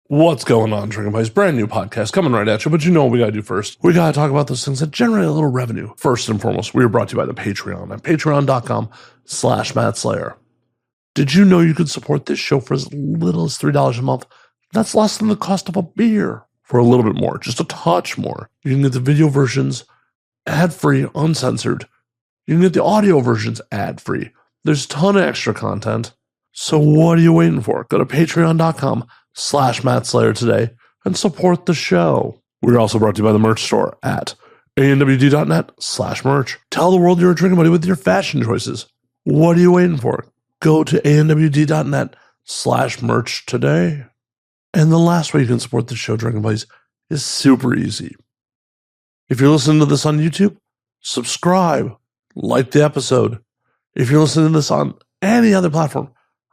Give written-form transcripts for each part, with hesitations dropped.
What's going on, Drinking Buddies? Brand new podcast coming right at you, but you know what we gotta do first. We gotta talk about those things that generate a little revenue. First and foremost, we are brought to you by the Patreon at patreon.com/MattSlayer. Did you know you could support this show for as little as $3 a month? That's less than the cost of a beer. For a little bit more, just a touch more. You can get the video versions ad-free, uncensored. You can get the audio versions ad-free. There's a ton of extra content. So what are you waiting for? Go to patreon.com/MattSlayer today and support the show. We're also brought to you by the merch store at anwd.net/merch. Tell the world you're a drinking buddy with your fashion choices. What are you waiting for? Go to anwd.net/merch today. And the last way you can support the show, Drinking Buddies, is super easy. If you're listening to this on YouTube, subscribe, like the episode. If you're listening to this on any other platform,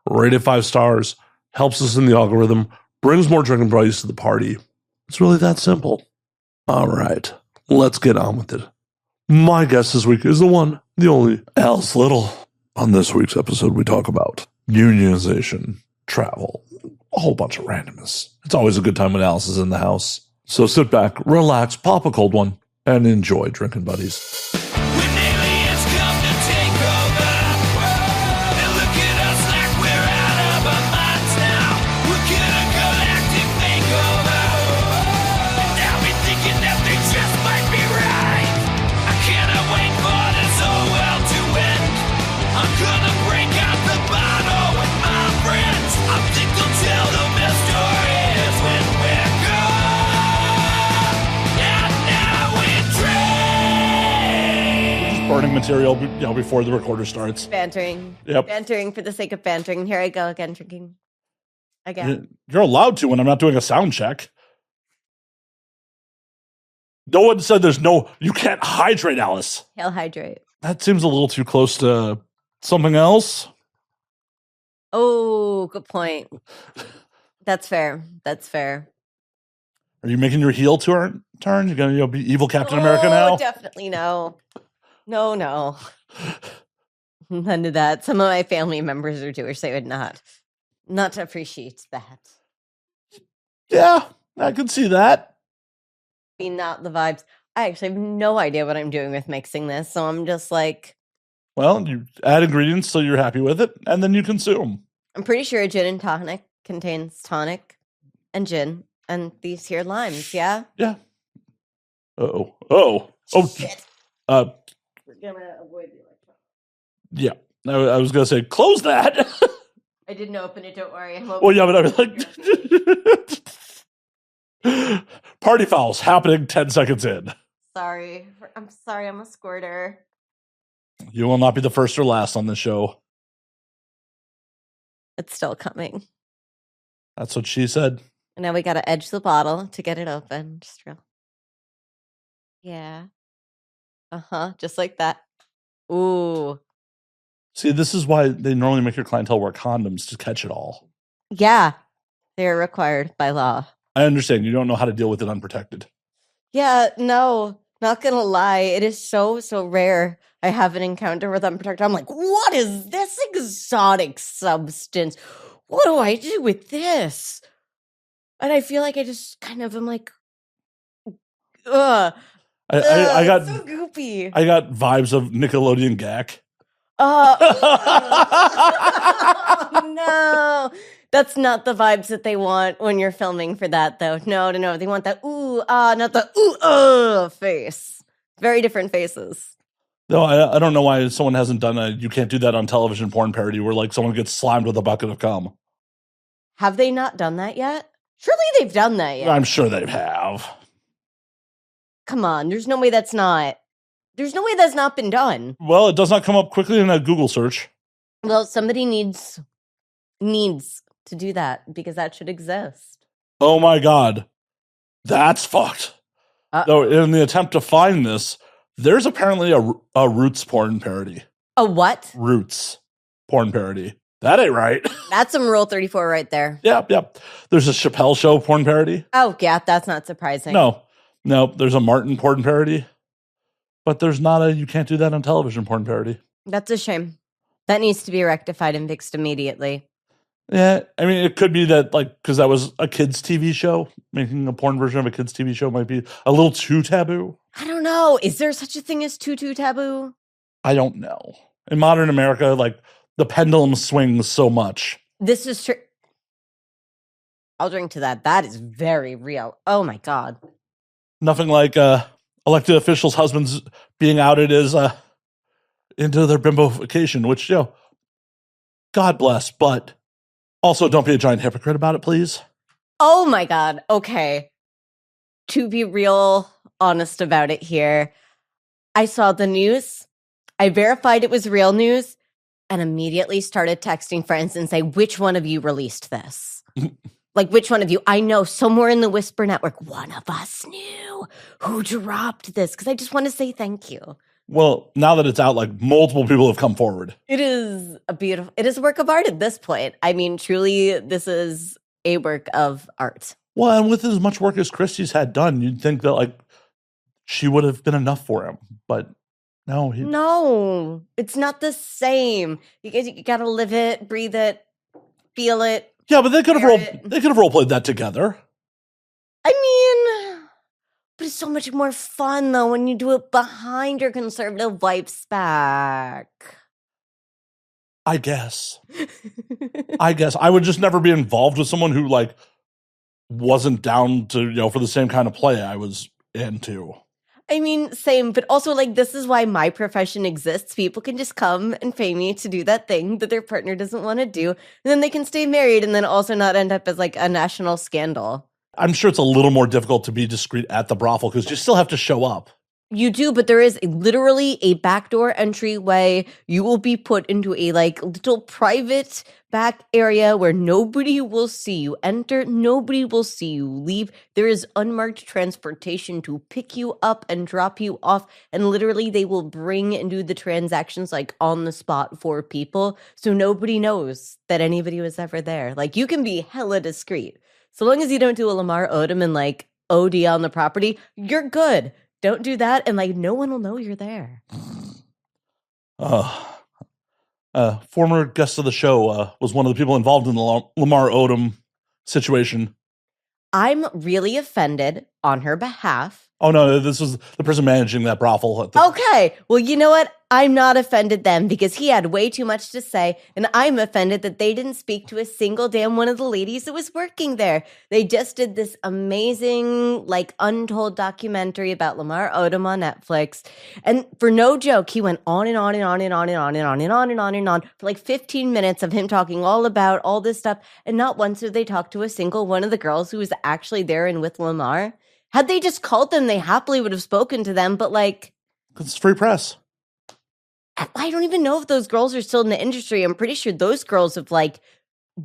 rate it 5 stars, helps us in the algorithm, brings more Drinking Buddies to the party. It's really that simple. All right, let's get on with it. My guest this week is the one, the only, Alice Little. On this week's episode, we talk about unionization, travel, a whole bunch of randomness. It's always a good time when Alice is in the house. So sit back, relax, pop a cold one, and enjoy Drinking Buddies. Burning material, before the recorder starts. Bantering. Yep. Bantering for the sake of bantering. Here I go again, drinking. Again. You're allowed to when I'm not doing a sound check. No one said you can't hydrate, Alice. He'll hydrate. That seems a little too close to something else. Oh, good point. That's fair. That's fair. Are you making your heel turn? You're going to be evil Captain America now? Definitely no. No. None of that. Some of my family members are Jewish. They would not appreciate that. Yeah, I can see that. Be not the vibes. I actually have no idea what I'm doing with mixing this. So I'm just like. Well, you add ingredients so you're happy with it, and then you consume. I'm pretty sure a gin-and-tonic contains tonic and gin and these here limes, yeah? Yeah. Oh. Shit. We're gonna avoid the electronics. Yeah. I was gonna say, close that. I didn't open it, don't worry. Well, yeah, but I was like, party fouls happening 10 seconds in. Sorry. I'm sorry, I'm a squirter. You will not be the first or last on the show. It's still coming. That's what she said. And now we gotta edge the bottle to get it open. Just real. Yeah. Just like that. Ooh. See, this is why they normally make your clientele wear condoms to catch it all. Yeah. They're required by law. I understand. You don't know how to deal with it unprotected. Yeah, no. Not gonna lie. It is so rare I have an encounter with unprotected. I'm like, what is this exotic substance? What do I do with this? And I feel like I just kind of am like, ugh. I got so goopy. I got vibes of Nickelodeon Gak. No. That's not the vibes that they want when you're filming for that, though. No. They want that not the face. Very different faces. No, I don't know why someone hasn't done you can't do that on television porn parody where like someone gets slimed with a bucket of cum. Have they not done that yet? Surely they've done that yet. I'm sure they have. Come on, there's no way that's not been done. Well, it does not come up quickly in a Google search. Well, somebody needs to do that because that should exist. Oh my God. That's fucked. So in the attempt to find this, there's apparently a Roots porn parody. A what? Roots porn parody. That ain't right. That's some Rule 34 right there. Yep. There's a Chappelle Show porn parody. Oh, yeah, that's not surprising. No, there's a Martin porn parody. But there's not you can't do that on television porn parody. That's a shame. That needs to be rectified and fixed immediately. Yeah, I mean, it could be that, like, because that was a kid's TV show, making a porn version of a kid's TV show might be a little too taboo. I don't know. Is there such a thing as tutu taboo? I don't know. In modern America, like, the pendulum swings so much. This is true. I'll drink to that. That is very real. Oh my God. Nothing like elected officials' husbands being outed as into their bimbofication, which, God bless, but also don't be a giant hypocrite about it, please. Oh my God. Okay. To be real honest about it here, I saw the news. I verified it was real news and immediately started texting friends and say, which one of you released this? Like, which one of you? I know somewhere in the Whisper Network, one of us knew who dropped this because I just want to say thank you. Well, now that it's out, like, multiple people have come forward. It is a work of art at this point. I mean, truly, this is a work of art. Well, and with as much work as Christie's had done, you'd think that, like, she would have been enough for him, but no. No, it's not the same. You got to live it, breathe it, feel it. Yeah, but they could have role played that together. I mean, but it's so much more fun though when you do it behind your conservative wife's back. I guess I would just never be involved with someone who, like, wasn't down to, for the same kind of play I was into. I mean, same, but also, like, this is why my profession exists. People can just come and pay me to do that thing that their partner doesn't want to do, and then they can stay married and then also not end up as, like, a national scandal. I'm sure it's a little more difficult to be discreet at the brothel because you still have to show up. You do, but there is literally a backdoor entryway. You will be put into a, like, little private back area where nobody will see you enter, nobody will see you leave. There is unmarked transportation to pick you up and drop you off, and literally they will bring and do the transactions, like, on the spot for people, so nobody knows that anybody was ever there. Like, you can be hella discreet. So long as you don't do a Lamar Odom and, like, OD on the property, you're good. Don't do that, and, like, no one will know you're there. Former guest of the show was one of the people involved in the Lamar Odom situation. I'm really offended on her behalf. Oh, no, this was the person managing that brothel. Okay, well, you know what? I'm not offended then because he had way too much to say, and I'm offended that they didn't speak to a single damn one of the ladies that was working there. They just did this amazing, like, untold documentary about Lamar Odom on Netflix, and for no joke, he went on and on and on and on and on and on and on and on and on for like 15 minutes of him talking all about all this stuff, and not once did they talk to a single one of the girls who was actually there and with Lamar. Had they just called them, they happily would have spoken to them, but, like... It's free press. I don't even know if those girls are still in the industry. I'm pretty sure those girls have, like,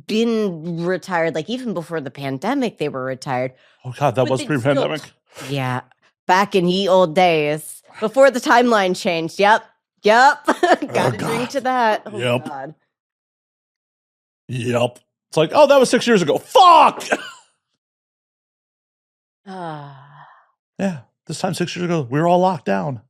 been retired. Like, even before the pandemic, they were retired. Oh, God, that was pre-pandemic? Yeah. Back in ye old days. Before the timeline changed. Yep. Gotta drink to that. Oh, yep. God. Yep. It's like, oh, that was 6 years ago. Fuck! Yeah, this time 6 years ago, we were all locked down.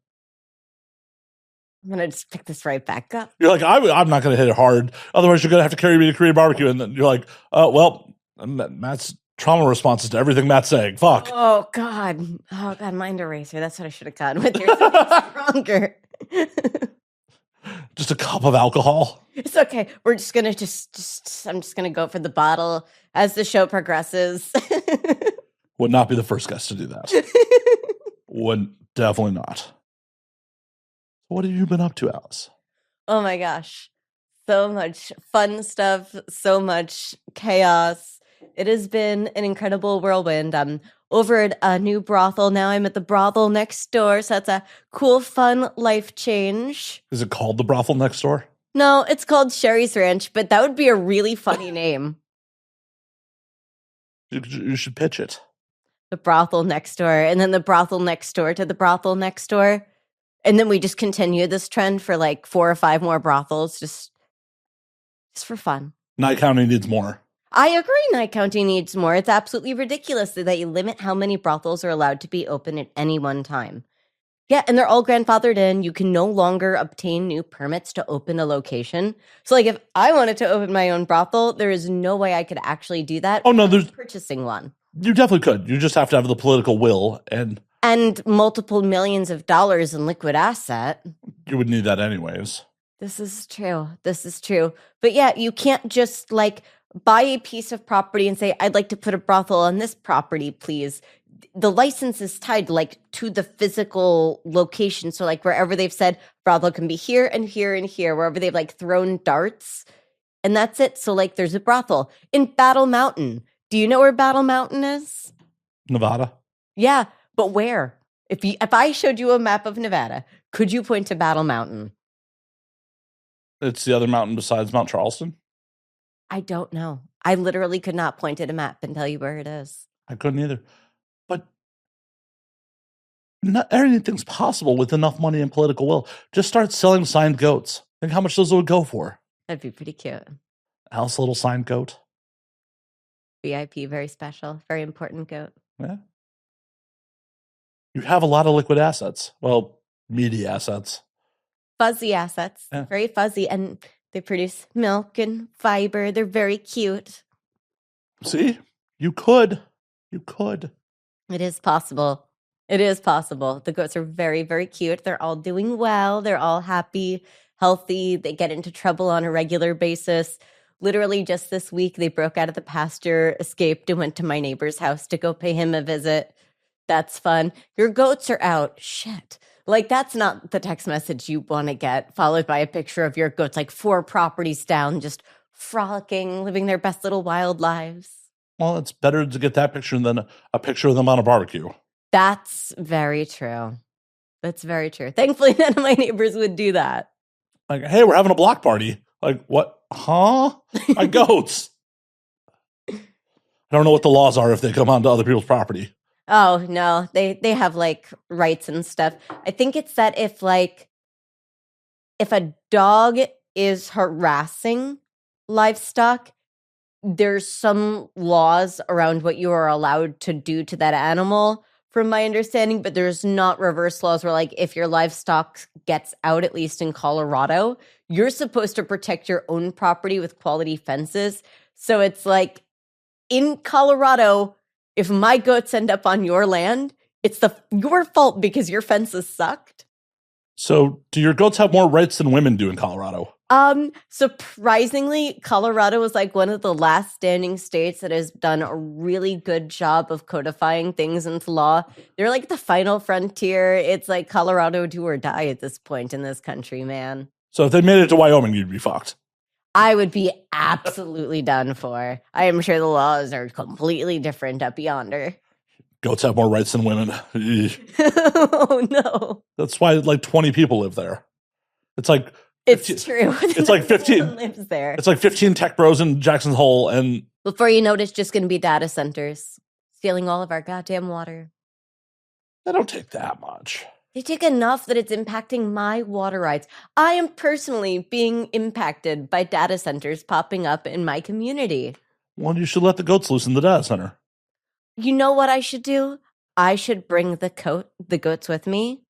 I'm going to just pick this right back up. You're like, I'm not going to hit it hard. Otherwise, you're going to have to carry me to Korean barbecue. And then you're like, well, Matt's trauma responses to everything Matt's saying. Fuck. Oh, God, mind eraser. That's what I should have gotten with your stronger. Just a cup of alcohol. It's okay. We're just going to I'm just going to go for the bottle as the show progresses. Would not be the first guest to do that. Would definitely not. What have you been up to, Alice? Oh my gosh. So much fun stuff, so much chaos. It has been an incredible whirlwind. I'm over at a new brothel now. I'm at the brothel next door, so that's a cool, fun life change. Is it called the brothel next door? No, it's called Sheri's Ranch, but that would be a really funny name. You should pitch it. The brothel next door, and then the brothel next door to the brothel next door. And then we just continue this trend for like 4 or 5 more brothels, just for fun. Nye County needs more. I agree Nye County needs more. It's absolutely ridiculous that you limit how many brothels are allowed to be open at any one time. Yeah, and they're all grandfathered in. You can no longer obtain new permits to open a location. So, like, if I wanted to open my own brothel, there is no way I could actually do that. Oh, no, there's purchasing one. You definitely could. You just have to have the political will, and multiple millions of dollars in liquid asset. You would need that anyways. This is true. But yeah, you can't just like buy a piece of property and say, I'd like to put a brothel on this property, please. The license is tied like to the physical location. So like wherever they've said brothel can be here and here and here, wherever they've like thrown darts, and that's it. So like there's a brothel in Battle Mountain. Do you know where Battle Mountain is? Nevada. Yeah, but where? If I showed you a map of Nevada, could you point to Battle Mountain? It's the other mountain besides Mount Charleston? I don't know. I literally could not point at a map and tell you where it is. I couldn't either. But not everything's possible with enough money and political will. Just start selling signed goats. Think how much those would go for. That'd be pretty cute. Alice, little signed goat. VIP, very special, very important goat. Yeah. You have a lot of liquid assets. Well, meaty assets. Fuzzy assets. Yeah. Very fuzzy. And they produce milk and fiber. They're very cute. See? You could. It is possible. The goats are very, very cute. They're all doing well. They're all happy, healthy. They get into trouble on a regular basis. Literally just this week, they broke out of the pasture, escaped, and went to my neighbor's house to go pay him a visit. That's fun. Your goats are out. Shit. Like, that's not the text message you want to get, followed by a picture of your goats, like 4 properties down, just frolicking, living their best little wild lives. Well, it's better to get that picture than a picture of them on a barbecue. That's very true. Thankfully, none of my neighbors would do that. Like, hey, we're having a block party. Like, what? Huh? My goats. I don't know what the laws are if they come onto other people's property. Oh, no. They have, like, rights and stuff. I think it's that if a dog is harassing livestock, there's some laws around what you are allowed to do to that animal, from my understanding, but there's not reverse laws where, like, if your livestock gets out, at least in Colorado, you're supposed to protect your own property with quality fences. So it's like, in Colorado, if my goats end up on your land, it's your fault because your fences sucked. So do your goats have more rights than women do in Colorado? Surprisingly, Colorado is like one of the last standing states that has done a really good job of codifying things into law. They're like the final frontier. It's like Colorado do or die at this point in this country, man. So if they made it to Wyoming, you'd be fucked. I would be absolutely done for. I am sure the laws are completely different up yonder. Goats have more rights than women. Oh, no. That's why like 20 people live there. It's like... It's true. It's like 15 lives there. It's like 15 tech bros in Jackson's Hole, and before you know it's just going to be data centers stealing all of our goddamn water. They don't take that much. They take enough that it's impacting my water rights. I am personally being impacted by data centers popping up in my community. Well, you should let the goats loose in the data center. You know what I should do? I should bring the goats with me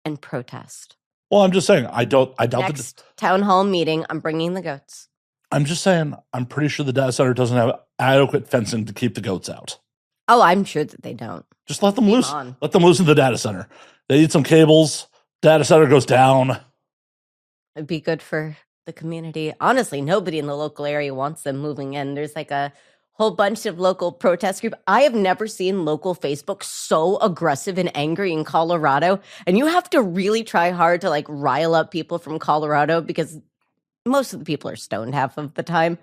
and protest. Well, I'm just saying, I doubt Next town hall meeting, I'm bringing the goats. I'm just saying, I'm pretty sure the data center doesn't have adequate fencing to keep the goats out. Oh, I'm sure that they don't. Just let them loose. Let them loose in the data center. They eat some cables. Data center goes down. It'd be good for the community. Honestly, nobody in the local area wants them moving in. There's like a whole bunch of local protest group. I have never seen local Facebook so aggressive and angry in Colorado. And you have to really try hard to like rile up people from Colorado because most of the people are stoned half of the time.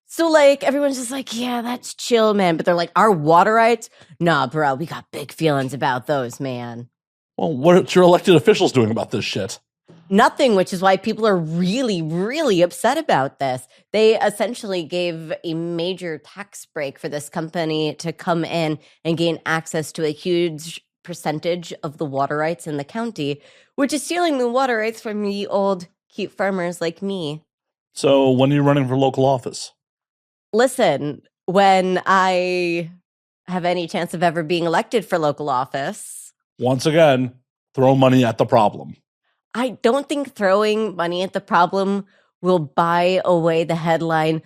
So like everyone's just like, yeah, that's chill, man. But they're like, our water rights? Nah, bro, we got big feelings about those, man. Well, what's your elected officials doing about this shit? Nothing, which is why people are really, really upset about this. They essentially gave a major tax break for this company to come in and gain access to a huge percentage of the water rights in the county, which is stealing the water rights from the old cute farmers like me. So when are you running for local office? Listen, when I have any chance of ever being elected for local office. Once again, Throw money at the problem. I don't think throwing money at the problem will buy away the headline,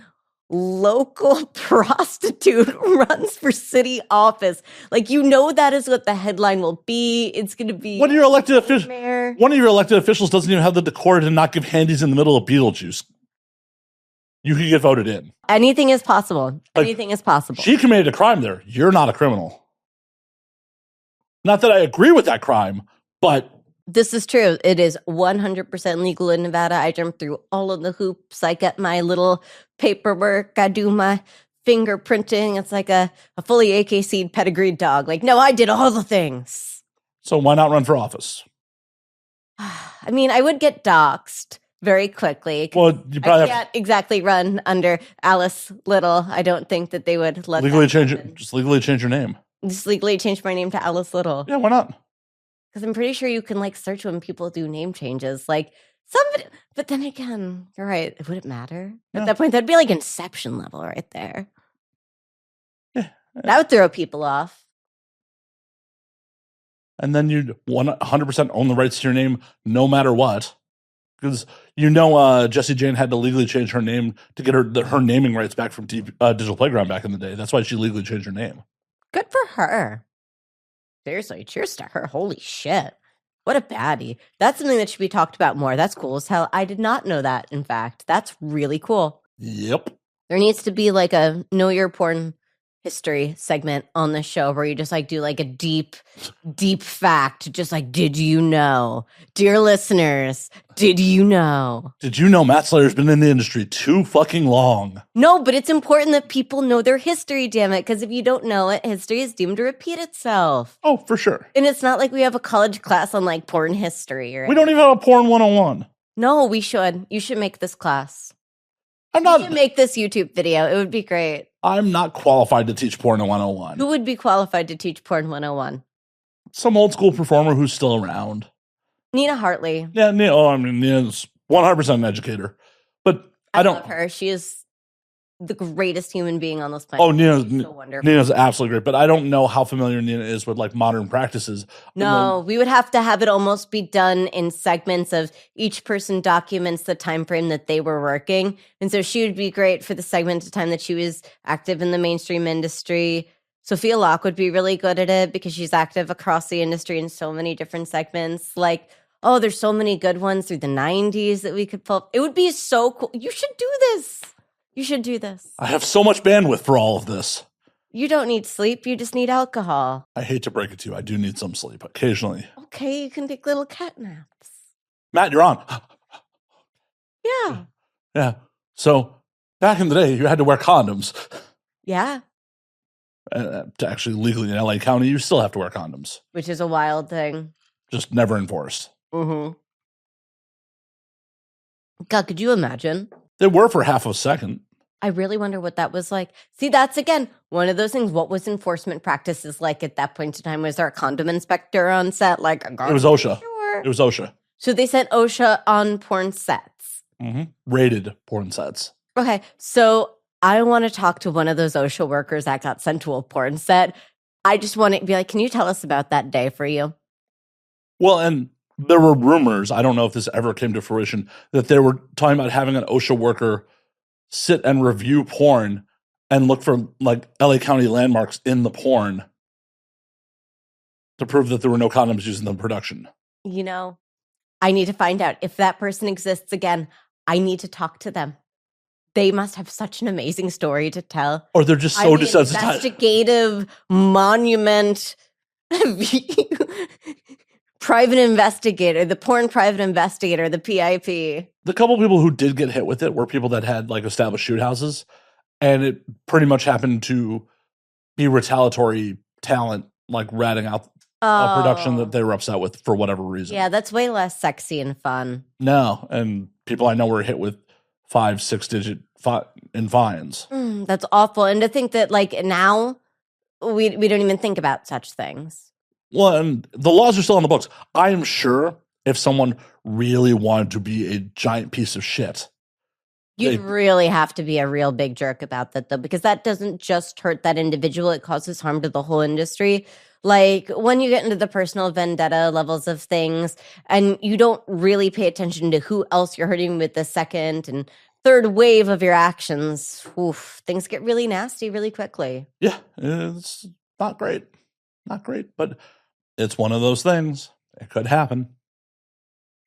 local prostitute runs for city office. Like, that is what the headline will be. It's going to be one of your elected officials doesn't even have the decor to not give handies in the middle of Beetlejuice. You can get voted in. Anything is possible. Anything is possible. She committed a crime there. You're not a criminal. Not that I agree with that crime, but this is true. It is 100% legal in Nevada. I jump through all of the hoops. I get my little paperwork. I do my fingerprinting. It's like a fully AKC'd pedigreed dog. Like, no, I did all the things. So why not run for office? I mean, I would get doxxed very quickly. Well, you probably can't exactly run under Alice Little. I don't think that they would let legally change it. Just legally change your name. Just legally change my name to Alice Little. Yeah, why not? Because I'm pretty sure you can search when people do name changes. Somebody, but then again, you're right. Would it matter? Yeah. At that point, that'd be Inception level right there. Yeah. That would throw people off. And then you'd 100% own the rights to your name no matter what. Because Jessie Jane had to legally change her name to get her naming rights back from Digital Playground back in the day. That's why she legally changed her name. Good for her. Seriously, cheers to her. Holy shit. What a baddie. That's something that should be talked about more. That's cool as hell. I did not know that, in fact. That's really cool. Yep. There needs to be a Know Your Porn history segment on the show where you just do a deep fact. Just did you know? Dear listeners, did you know? Did you know Matt Slayer's been in the industry too fucking long? No, but it's important that people know their history, damn it. Because if you don't know it, history is doomed to repeat itself. Oh, for sure. And it's not like we have a college class on porn history. Or we don't even have a porn 101. No, we should. You should make this class. You should make this YouTube video. It would be great. I'm not qualified to teach porn 101. Who would be qualified to teach porn 101? Some old school performer who's still around. Nina Hartley. Yeah, Nina's 100% an educator. But I don't love her. She is the greatest human being on this planet. Oh, She's so wonderful. Nina's absolutely great. But I don't know how familiar Nina is with modern practices. No, we would have to have it almost be done in segments of each person documents the time frame that they were working. And so she would be great for the segment of time that she was active in the mainstream industry. Sophia Locke would be really good at it because she's active across the industry in so many different segments. There's so many good ones through the 90s that we could pull. It would be so cool. You should do this. You should do this. I have so much bandwidth for all of this. You don't need sleep. You just need alcohol. I hate to break it to you. I do need some sleep occasionally. Okay, you can take little cat naps. Matt, you're on. Yeah. Yeah. So back in the day, you had to wear condoms. Yeah. To actually legally in LA County, you still have to wear condoms. Which is a wild thing. Just never enforced. Mm-hmm. God, could you imagine? They were for half a second. I really wonder what that was like. See, that's, again, one of those things. What was enforcement practices like at that point in time? Was there a condom inspector on set? It was OSHA. Sure. It was OSHA. So they sent OSHA on porn sets. Mm-hmm. Rated porn sets. Okay, so I want to talk to one of those OSHA workers that got sent to a porn set. I just want to be like, can you tell us about that day for you? Well, and there were rumors, I don't know if this ever came to fruition, that they were talking about having an OSHA worker sit and review porn and look for LA County landmarks in the porn to prove that there were no condoms used in the production. I need to find out if that person exists again. I need to talk to them. They must have such an amazing story to tell. Or they're just so desensitized. Investigative monument. Private investigator, the porn private investigator, the PIP. The couple people who did get hit with it were people that had established shoot houses, and it pretty much happened to be retaliatory talent, ratting out a production that they were upset with for whatever reason. Yeah, that's way less sexy and fun. No, and people I know were hit with 5-6 digit in fines. That's awful. And to think that now we don't even think about such things. Well, and the laws are still on the books. I am sure if someone really wanted to be a giant piece of shit, You'd really have to be a real big jerk about that, though, because that doesn't just hurt that individual. It causes harm to the whole industry. Like, when you get into the personal vendetta levels of things and you don't really pay attention to who else you're hurting with the second and third wave of your actions, things get really nasty really quickly. Yeah, it's not great. Not great, but it's one of those things. It could happen.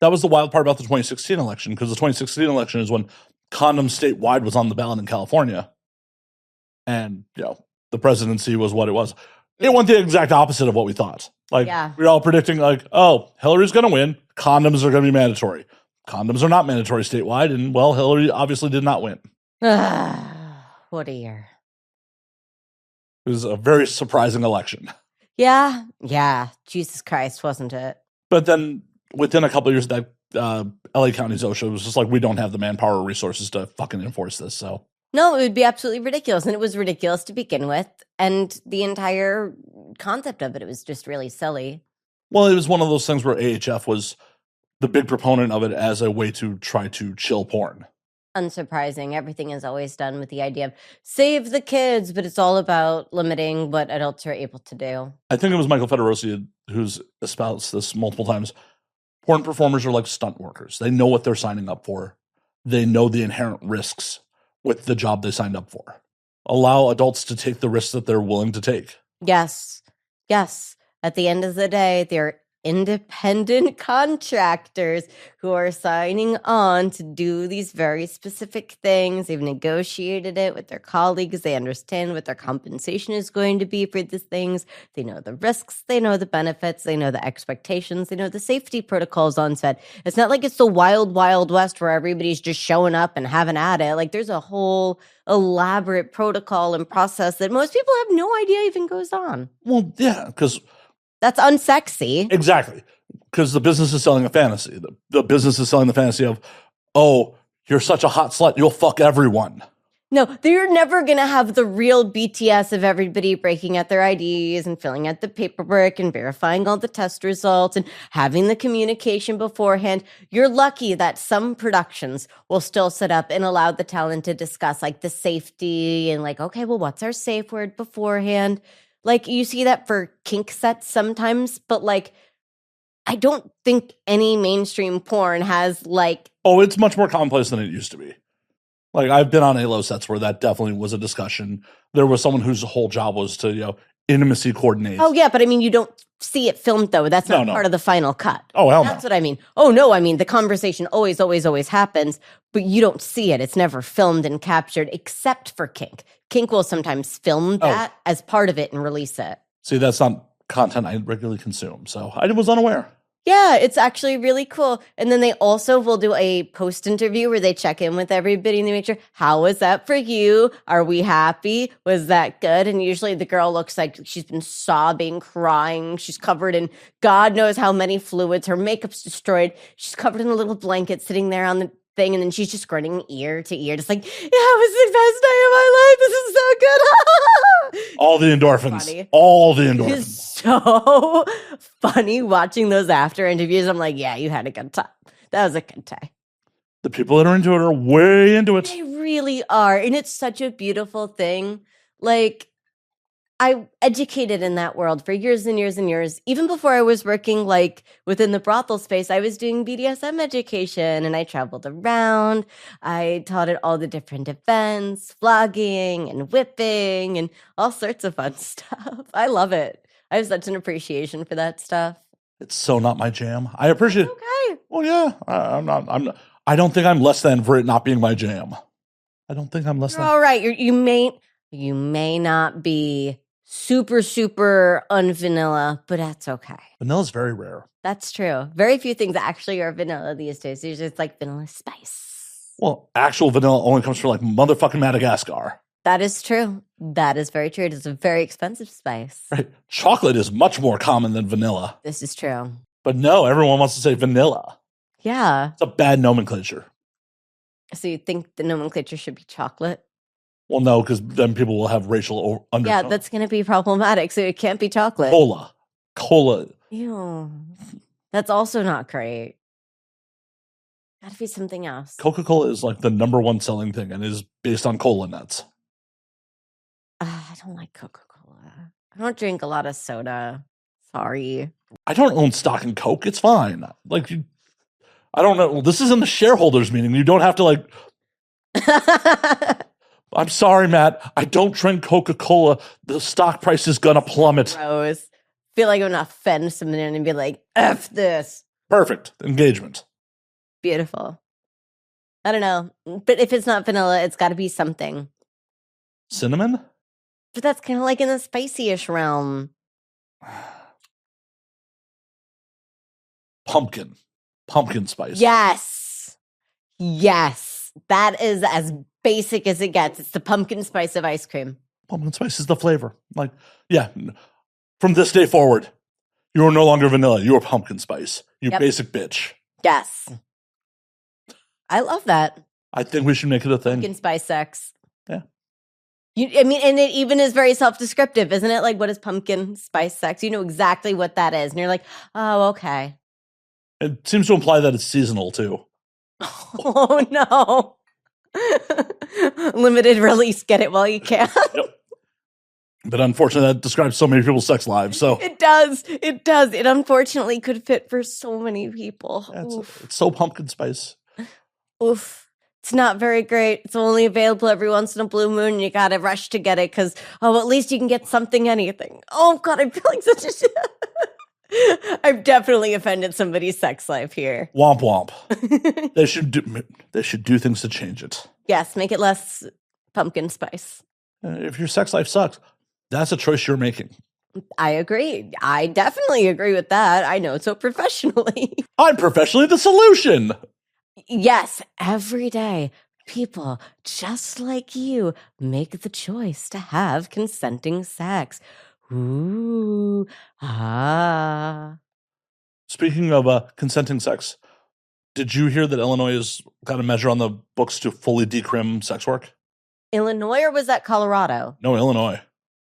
That was the wild part about the 2016 election, because the 2016 election is when condom statewide was on the ballot in California. And, the presidency was what it was. It went the exact opposite of what we thought. Like, we were all predicting, like, oh, Hillary's going to win. Condoms are going to be mandatory. Condoms are not mandatory statewide. And, well, Hillary obviously did not win. What a year. It was a very surprising election. Yeah. Jesus Christ, wasn't it? But then within a couple of years, that LA County's OSHA was just like, we don't have the manpower or resources to fucking enforce this. So no, it would be absolutely ridiculous. And it was ridiculous to begin with. And the entire concept of it was just really silly. Well, it was one of those things where AHF was the big proponent of it as a way to try to chill porn. Unsurprising. Everything is always done with the idea of save the kids, but it's all about limiting what adults are able to do. I think it was Michael Federosi who's espoused this multiple times. Porn performers are like stunt workers. They know what they're signing up for. They know the inherent risks with the job they signed up for. Allow adults to take the risks that they're willing to take. Yes. At the end of the day, they're independent contractors who are signing on to do these very specific things. They've negotiated it with their colleagues. They understand what their compensation is going to be for these things. They know the risks. They know the benefits. They know the expectations. They know the safety protocols on set. It's not like it's the wild, wild west where everybody's just showing up and having at it. Like, there's a whole elaborate protocol and process that most people have no idea even goes on. Well, yeah, because that's unsexy. Exactly. Because the business is selling a fantasy. The business is selling the fantasy of, oh, you're such a hot slut, you'll fuck everyone. No, they're never going to have the real BTS of everybody breaking out their IDs and filling out the paperwork and verifying all the test results and having the communication beforehand. You're lucky that some productions will still set up and allow the talent to discuss like the safety and like, okay, well, what's our safe word beforehand? Like, you see that for kink sets sometimes, but, like, I don't think any mainstream porn has, like... Oh, it's much more commonplace than it used to be. Like, I've been on ALO sets where that definitely was a discussion. There was someone whose whole job was to, intimacy coordinate. Oh, yeah, but I mean, you don't see it filmed, though. That's not part of the final cut. Oh, hell no. That's what I mean. Oh, no, I mean, the conversation always happens, but you don't see it. It's never filmed and captured, except for kink. Kink will sometimes film that as part of it and release it. See, that's not content I regularly consume, so I was unaware. Yeah, it's actually really cool. And then they also will do a post interview where they check in with everybody and they make sure, how was that for you? Are we happy? Was that good? And usually the girl looks like she's been sobbing, crying. She's covered in God knows how many fluids. Her makeup's destroyed. She's covered in a little blanket sitting there on the thing, and then she's just grinning ear to ear, just like, yeah, it was the best day of my life. This is so good. All the endorphins. Funny. All the endorphins. It's so funny watching those after interviews. I'm like, yeah, you had a good time. That was a good day. The people that are into it are way into it. They really are. And it's such a beautiful thing. Like, I educated in that world for years and years and years. Even before I was working like within the brothel space, I was doing BDSM education and I traveled around. I taught at all the different events, flogging and whipping and all sorts of fun stuff. I love it. I have such an appreciation for that stuff. It's so not my jam. I appreciate it. Okay. Well, yeah, I'm not. I don't think I'm less than for it not being my jam. I don't think I'm less than. All right. You may not be super, super unvanilla, but that's okay. Vanilla's very rare. That's true. Very few things actually are vanilla these days. Usually it's like vanilla spice. Well, actual vanilla only comes from like motherfucking Madagascar. That is true. That is very true. It is a very expensive spice. Right. Chocolate is much more common than vanilla. This is true. But no, everyone wants to say vanilla. Yeah. It's a bad nomenclature. So you think the nomenclature should be chocolate? Well, no, because then people will have racial undertones. Yeah, that's going to be problematic. So it can't be chocolate. Cola. Ew. That's also not great. Gotta be something else. Coca-Cola is like the number one selling thing and is based on cola nuts. I don't like Coca-Cola. I don't drink a lot of soda. Sorry. I don't own stock in Coke. It's fine. Like, I don't know. Well, this isn't the shareholders meeting. You don't have to like. I'm sorry, Matt. I don't drink Coca-Cola. The stock price is gonna plummet. Gross. Feel like I'm gonna offend someone and be like, F this. Perfect. Engagement. Beautiful. I don't know. But if it's not vanilla, it's got to be something. Cinnamon? But that's kind of like in the spicy-ish realm. Pumpkin. Pumpkin spice. Yes. Yes. That is as basic as it gets. It's the pumpkin spice of ice cream. Pumpkin spice is the flavor. Like, yeah. From this day forward, you are no longer vanilla. You are pumpkin spice. You basic bitch. Yes. I love that. I think we should make it a thing. Pumpkin spice sex. Yeah. I mean, and it even is very self-descriptive, isn't it? Like, what is pumpkin spice sex? You know exactly what that is. And you're like, oh, okay. It seems to imply that it's seasonal, too. Oh, no. Limited release. Get it while you can. Yep. But unfortunately, that describes so many people's sex lives. So It does. It does. It unfortunately could fit for so many people. it's so pumpkin spice. Oof. It's not very great. It's only available every once in a blue moon. And you got to rush to get it because, at least you can get something, anything. Oh, God, I feel like such a... I've definitely offended somebody's sex life here. Womp womp. They should do things to change it. Yes, make it less pumpkin spice. If your sex life sucks, that's a choice you're making. I agree. I definitely agree with that. I know so professionally. I'm professionally the solution. Yes, every day, people just like you make the choice to have consenting sex. Ooh, ah. Speaking of consenting sex, did you hear that Illinois has got a measure on the books to fully decrim sex work? Illinois, or was that Colorado? No, Illinois.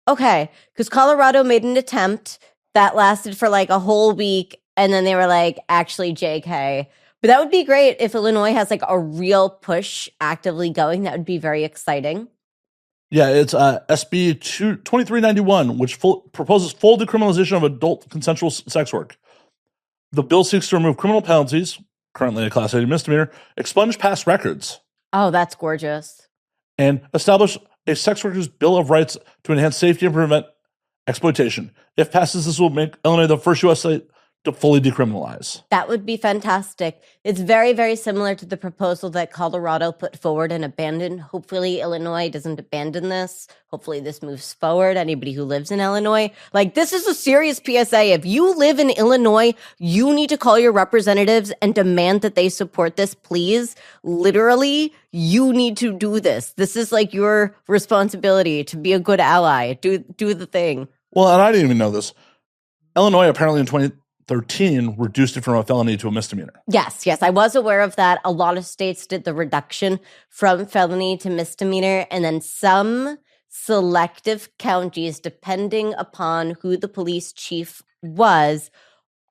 Okay, because Colorado made an attempt that lasted for like a whole week, and then they were like, actually, JK. But that would be great if Illinois has like a real push actively going. That would be very exciting. Yeah, it's SB 2391, which proposes full decriminalization of adult consensual sex work. The bill seeks to remove criminal penalties, currently a Class A misdemeanor, expunge past records. Oh, that's gorgeous. And establish a sex workers' bill of rights to enhance safety and prevent exploitation. If passes, this will make Illinois the first U.S. state to fully decriminalize. That would be fantastic. It's very, very similar to the proposal that Colorado put forward and abandoned. Hopefully, Illinois doesn't abandon this. Hopefully, this moves forward. Anybody who lives in Illinois, like, this is a serious PSA. If you live in Illinois, you need to call your representatives and demand that they support this, please. Literally, you need to do this. This is like your responsibility to be a good ally. Do the thing. Well, and I didn't even know this. Illinois apparently in 2013 reduced it from a felony to a misdemeanor. Yes, I was aware of that. A lot of states did the reduction from felony to misdemeanor, and then some selective counties, depending upon who the police chief was,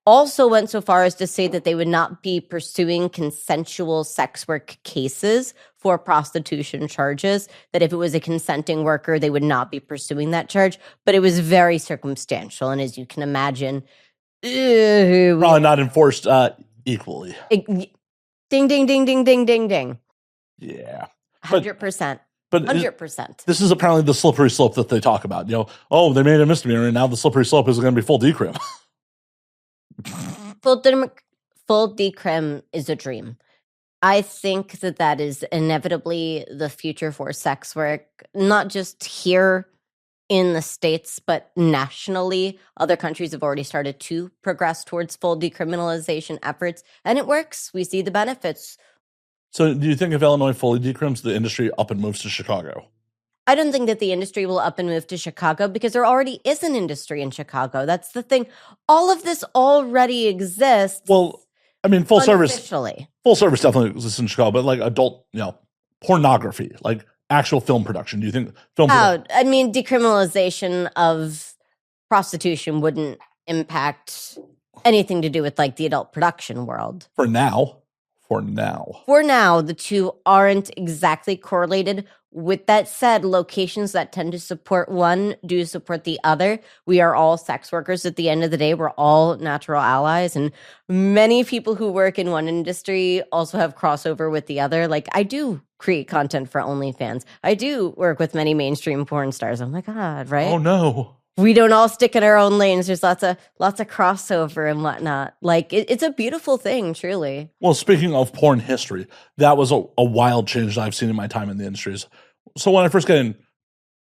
also went so far as to say that they would not be pursuing consensual sex work cases for prostitution charges, that if it was a consenting worker, they would not be pursuing that charge. But it was very circumstantial, and as you can imagine, probably not enforced equally. Ding, ding, ding, ding, ding, ding, ding. Yeah. 100%. But 100%. This is apparently the slippery slope that they talk about. You know, oh, they made a misdemeanor, and now the slippery slope is going to be full decrim. Full decrim is a dream. I think that is inevitably the future for sex work, not just here in the States, but nationally. Other countries have already started to progress towards full decriminalization efforts, and it works. We see the benefits. So do you think if Illinois fully decrims, the industry up and moves to Chicago? I don't think that the industry will up and move to Chicago because there already is an industry in Chicago. That's the thing. All of this already exists. Well, I mean, full service definitely exists in Chicago, but like adult, pornography, like actual film production. Do you think film? I mean, decriminalization of prostitution wouldn't impact anything to do with like the adult production world for now. For now. For now, the two aren't exactly correlated. With that said, locations that tend to support one do support the other. We are all sex workers at the end of the day. We're all natural allies. And many people who work in one industry also have crossover with the other. Like, I do create content for OnlyFans. I do work with many mainstream porn stars. Oh my God, right? Oh no. We don't all stick in our own lanes. There's lots of crossover and whatnot. Like, it's a beautiful thing, truly. Well, speaking of porn history, that was a wild change that I've seen in my time in the industries. So when I first got in,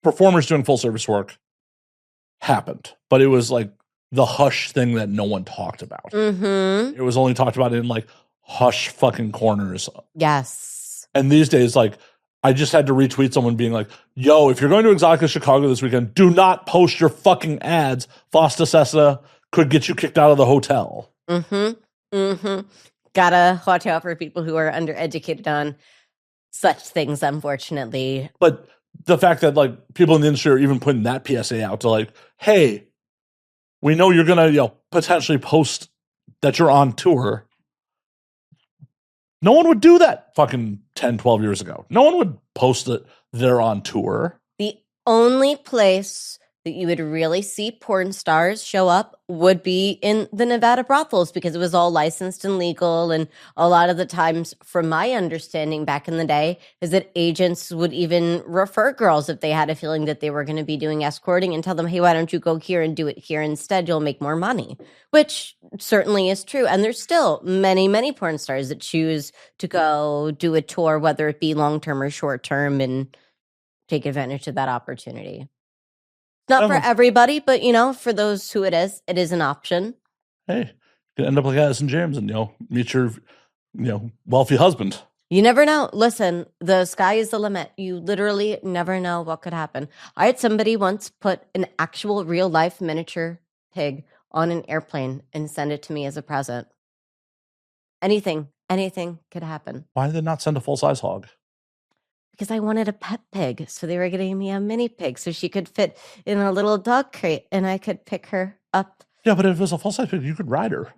performers doing full service work happened, but it was like the hush thing that no one talked about. Mm-hmm. It was only talked about in like hush fucking corners. Yes. And these days, like, I just had to retweet someone being like, yo, if you're going to Exotica Chicago this weekend, do not post your fucking ads. Fosta Sessa could get you kicked out of the hotel. Mm-hmm. Mm-hmm. Gotta watch out for people who are undereducated on such things, unfortunately. But the fact that like people in the industry are even putting that PSA out to like, hey, we know you're going to potentially post that you're on tour. No one would do that fucking 10, 12 years ago. No one would post that they're on tour. The only place that you would really see porn stars show up would be in the Nevada brothels because it was all licensed and legal. And a lot of the times, from my understanding back in the day, is that agents would even refer girls if they had a feeling that they were going to be doing escorting and tell them, hey, why don't you go here and do it here instead? You'll make more money, which certainly is true. And there's still many, many porn stars that choose to go do a tour, whether it be long-term or short-term, and take advantage of that opportunity. Not for everybody, but, for those who it is an option. Hey, you can end up like Addison James and, meet your, wealthy husband. You never know. Listen, the sky is the limit. You literally never know what could happen. I had somebody once put an actual real life miniature pig on an airplane and send it to me as a present. Anything could happen. Why did they not send a full-size hog? Because I wanted a pet pig. So they were getting me a mini pig so she could fit in a little dog crate and I could pick her up. Yeah, but if it was a full-size pig, you could ride her.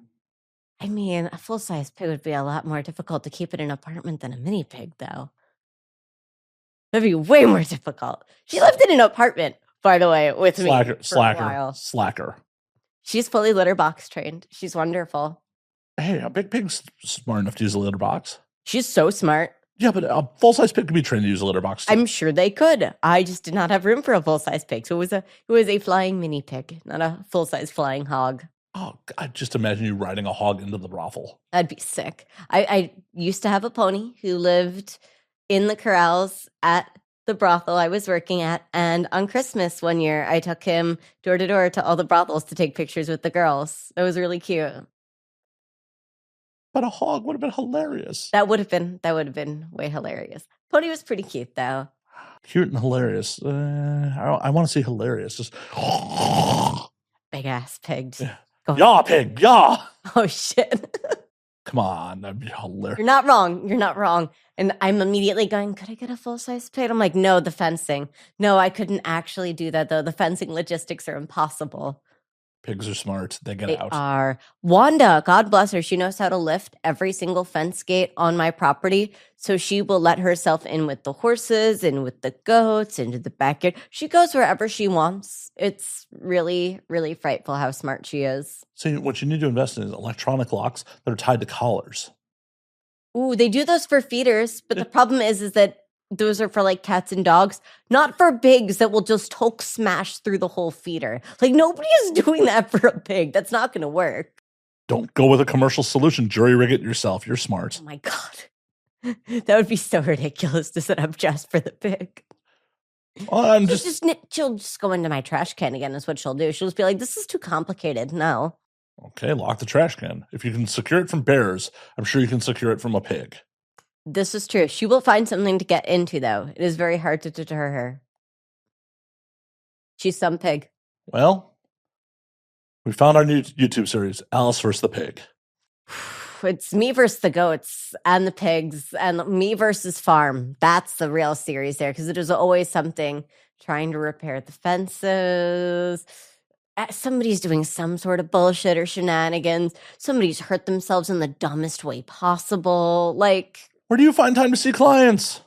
I mean, a full-size pig would be a lot more difficult to keep in an apartment than a mini pig, though. That'd be way more difficult. She lived in an apartment, by the way, with me for a while. Slacker. She's fully litter box trained. She's wonderful. Hey, a big pig's smart enough to use a litter box. She's so smart. Yeah, but a full-size pig could be trained to use a litter box too. I'm sure they could. I just did not have room for a full-size pig. So it was a flying mini pig, not a full-size flying hog. Oh, I just imagine you riding a hog into the brothel. That'd be sick. I used to have a pony who lived in the corrals at the brothel I was working at. And on Christmas one year, I took him door to door to all the brothels to take pictures with the girls. It was really cute. But a hog would have been hilarious. That would have been way hilarious. Pony was pretty cute, though. Cute and hilarious. I want to see hilarious. Just big ass pig. Yeah, pig. Yeah. Oh shit. Come on, that'd be hilarious. You're not wrong. And I'm immediately going, could I get a full-size pig? I'm like, no, the fencing. No, I couldn't actually do that, though. The fencing logistics are impossible. Pigs are smart. They get out. They are. Wanda, God bless her. She knows how to lift every single fence gate on my property. So she will let herself in with the horses and with the goats into the backyard. She goes wherever she wants. It's really, really frightful how smart she is. See, what you need to invest in is electronic locks that are tied to collars. Ooh, they do those for feeders. But the problem is that those are for like cats and dogs, not for pigs that will just Hulk smash through the whole feeder. Like nobody is doing that for a pig. That's not going to work. Don't go with a commercial solution. Jury rig it yourself. You're smart. Oh my God. That would be so ridiculous to set up just for the pig. Well, she'll just go into my trash can again is what she'll do. She'll just be like, this is too complicated. No. Okay, lock the trash can. If you can secure it from bears, I'm sure you can secure it from a pig. This is true. She will find something to get into, though. It is very hard to deter her. She's some pig. Well, we found our new YouTube series, Alice vs. the Pig. It's me versus the goats and the pigs and me versus farm. That's the real series there because it is always something trying to repair the fences. somebody's doing some sort of bullshit or shenanigans. Somebody's hurt themselves in the dumbest way possible. Like, where do you find time to see clients?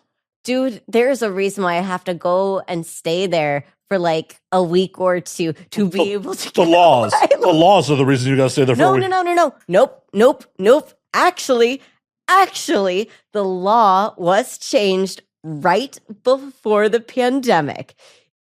Dude, there's a reason why I have to go and stay there for like a week or two to be able to. The laws. The laws are the reason you got to stay there for a week. No. Nope. Actually, the law was changed right before the pandemic.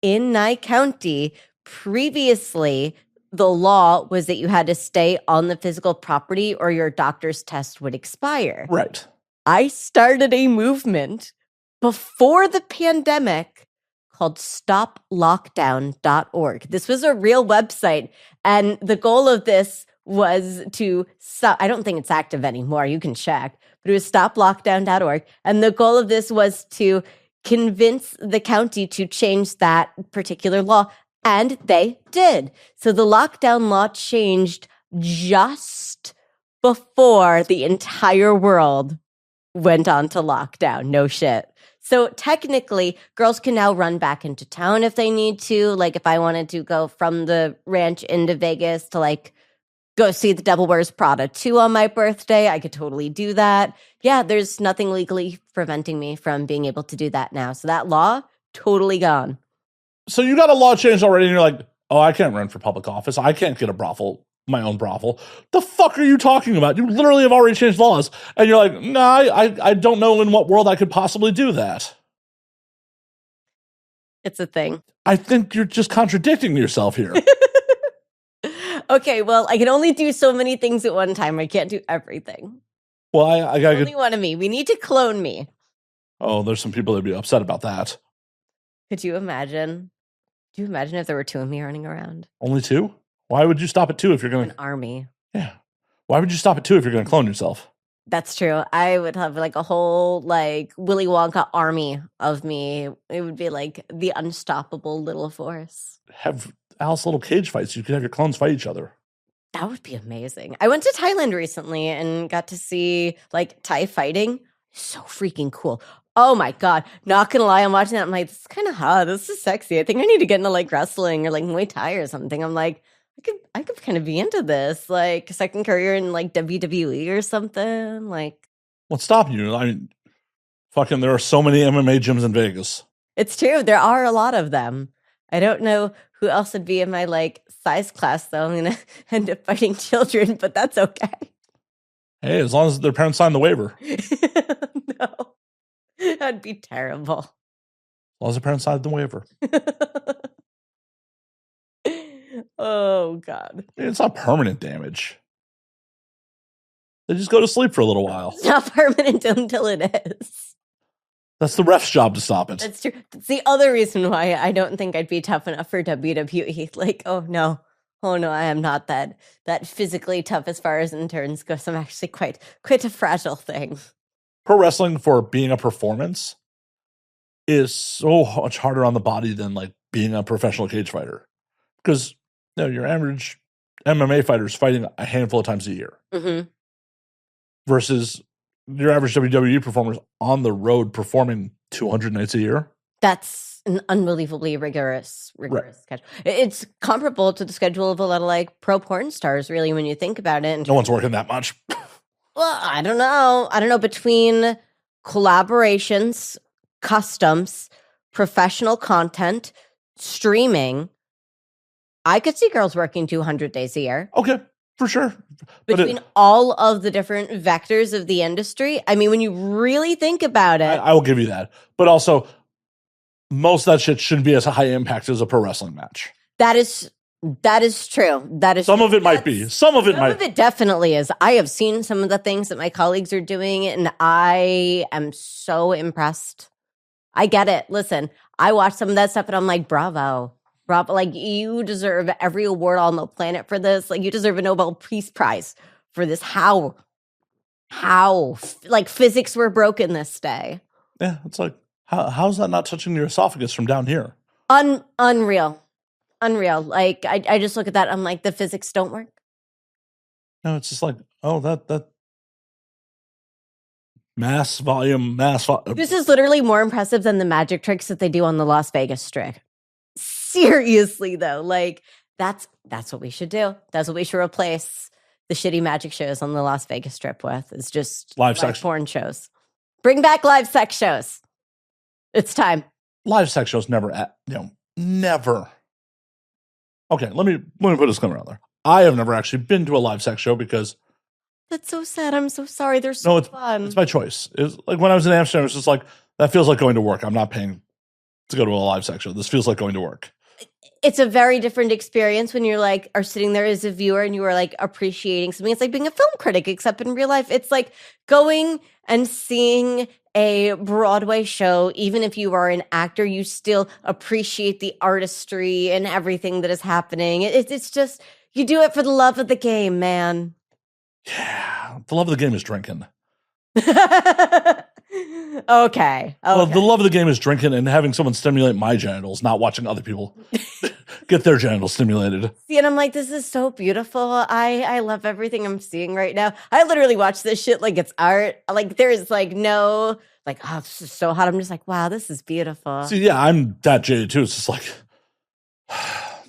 In Nye County, previously, the law was that you had to stay on the physical property or your doctor's test would expire. Right. I started a movement before the pandemic called stoplockdown.org. This was a real website, and the goal of this was to stop. I don't think it's active anymore. You can check, but it was stoplockdown.org. And the goal of this was to convince the county to change that particular law. And they did. So the lockdown law changed just before the entire world went on to lockdown. No shit. So technically, girls can now run back into town if they need to. Like if I wanted to go from the ranch into Vegas to like go see the Devil Wears Prada 2 on my birthday, I could totally do that. Yeah, there's nothing legally preventing me from being able to do that now. So that law, totally gone. So you got a law changed already and you're like, oh, I can't run for public office. I can't get a brothel, my own brothel. The fuck are you talking about? You literally have already changed laws. And you're like, nah, I don't know in what world I could possibly do that. It's a thing. I think you're just contradicting yourself here. Okay, well, I can only do so many things at one time. I can't do everything. Well, I got only one of me. We need to clone me. Oh, there's some people that'd be upset about that. Could you imagine? Do you imagine if there were 2 of me running around? Only 2? Why would you stop at 2 if you're going to... An army. Yeah. Why would you stop at 2 if you're going to clone yourself? That's true. I would have like a whole like Willy Wonka army of me. It would be like the unstoppable little force. Have Alice little cage fights. You could have your clones fight each other. That would be amazing. I went to Thailand recently and got to see like Thai fighting. So freaking cool. Oh my God. Not gonna lie, I'm watching that. I'm like, this is kind of hot. This is sexy. I think I need to get into like wrestling or like Muay Thai or something. I'm like, I could kind of be into this. Like second career in like WWE or something. Like, what's stopping you? I mean, fucking, there are so many MMA gyms in Vegas. It's true. There are a lot of them. I don't know who else would be in my like size class though. I'm gonna end up fighting children, but that's okay. Hey, as long as their parents sign the waiver. No, that'd be terrible. As long as the parents sign the waiver. Oh God. It's not permanent damage. They just go to sleep for a little while. It's not permanent until it is. That's the ref's job to stop it. That's true. That's the other reason why I don't think I'd be tough enough for WWE. Like, oh no, I am not that physically tough as far as interns goes. I'm actually quite a fragile thing. Pro wrestling, for being a performance, is so much harder on the body than like being a professional cage fighter. Because your average MMA fighter is fighting a handful of times a year. Mm-hmm. Versus your average WWE performers on the road performing 200 nights a year. That's an unbelievably rigorous right. schedule. It's comparable to the schedule of a lot of like pro porn stars, really, when you think about it. No one's working that much. Well, I don't know. Between collaborations, customs, professional content, streaming, I could see girls working 200 days a year. Okay, for sure. Between all of the different vectors of the industry. I mean, when you really think about it. I will give you that. But also, most of that shit shouldn't be as high impact as a pro wrestling match. That is true. Some of it might be. Some of it definitely is. I have seen some of the things that my colleagues are doing, and I am so impressed. I get it. Listen, I watch some of that stuff, and I'm like, bravo. Like, you deserve every award on the planet for this. Like, you deserve a Nobel Peace Prize for this. How? Like, physics were broken this day. Yeah, it's like, how's that not touching your esophagus from down here? Unreal. Like, I just look at that. I'm like, the physics don't work. No, it's just like, oh, that mass volume. This is literally more impressive than the magic tricks that they do on the Las Vegas Strip. Seriously, though, like, That's what we should do. That's what we should replace the shitty magic shows on the Las Vegas Strip with. It's just live sex porn shows. Bring back live sex shows. It's time. Live sex shows never, never. Okay, let me put a disclaimer out there. I have never actually been to a live sex show because that's so sad. I'm so sorry. They're so fun. It's my choice. It's like when I was in Amsterdam, it's just like that feels like going to work. I'm not paying to go to a live sex show. This feels like going to work. It's a very different experience when you're like are sitting there as a viewer and you are like appreciating something. It's like being a film critic, except in real life, it's like going and seeing a Broadway show. Even if you are an actor, you still appreciate the artistry and everything that is happening. It's just you do it for the love of the game, man. Yeah, the love of the game is drinking. Okay. Well, the love of the game is drinking and having someone stimulate my genitals, not watching other people get their genitals stimulated. See, and I'm like, this is so beautiful. I love everything I'm seeing right now. I literally watch this shit like it's art. Like there's like no, like, oh, this is so hot. I'm just like, wow, this is beautiful. See, yeah, I'm that jaded too. It's just like,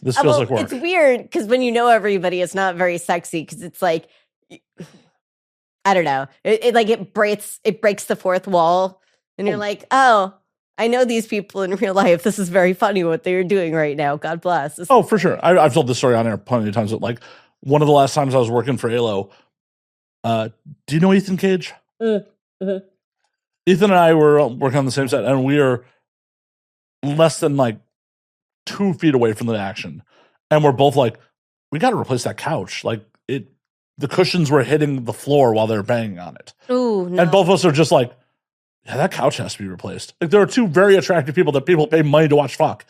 this feels like work. It's weird because when you know everybody, it's not very sexy because it's like, I don't know. It breaks the fourth wall, and you're like, oh, I know these people in real life. This is very funny what they're doing right now. God bless. Oh, for sure. I've told this story on air plenty of times. But like one of the last times I was working for ALO, do you know Ethan Cage? Mm-hmm. Ethan and I were working on the same set, and we are less than like 2 feet away from the action, and we're both like, we got to replace that couch. Like the cushions were hitting the floor while they were banging on it. Ooh, no. And both of us are just like, yeah, that couch has to be replaced. Like there are 2 very attractive people that people pay money to watch fuck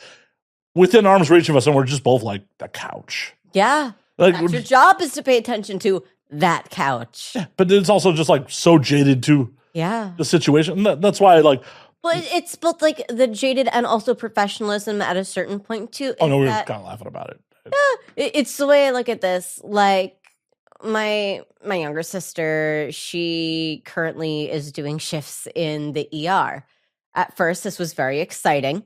within arm's reach of us, and we're just both like, the couch. Yeah. Like, that's your job is to pay attention to that couch. Yeah, but it's also just like so jaded to the situation. That's why like. Well, it's both like the jaded and also professionalism at a certain point too. Oh no, we were kind of laughing about it. Yeah, it's the way I look at this. Like my younger sister, she currently is doing shifts in the ER. At first, this was very exciting,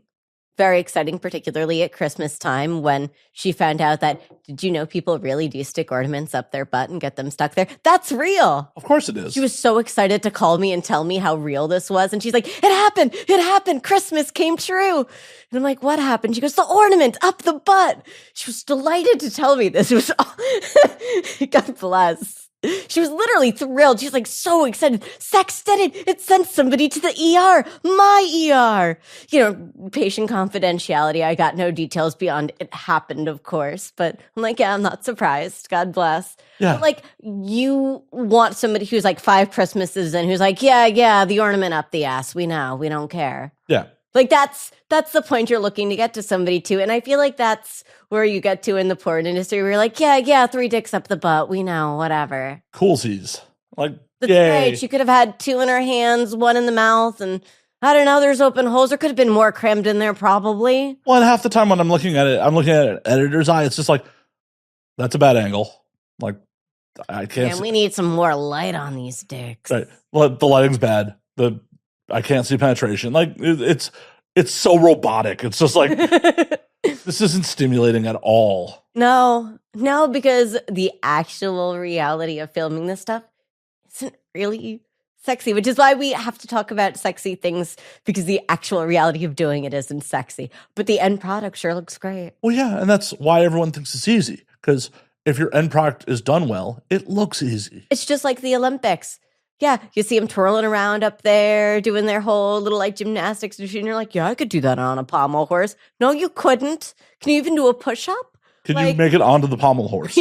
particularly at Christmas time when she found out that, did you know people really do stick ornaments up their butt and get them stuck there? That's real. Of course it is. She was so excited to call me and tell me how real this was. And she's like, it happened. Christmas came true. And I'm like, what happened? She goes, the ornament up the butt. She was delighted to tell me this. It was all God bless. She was literally thrilled. She's like so excited. Sex did it. It sent somebody to the ER. My ER. Patient confidentiality. I got no details beyond it happened, of course. But I'm like, yeah, I'm not surprised. God bless. Yeah. But like, you want somebody who's like 5 Christmases in who's like, yeah, the ornament up the ass. We know. We don't care. Yeah. Like that's the point you're looking to get to somebody to. And I feel like that's where you get to in the porn industry where you're like, yeah, 3 dicks up the butt. We know, whatever. Coolsies. Like, that's yay. right. She could have had 2 in her hands, 1 in the mouth, and I don't know, there's open holes. There could have been more crammed in there probably. Well, and half the time when I'm looking at it an editor's eye. It's just like, that's a bad angle. Like, I can't. And we need some more light on these dicks. Right. Well, the lighting's bad. I can't see penetration. Like it's so robotic. It's just like this isn't stimulating at all. No, because the actual reality of filming this stuff isn't really sexy, which is why we have to talk about sexy things because the actual reality of doing it isn't sexy. But the end product sure looks great. Well, yeah, and that's why everyone thinks it's easy because if your end product is done well, it looks easy. It's just like the Olympics. Yeah, you see them twirling around up there, doing their whole little like gymnastics machine. You're like, yeah, I could do that on a pommel horse. No, you couldn't. Can you even do a push-up? Can you make it onto the pommel horse?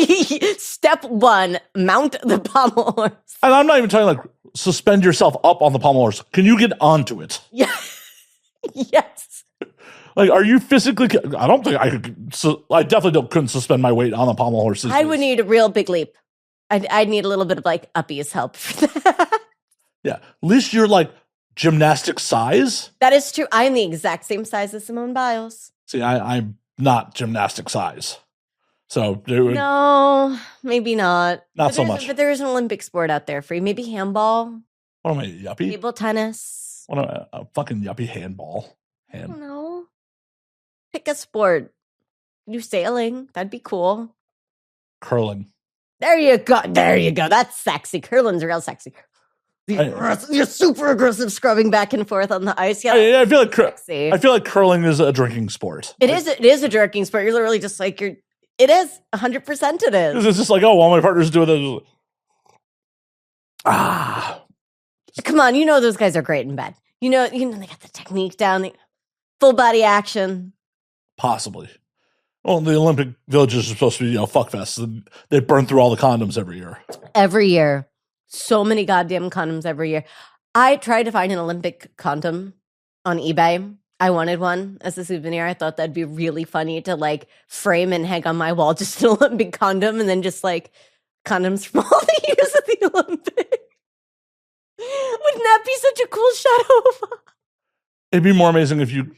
Step 1, mount the pommel horse. And I'm not even talking like suspend yourself up on the pommel horse. Can you get onto it? Yeah. Yes. Like, are you physically? I don't think I could. I definitely couldn't suspend my weight on a pommel horse. I would need a real big leap. I'd need a little bit of like uppies help for that. Yeah, at least you're like gymnastic size. That is true. I'm the exact same size as Simone Biles. See, I'm not gymnastic size, so no, maybe not. Not so much. But there is an Olympic sport out there for you. Maybe handball. What am I, yuppie? Table tennis. What am I, a fucking yuppie handball? I don't know. Pick a sport. Do sailing. That'd be cool. Curling. There you go. There you go. That's sexy. Curling's real sexy. You're super aggressive scrubbing back and forth on the ice. Yeah, I feel like sexy. I feel like curling is a drinking sport. It is a drinking sport. You're literally just like it is 100%. It is. It's just like, oh, all my partners do this. Come on, you know those guys are great in bed. You know they got the technique down, the full body action. Possibly. Well, the Olympic villages are supposed to be, fuck fests. They burn through all the condoms every year. Every year. So many goddamn condoms every year. I tried to find an Olympic condom on eBay. I wanted one as a souvenir. I thought that'd be really funny to like frame and hang on my wall, just an Olympic condom, and then just like condoms from all the years of the Olympics. Wouldn't that be such a cool shadow? It'd be more amazing if you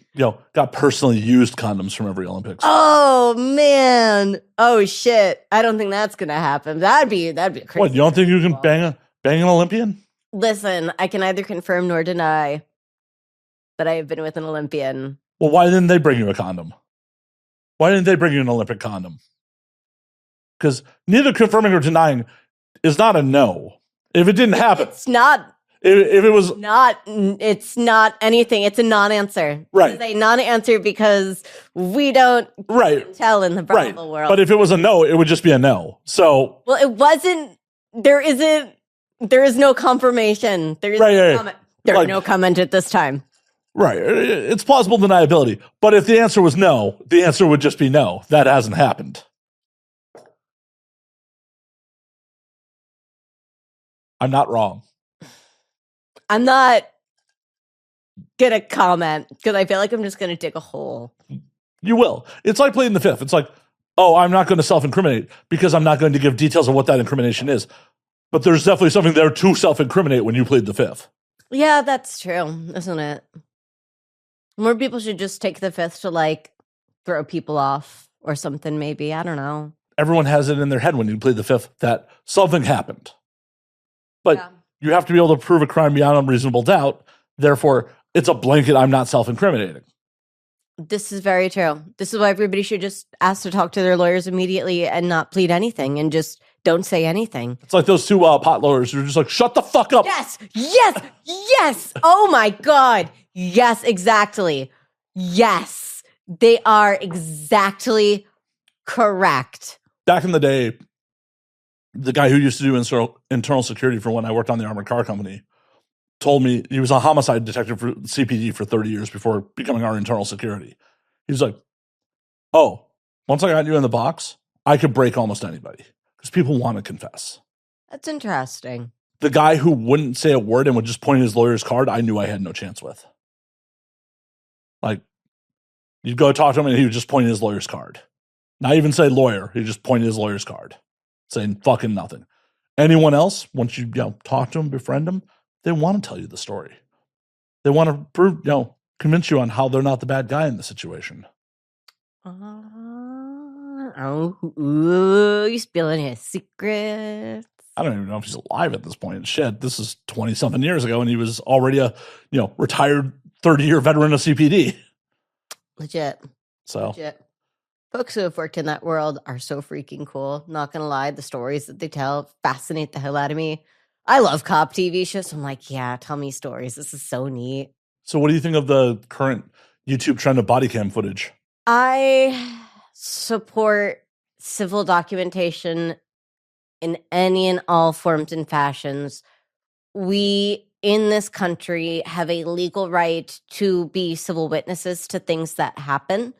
got personally used condoms from every Olympics. Oh man! Oh shit! I don't think that's gonna happen. That'd be crazy. What? You don't think you can bang an Olympian? Listen, I can neither confirm nor deny that I have been with an Olympian. Well, why didn't they bring you a condom? Why didn't they bring you an Olympic condom? Because neither confirming or denying is not a no. If it didn't happen, it's not. If it was it's not anything. It's a non-answer. Right. It's a non-answer because we don't tell in the brothel world. But if it was a no, it would just be a no. So it wasn't. There is no confirmation. There is no comment. There is no comment at this time. Right. It's plausible deniability. But if the answer was no, the answer would just be no. That hasn't happened. I'm not wrong. I'm not going to comment because I feel like I'm just going to dig a hole. You will. It's like pleading the fifth. It's like, oh, I'm not going to self-incriminate because I'm not going to give details of what that incrimination is. But there's definitely something there to self-incriminate when you plead the fifth. Yeah, that's true, isn't it? More people should just take the fifth to like throw people off or something maybe. I don't know. Everyone has it in their head when you plead the fifth that something happened. But you have to be able to prove a crime beyond unreasonable doubt. Therefore, it's a blanket, I'm not self-incriminating. This is very true. This is why everybody should just ask to talk to their lawyers immediately and not plead anything and just don't say anything. It's like those two pot lawyers who are just like, shut the fuck up. Yes. Oh my God. Yes, exactly. Yes. They are exactly correct. Back in the day, the guy who used to do internal security for when I worked on the armored car company told me he was a homicide detective for CPD for 30 years before becoming our internal security. He was like, oh, once I got you in the box, I could break almost anybody because people want to confess. That's interesting. The guy who wouldn't say a word and would just point his lawyer's card, I knew I had no chance with. Like, you'd go talk to him and he would just point his lawyer's card. Not even say lawyer. He'd just point his lawyer's card. Saying fucking nothing. Anyone else, once you talk to them, befriend them, they want to tell you the story. They want to prove, convince you on how they're not the bad guy in the situation. You spilling his secrets. I don't even know if he's alive at this point. Shit, this is 20-something years ago, and he was already a retired 30-year veteran of CPD. Legit. Folks who have worked in that world are so freaking cool. Not gonna lie, the stories that they tell fascinate the hell out of me. I love cop TV shows. I'm like, yeah, tell me stories. This is so neat. So what do you think of the current YouTube trend of body cam footage? I support civil documentation in any and all forms and fashions. We in this country have a legal right to be civil witnesses to things that happen.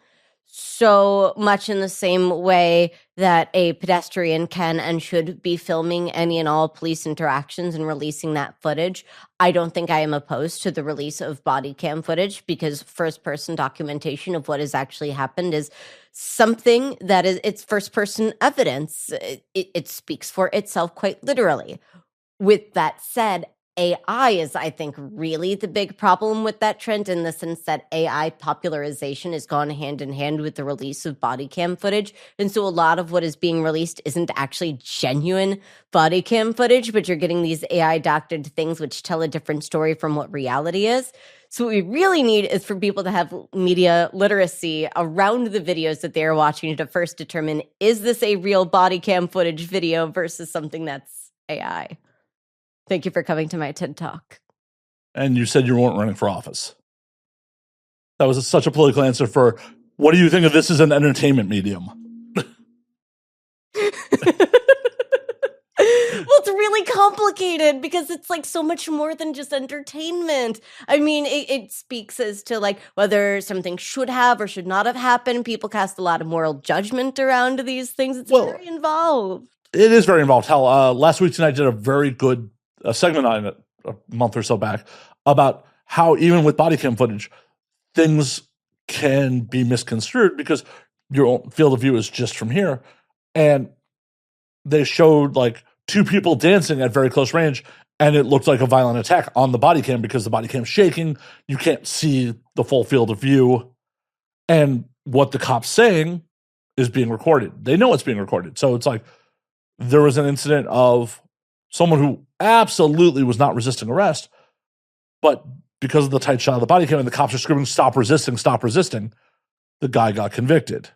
So much in the same way that a pedestrian can and should be filming any and all police interactions and releasing that footage, I don't think I am opposed to the release of body cam footage because first-person documentation of what has actually happened is something that it's first-person evidence. It speaks for itself quite literally. With that said, AI is, I think, really the big problem with that trend, in the sense that AI popularization has gone hand in hand with the release of body cam footage. And so a lot of what is being released isn't actually genuine body cam footage, but you're getting these AI doctored things which tell a different story from what reality is. So what we really need is for people to have media literacy around the videos that they're watching to first determine, is this a real body cam footage video versus something that's AI? Thank you for coming to my TED Talk. And you said you weren't running for office. That was such a political answer for, what do you think of this as an entertainment medium? Well, it's really complicated because it's like so much more than just entertainment. I mean, it speaks as to like whether something should have or should not have happened. People cast a lot of moral judgment around these things. It's very involved. It is very involved. Hell, last week tonight I did a very good segment on it a month or so back about how even with body cam footage, things can be misconstrued because your own field of view is just from here. And they showed like two people dancing at very close range, and it looked like a violent attack on the body cam because the body cam's shaking. You can't see the full field of view. And what the cop's saying is being recorded. They know it's being recorded. So it's like there was an incident of someone who absolutely was not resisting arrest, but because of the tight shot of the body cam and the cops are screaming, stop resisting, the guy got convicted.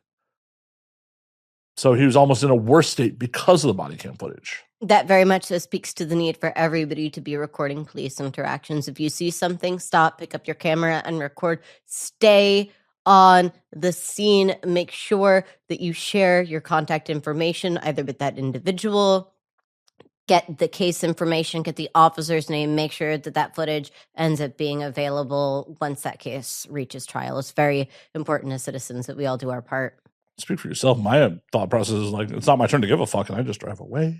So he was almost in a worse state because of the body cam footage. That very much so speaks to the need for everybody to be recording police interactions. If you see something, stop, pick up your camera and record. Stay on the scene. Make sure that you share your contact information either with that individual, get the case information, get the officer's name, make sure that that footage ends up being available once that case reaches trial. It's very important as citizens that we all do our part. Speak for yourself. My thought process is like, it's not my turn to give a fuck, and I just drive away.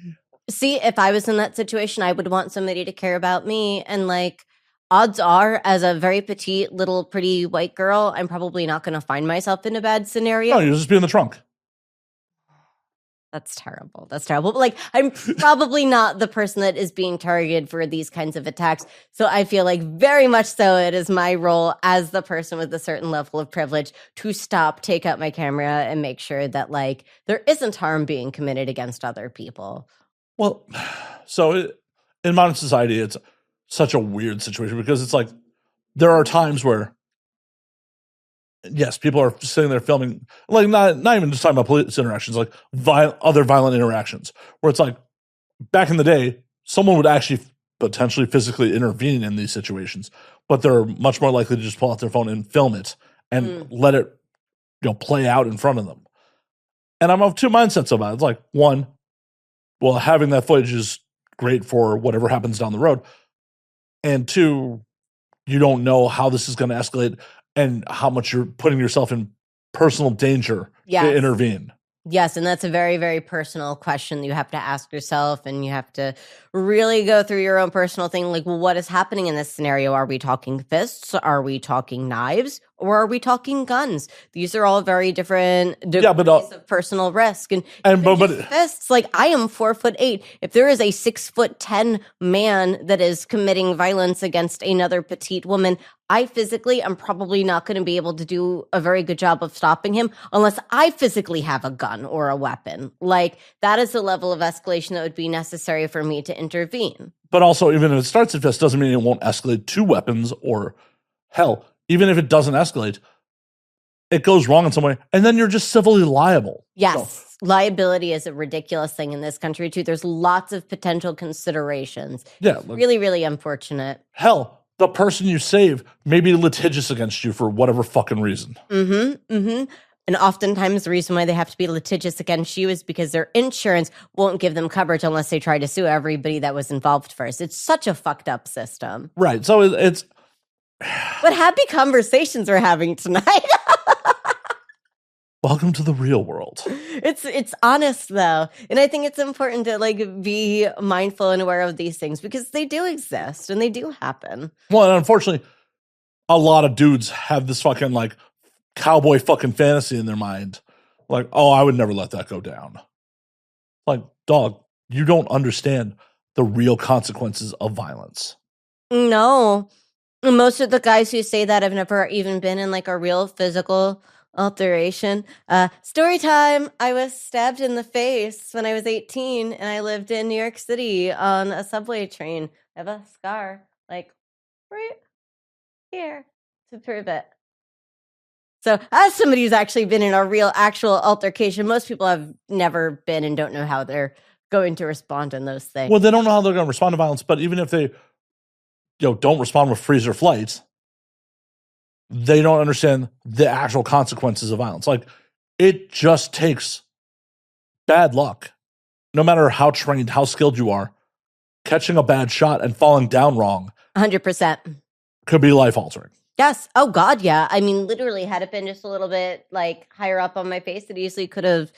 See, if I was in that situation, I would want somebody to care about me. And like, odds are, as a very petite, little, pretty white girl, I'm probably not going to find myself in a bad scenario. No, you'll just be in the trunk. That's terrible. That's terrible. But like, I'm probably not the person that is being targeted for these kinds of attacks. So I feel like very much so it is my role as the person with a certain level of privilege to stop, take out my camera, and make sure that like there isn't harm being committed against other people. Well, so in modern society, it's such a weird situation because it's like there are times where, yes, people are sitting there filming, like not even just talking about police interactions, like other violent interactions, where it's like back in the day, someone would actually potentially physically intervene in these situations, but they're much more likely to just pull out their phone and film it and let it, play out in front of them. And I'm of two mindsets about it. It's like, one, well, having that footage is great for whatever happens down the road. And two, you don't know how this is going to escalate and how much you're putting yourself in personal danger to intervene. Yes, and that's a very, very personal question that you have to ask yourself, and you have to really go through your own personal thing. Like, well, what is happening in this scenario? Are we talking fists? Are we talking knives? Or are we talking guns? These are all very different degrees of personal risk. And fists, like I am 4'8". If there is a 6'10" man that is committing violence against another petite woman, I physically am probably not going to be able to do a very good job of stopping him unless I physically have a gun or a weapon. Like that is the level of escalation that would be necessary for me to intervene. But also, even if it starts at fists, doesn't mean it won't escalate to weapons or hell. Even if it doesn't escalate, it goes wrong in some way, and then you're just civilly liable. Yes. So, liability is a ridiculous thing in this country, too. There's lots of potential considerations. Yeah. Really, really unfortunate. Hell, the person you save may be litigious against you for whatever fucking reason. And oftentimes the reason why they have to be litigious against you is because their insurance won't give them coverage unless they try to sue everybody that was involved first. It's such a fucked up system. Right. So it's... What happy conversations we're having tonight. Welcome to the real world. It's honest though. And I think it's important to like be mindful and aware of these things because they do exist and they do happen. Well, and unfortunately, a lot of dudes have this fucking like cowboy fucking fantasy in their mind. Like, oh, I would never let that go down. Like, dog, you don't understand the real consequences of violence. No. Most of the guys who say that have never even been in like a real physical alteration. Story time. I was stabbed in the face when I was 18 and I lived in New York City on a subway train. I have a scar like right here to prove it. So as somebody who's actually been in a real actual altercation, most people have never been and don't know how they're going to respond in those things. Well, they don't know how they're going to respond to violence, but even if they don't respond with freeze or flight, they don't understand the actual consequences of violence. Like, it just takes bad luck. No matter how trained, how skilled you are, catching a bad shot and falling down wrong 100%. could be life-altering. Yes. Oh God, yeah. I mean, literally, had it been just a little bit like higher up on my face, it easily could have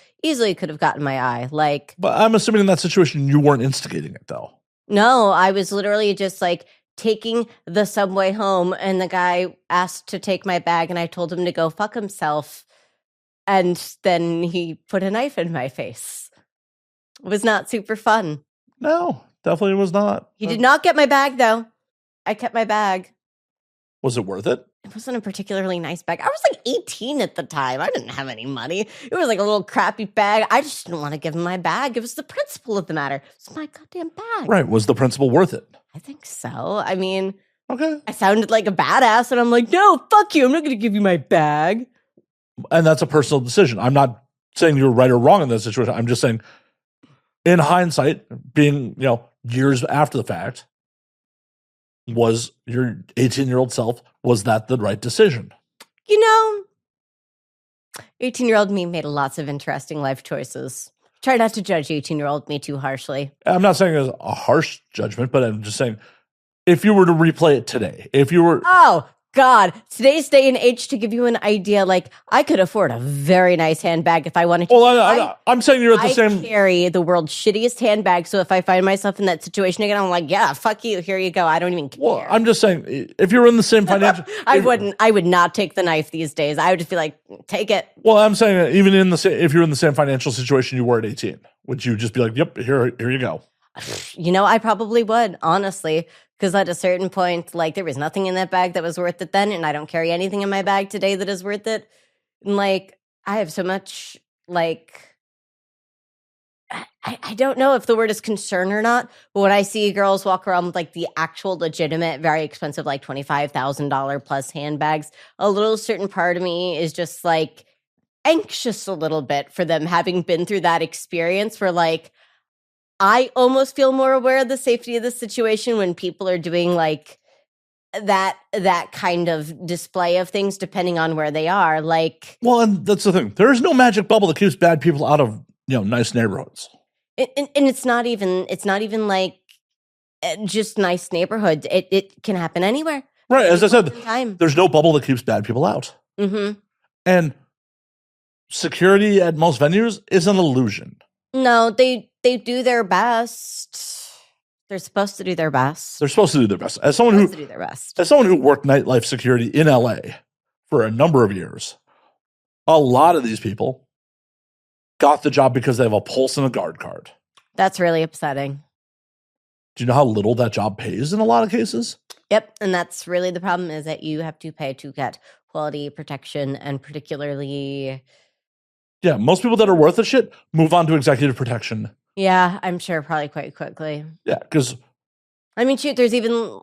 gotten my eye. Like, But I'm assuming in that situation you weren't instigating it, though. no, I was literally just like taking the subway home, and the guy asked to take my bag, and I told him to go fuck himself, and then he put a knife in my face. It was not super fun. No, definitely was not. He did not get my bag, though. I kept my bag. Was it worth it? It wasn't a particularly nice bag. I was like 18 at the time. I didn't have any money. It was like a little crappy bag. I just didn't want to give him my bag. It was the principle of the matter. It was my goddamn bag. Right. Was the principal worth it? I think so. I mean, Okay. I sounded like a badass, and I'm like, no, fuck you. I'm not going to give you my bag. And that's a personal decision. I'm not saying you're right or wrong in that situation. I'm just saying, in hindsight, being, years after the fact, was your 18-year-old self, was that the right decision? 18-year-old me made lots of interesting life choices. Try not to judge 18-year-old me too harshly. I'm not saying it's a harsh judgment, but I'm just saying, if you were to replay it today, if you were... Oh, God. Today's day and age, to give you an idea, like, I could afford a very nice handbag if I wanted to. Well, I'm saying you're at the same... I carry the world's shittiest handbag, so if I find myself in that situation again, I'm like, yeah, fuck you, here you go. I don't even care. Well, I'm just saying, if you're in the same financial... I would not take the knife these days. I would just be like, take it. Well, I'm saying, even if you're in the same financial situation you were at 18, would you just be like, yep, here you go? I probably would, honestly. Because at a certain point, like, there was nothing in that bag that was worth it then, and I don't carry anything in my bag today that is worth it. And, like, I have so much, like, I don't know if the word is concern or not, but when I see girls walk around with, like, the actual legitimate, very expensive, like, $25,000 plus handbags, a little certain part of me is just, like, anxious a little bit for them having been through that experience where, like, I almost feel more aware of the safety of the situation when people are doing like that kind of display of things, depending on where they are. Like, well, and that's the thing. There is no magic bubble that keeps bad people out of nice neighborhoods. And it's not even like just nice neighborhoods. It can happen anywhere. Right, as I said, time. There's no bubble that keeps bad people out. Mm-hmm. And security at most venues is an illusion. No, they do their best. They're supposed to do their best. They're supposed to do their best. As someone who worked nightlife security in LA for a number of years, a lot of these people got the job because they have a pulse and a guard card. That's really upsetting. Do you know how little that job pays in a lot of cases? Yep, and that's really the problem, is that you have to pay to get quality protection, and particularly... Yeah, most people that are worth a shit move on to executive protection. Yeah, I'm sure probably quite quickly. Yeah, because... I mean, shoot, there's even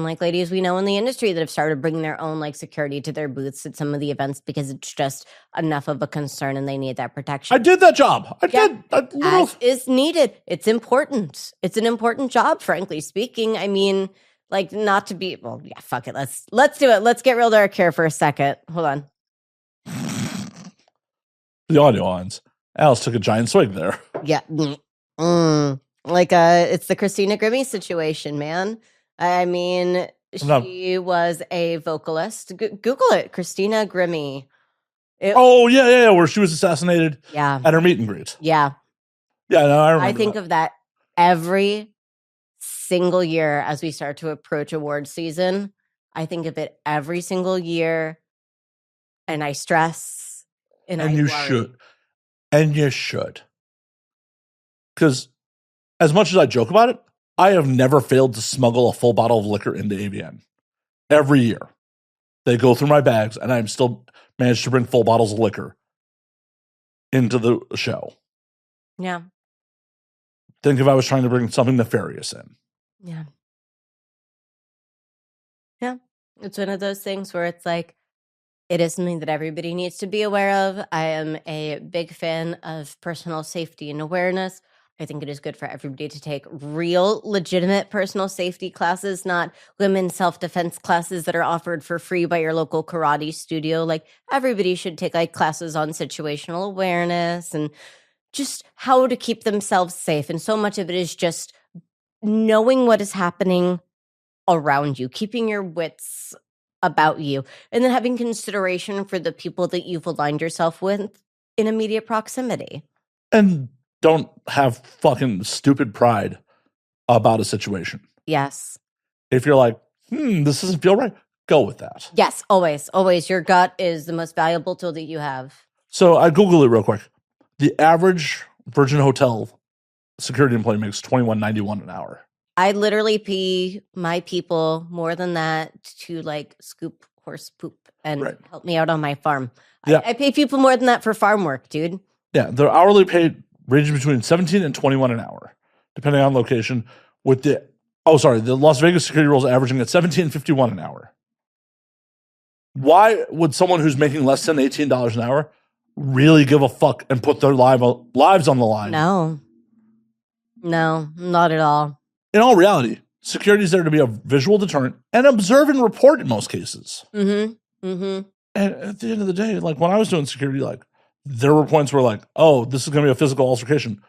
like ladies we know in the industry that have started bringing their own like security to their booths at some of the events because it's just enough of a concern and they need that protection. I did that job. As is needed. It's important. It's an important job, frankly speaking. I mean, like, not to be... Well, yeah, fuck it. Let's do it. Let's get real dark here for a second. Hold on. The audio lines. Alice took a giant swig there. Yeah. Like, it's the Christina Grimmie situation, man. I mean, she was a vocalist. Google it, Christina Grimmie. Yeah, where she was assassinated at her meet and greet. Yeah. Yeah, no, I remember I think of that every single year as we start to approach award season. I think of it every single year, and I stress. And you should. And you should. Because as much as I joke about it, I have never failed to smuggle a full bottle of liquor into AVN. Every year. They go through my bags, and I'm still managed to bring full bottles of liquor into the show. Yeah. Think if I was trying to bring something nefarious in. Yeah. Yeah. It's one of those things where it's like, it is something that everybody needs to be aware of. I am a big fan of personal safety and awareness. I think it is good for everybody to take real, legitimate personal safety classes, not women's self-defense classes that are offered for free by your local karate studio. Like, everybody should take like classes on situational awareness and just how to keep themselves safe. And so much of it is just knowing what is happening around you, keeping your wits about you, and then having consideration for the people that you've aligned yourself with in immediate proximity. And don't have fucking stupid pride about a situation. Yes. If you're like, this doesn't feel right, go with that. Yes, always, always. Your gut is the most valuable tool that you have. So I Googled it real quick. The average Virgin Hotel security employee makes $21.91 an hour. I literally pay my people more than that to like scoop horse poop and help me out on my farm. Yeah. I pay people more than that for farm work, dude. Yeah, their hourly pay ranges between 17 and 21 an hour, depending on location. With the Las Vegas security roles averaging at $17.51 an hour. Why would someone who's making less than $18 an hour really give a fuck and put their lives on the line? No, not at all. In all reality, security is there to be a visual deterrent and observe and report in most cases. Mm-hmm. Mm-hmm. And at the end of the day, like when I was doing security, like there were points where like, oh, this is going to be a physical altercation.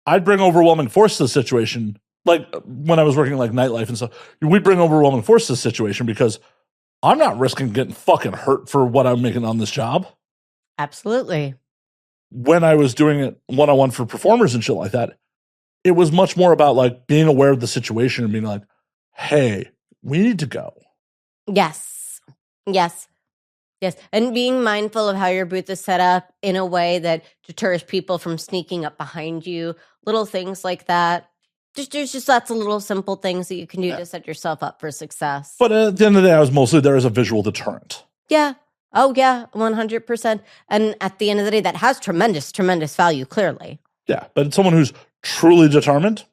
I'd bring overwhelming force to the situation. Like when I was working like nightlife and stuff, we'd bring overwhelming force to the situation because I'm not risking getting fucking hurt for what I'm making on this job. Absolutely. When I was doing it one-on-one for performers and shit like that, it was much more about like being aware of the situation and being like, hey, we need to go. Yes. Yes. Yes. And being mindful of how your booth is set up in a way that deters people from sneaking up behind you. Little things like that. There's just lots of little simple things that you can do to set yourself up for success. But at the end of the day, I was mostly there as a visual deterrent. Yeah. Oh, yeah. 100%. And at the end of the day, that has tremendous, tremendous value, clearly. Yeah. But someone who's truly determined,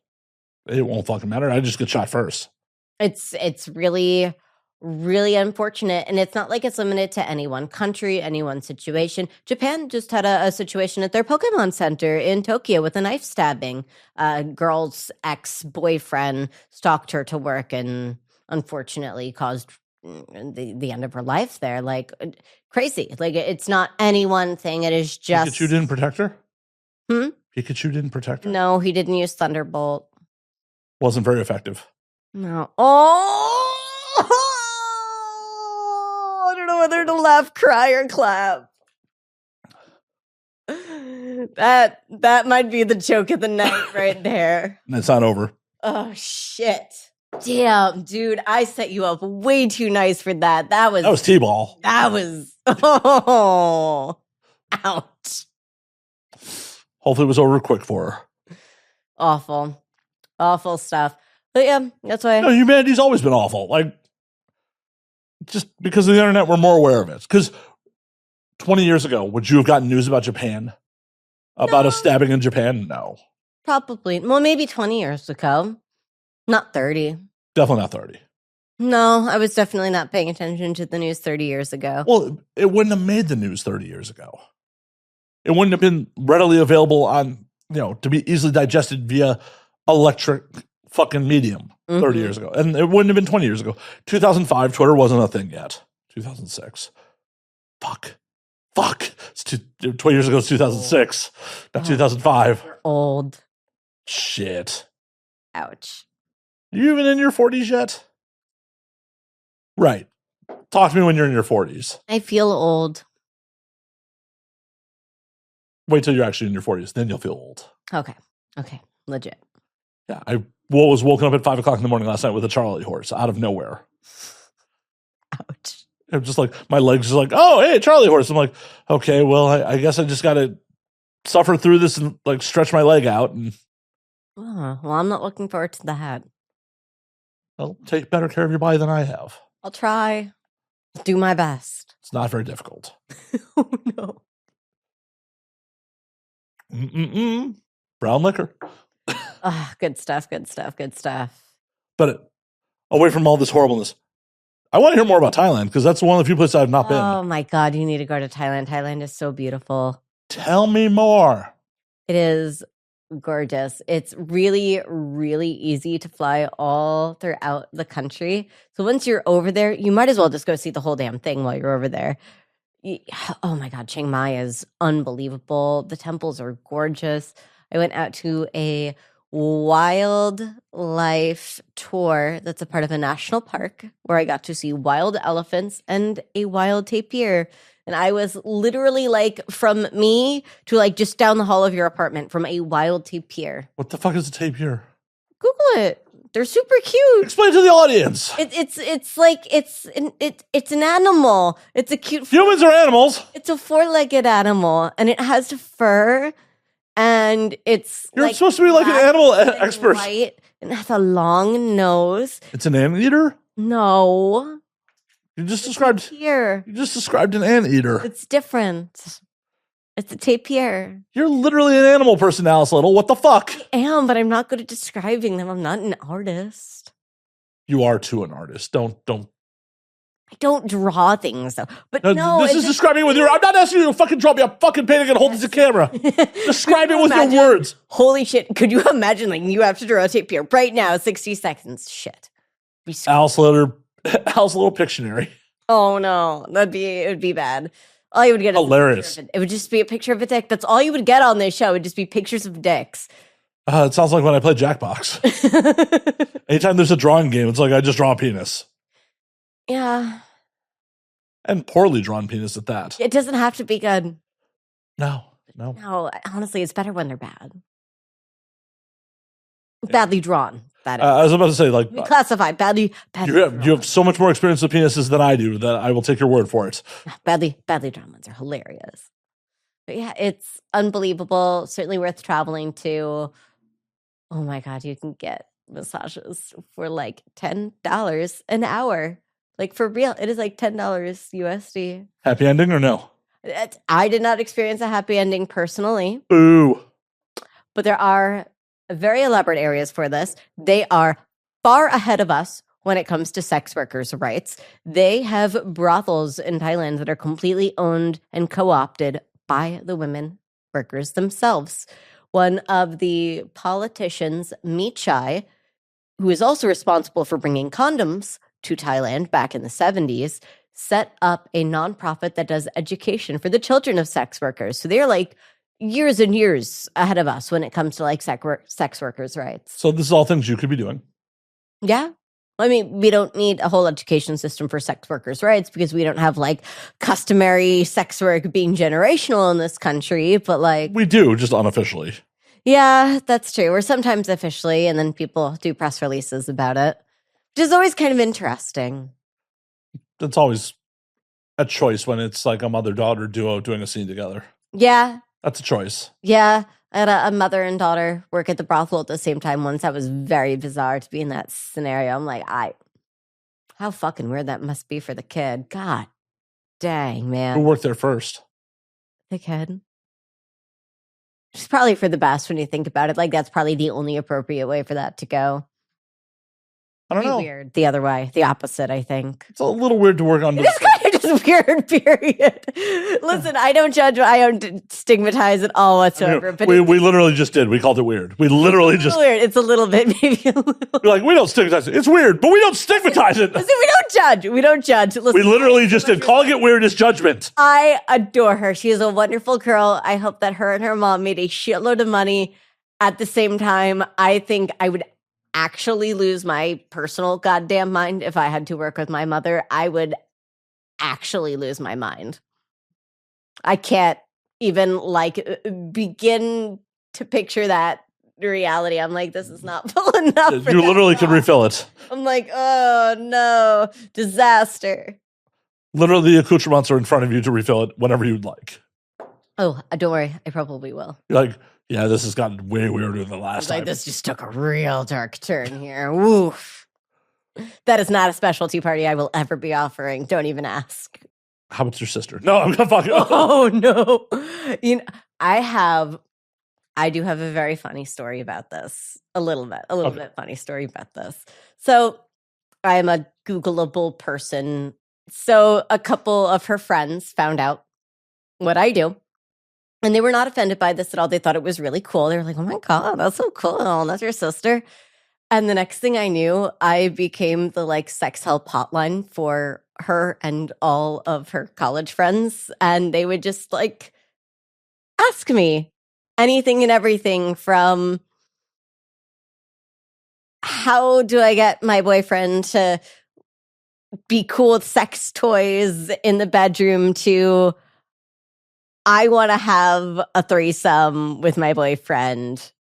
it won't fucking matter. I just get shot first. It's really, really unfortunate. And it's not like it's limited to any one country, any one situation. Japan just had a situation at their Pokemon Center in Tokyo with a knife stabbing. A girl's ex-boyfriend stalked her to work and unfortunately caused the end of her life there. Like, crazy. Like, it's not any one thing. It is just... Pikachu didn't protect her? Pikachu didn't protect her? No, he didn't use Thunderbolt. Wasn't very effective. No. Oh! I don't know whether to laugh, cry, or clap. That might be the joke of the night right there. And it's not over. Oh, shit. Damn, dude, I set you up way too nice for that. That was T-ball. That was... Oh. Ouch. Hopefully it was over quick for her. Awful. Awful stuff. But yeah, that's why... No, humanity's always been awful. Like, just because of the internet, we're more aware of it. Because 20 years ago, would you have gotten news about Japan? About a stabbing in Japan? No. Probably. Well, maybe 20 years ago. Not 30. Definitely not 30. No, I was definitely not paying attention to the news 30 years ago. Well, it wouldn't have made the news 30 years ago. It wouldn't have been readily available on, to be easily digested via electric fucking medium 30 years ago. And it wouldn't have been 20 years ago. 2005, Twitter wasn't a thing yet. 2006. Fuck. It's 20 years ago, it's 2006. Not 2005. You're old. Shit. Ouch. You even in your 40s yet? Right. Talk to me when you're in your 40s. I feel old. Wait till you're actually in your 40s. Then you'll feel old. Okay. Legit. Yeah. I was woken up at 5 o'clock in the morning last night with a Charlie horse out of nowhere. Ouch. I'm just like, my legs just like, oh, hey, Charlie horse. I'm like, okay, well, I guess I just got to suffer through this and like stretch my leg out. And Oh, well, I'm not looking forward to that. Well, take better care of your body than I have. I'll try. Do my best. It's not very difficult. Oh, no. Brown liquor. Good stuff, good stuff, good stuff. But away from all this horribleness, I want to hear more about Thailand because that's one of the few places I've not been. Oh, my God. You need to go to Thailand. Thailand is so beautiful. Tell me more. It is gorgeous. It's really, really easy to fly all throughout the country. So once you're over there, you might as well just go see the whole damn thing while you're over there. Oh my God, Chiang Mai is unbelievable. The temples are gorgeous. I went out to a wildlife tour that's a part of a national park where I got to see wild elephants and a wild tapir. And I was literally like from me to like just down the hall of your apartment from a wild tapir. What the fuck is a tapir? Google it. They're super cute. Explain to the audience. It's like it's an animal. It's a cute. Humans are animals. It's a four-legged animal, and it has fur, and it's. You're like supposed to be like an animal expert. White, and it has a long nose. It's an anteater? No. You just described here. You just described an anteater. It's different. It's a tapir. You're literally an animal person, Alice Little. What the fuck? I am, but I'm not good at describing them. I'm not an artist. You are too an artist. Don't. I don't draw things though. But this is describing it with your. I'm not asking you to fucking draw me a fucking painting and hold it to camera. Describe it with your words. Holy shit! Could you imagine? Like you have to draw a tapir right now. 60 seconds. Shit. Alice Little Pictionary. Oh no, it would be bad. All you would get is hilarious. It would just be a picture of a dick. That's all you would get on this show. It would just be pictures of dicks. It sounds like when I play Jackbox. Anytime there's a drawing game, it's like I just draw a penis. Yeah. And poorly drawn penis at that. It doesn't have to be good. No. Honestly, it's better when they're bad. Badly drawn. I was about to say, like, classified badly. You have so much more experience with penises than I do that I will take your word for it. Badly drawn ones are hilarious. But yeah, it's unbelievable. Certainly worth traveling to. Oh my God, you can get massages for like $10 an hour. Like for real, it is like $10 USD. Happy ending or no? I did not experience a happy ending personally. Ooh. But there are very elaborate areas for this. They are far ahead of us when it comes to sex workers' rights. They have brothels in Thailand that are completely owned and co-opted by the women workers themselves. One of the politicians, Michai, who is also responsible for bringing condoms to Thailand back in the 70s, set up a nonprofit that does education for the children of sex workers. So they're like years and years ahead of us when it comes to like sex workers' rights. So this is all things you could be doing. Yeah. I mean, we don't need a whole education system for sex workers' rights because we don't have like customary sex work being generational in this country, but like... We do, just unofficially. Yeah, that's true. Or sometimes officially, and then people do press releases about it, which is always kind of interesting. It's always a choice when it's like a mother-daughter duo doing a scene together. Yeah. That's a choice. Yeah. I had a mother and daughter work at the brothel at the same time once. That was very bizarre to be in that scenario. I'm like, how fucking weird that must be for the kid. God dang, man. Who worked there first? The kid. It's probably for the best when you think about it. Like, that's probably the only appropriate way for that to go. I don't know. Weird. The other way. The opposite, I think. It's a little weird to work on. It's kind of just weird, period. Listen, I don't judge. I don't stigmatize at all whatsoever. But we literally just did. We called it weird. We literally just... weird. It's a little bit, maybe a little. We're like, we don't stigmatize it. It's weird, but we don't stigmatize it. Listen, we don't judge. We don't judge. Listen, we literally just did. Calling it weird is judgment. I adore her. She is a wonderful girl. I hope that her and her mom made a shitload of money. At the same time, I think I would actually lose my personal goddamn mind if I had to work with my mother. I would actually lose my mind. I can't even like begin to picture that reality. I'm like, this is not full enough. You literally could refill it. I'm like, oh no, disaster. Literally, the accoutrements are in front of you to refill it whenever you'd like. Oh, don't worry. I probably will. You're like, Yeah, this has gotten way weirder than the last Like time. this just took a real dark turn here. Woof. That is not a specialty party I will ever be offering. Don't even ask. How about your sister? No, I'm gonna fucking. Oh no. I do have a very funny story about this. A little bit funny story about this. So I'm a Googleable person. So a couple of her friends found out what I do. And they were not offended by this at all. They thought it was really cool. They were like, oh my God, that's so cool. That's your sister. And the next thing I knew, I became the like sex help hotline for her and all of her college friends. And they would just like ask me anything and everything from how do I get my boyfriend to be cool with sex toys in the bedroom to I want to have a threesome with my boyfriend.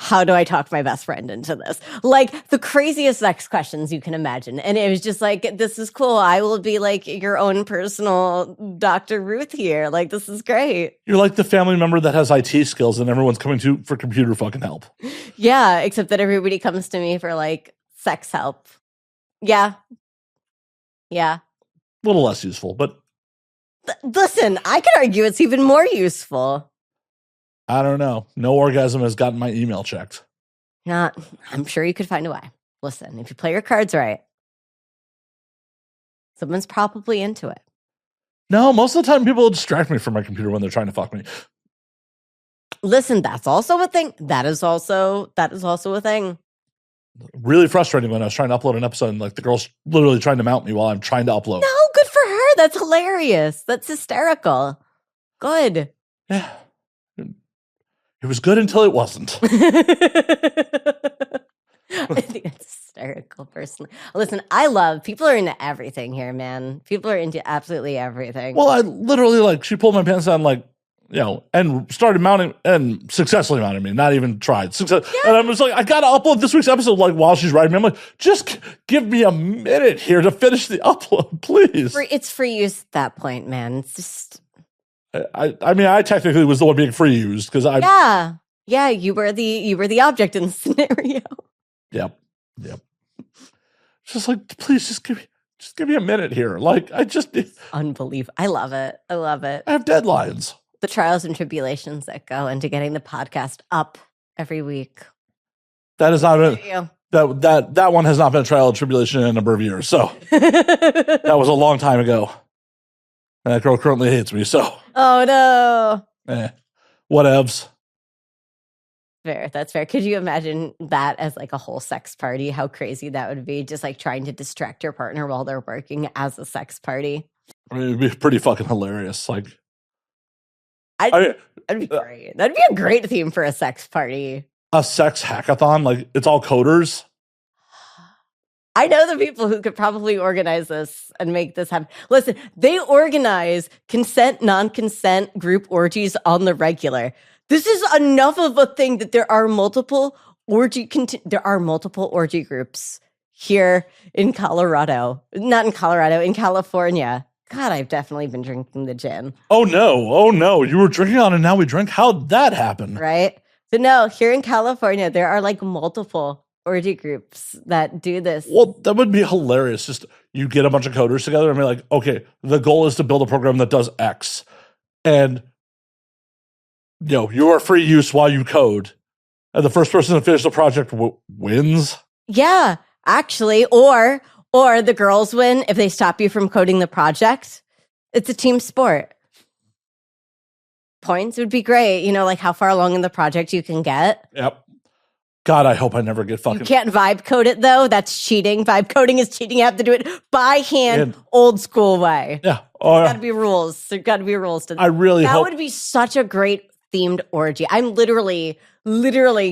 How do I talk my best friend into this? Like the craziest sex questions you can imagine. And it was just like, this is cool. I will be like your own personal Dr. Ruth here. Like, this is great. You're like the family member that has IT skills and everyone's coming to for computer fucking help. Yeah, except that everybody comes to me for like sex help. Yeah. Yeah. A little less useful, but Listen, I could argue it's even more useful. I don't know. No orgasm has gotten my email checked. I'm sure you could find a way. Listen, if you play your cards right, someone's probably into it. No, most of the time people distract me from my computer when they're trying to fuck me. Listen, that's also a thing. That is also a thing. Really frustrating when I was trying to upload an episode and like the girl's literally trying to mount me while I'm trying to upload. No, good for her. That's hilarious. That's hysterical. Good. Yeah. It was good until it wasn't. I think it's hysterical, personally. Listen, people are into everything here, man. People are into absolutely everything. Well, I literally like she pulled my pants down like, you know, and started mounting and successfully mounted me. Not even tried. And I'm just like, I gotta upload this week's episode like while she's riding me. I'm like, just give me a minute here to finish the upload, please. It's free use at that point, man. It's just I mean, I technically was the one being free used because I you were the object in the scenario. Yep. Just like, please, just give me a minute here. Like, Unbelievable. I love it. I have deadlines. The trials and tribulations that go into getting the podcast up every week. That is not that one has not been a trial and tribulation in a number of years. So that was a long time ago. And that girl currently hates me. So oh no. Whatevs. Fair. That's fair. Could you imagine that as like a whole sex party? How crazy that would be, just like trying to distract your partner while they're working as a sex party. I mean, it'd be pretty fucking hilarious. Like, that'd be great. That'd be a great theme for a sex party. A sex hackathon, like it's all coders. I know the people who could probably organize this and make this happen. Listen, they organize consent, non-consent group orgies on the regular. This is enough of a thing that there are multiple orgy groups here in Colorado. Not in Colorado, in California. God, I've definitely been drinking the gin. Oh no. You were drinking on and now we drink. How'd that happen? Right? So no, here in California, there are like multiple orgy groups that do this. Well, that would be hilarious. Just you get a bunch of coders together and be like, okay, the goal is to build a program that does X. And you are free use while you code. And the first person to finish the project wins. Yeah, actually. Or the girls win if they stop you from coding the project. It's a team sport. Points would be great. Like how far along in the project you can get. Yep. God, I hope I never get fucking... You can't vibe code it, though. That's cheating. Vibe coding is cheating. You have to do it by hand, old school way. Yeah. There's got to be rules. There's got to be rules to that. I really hope... That would be such a great themed orgy. I'm literally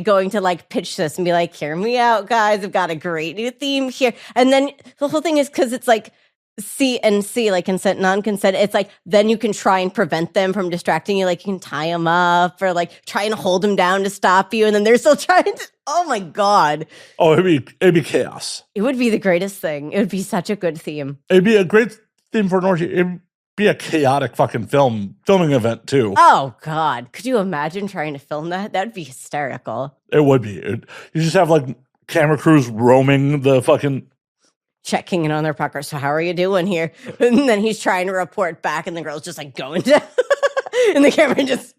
going to like pitch this and be like, hear me out, guys. I've got a great new theme here. And then the whole thing is because it's like C and C, like consent, non-consent. It's like, then you can try and prevent them from distracting you. Like you can tie them up or like try and hold them down to stop you. And then they're still trying to, oh my God. Oh, it'd be chaos. It would be the greatest thing. It would be such a good theme. It'd be a great theme for an orgy. be a chaotic fucking filming event too. Oh God, could you imagine trying to film that? That'd be hysterical. It would be. You just have like camera crews roaming the fucking, checking in on their pucker. So how are you doing here? And then he's trying to report back, and the girl's just like going down, and the camera just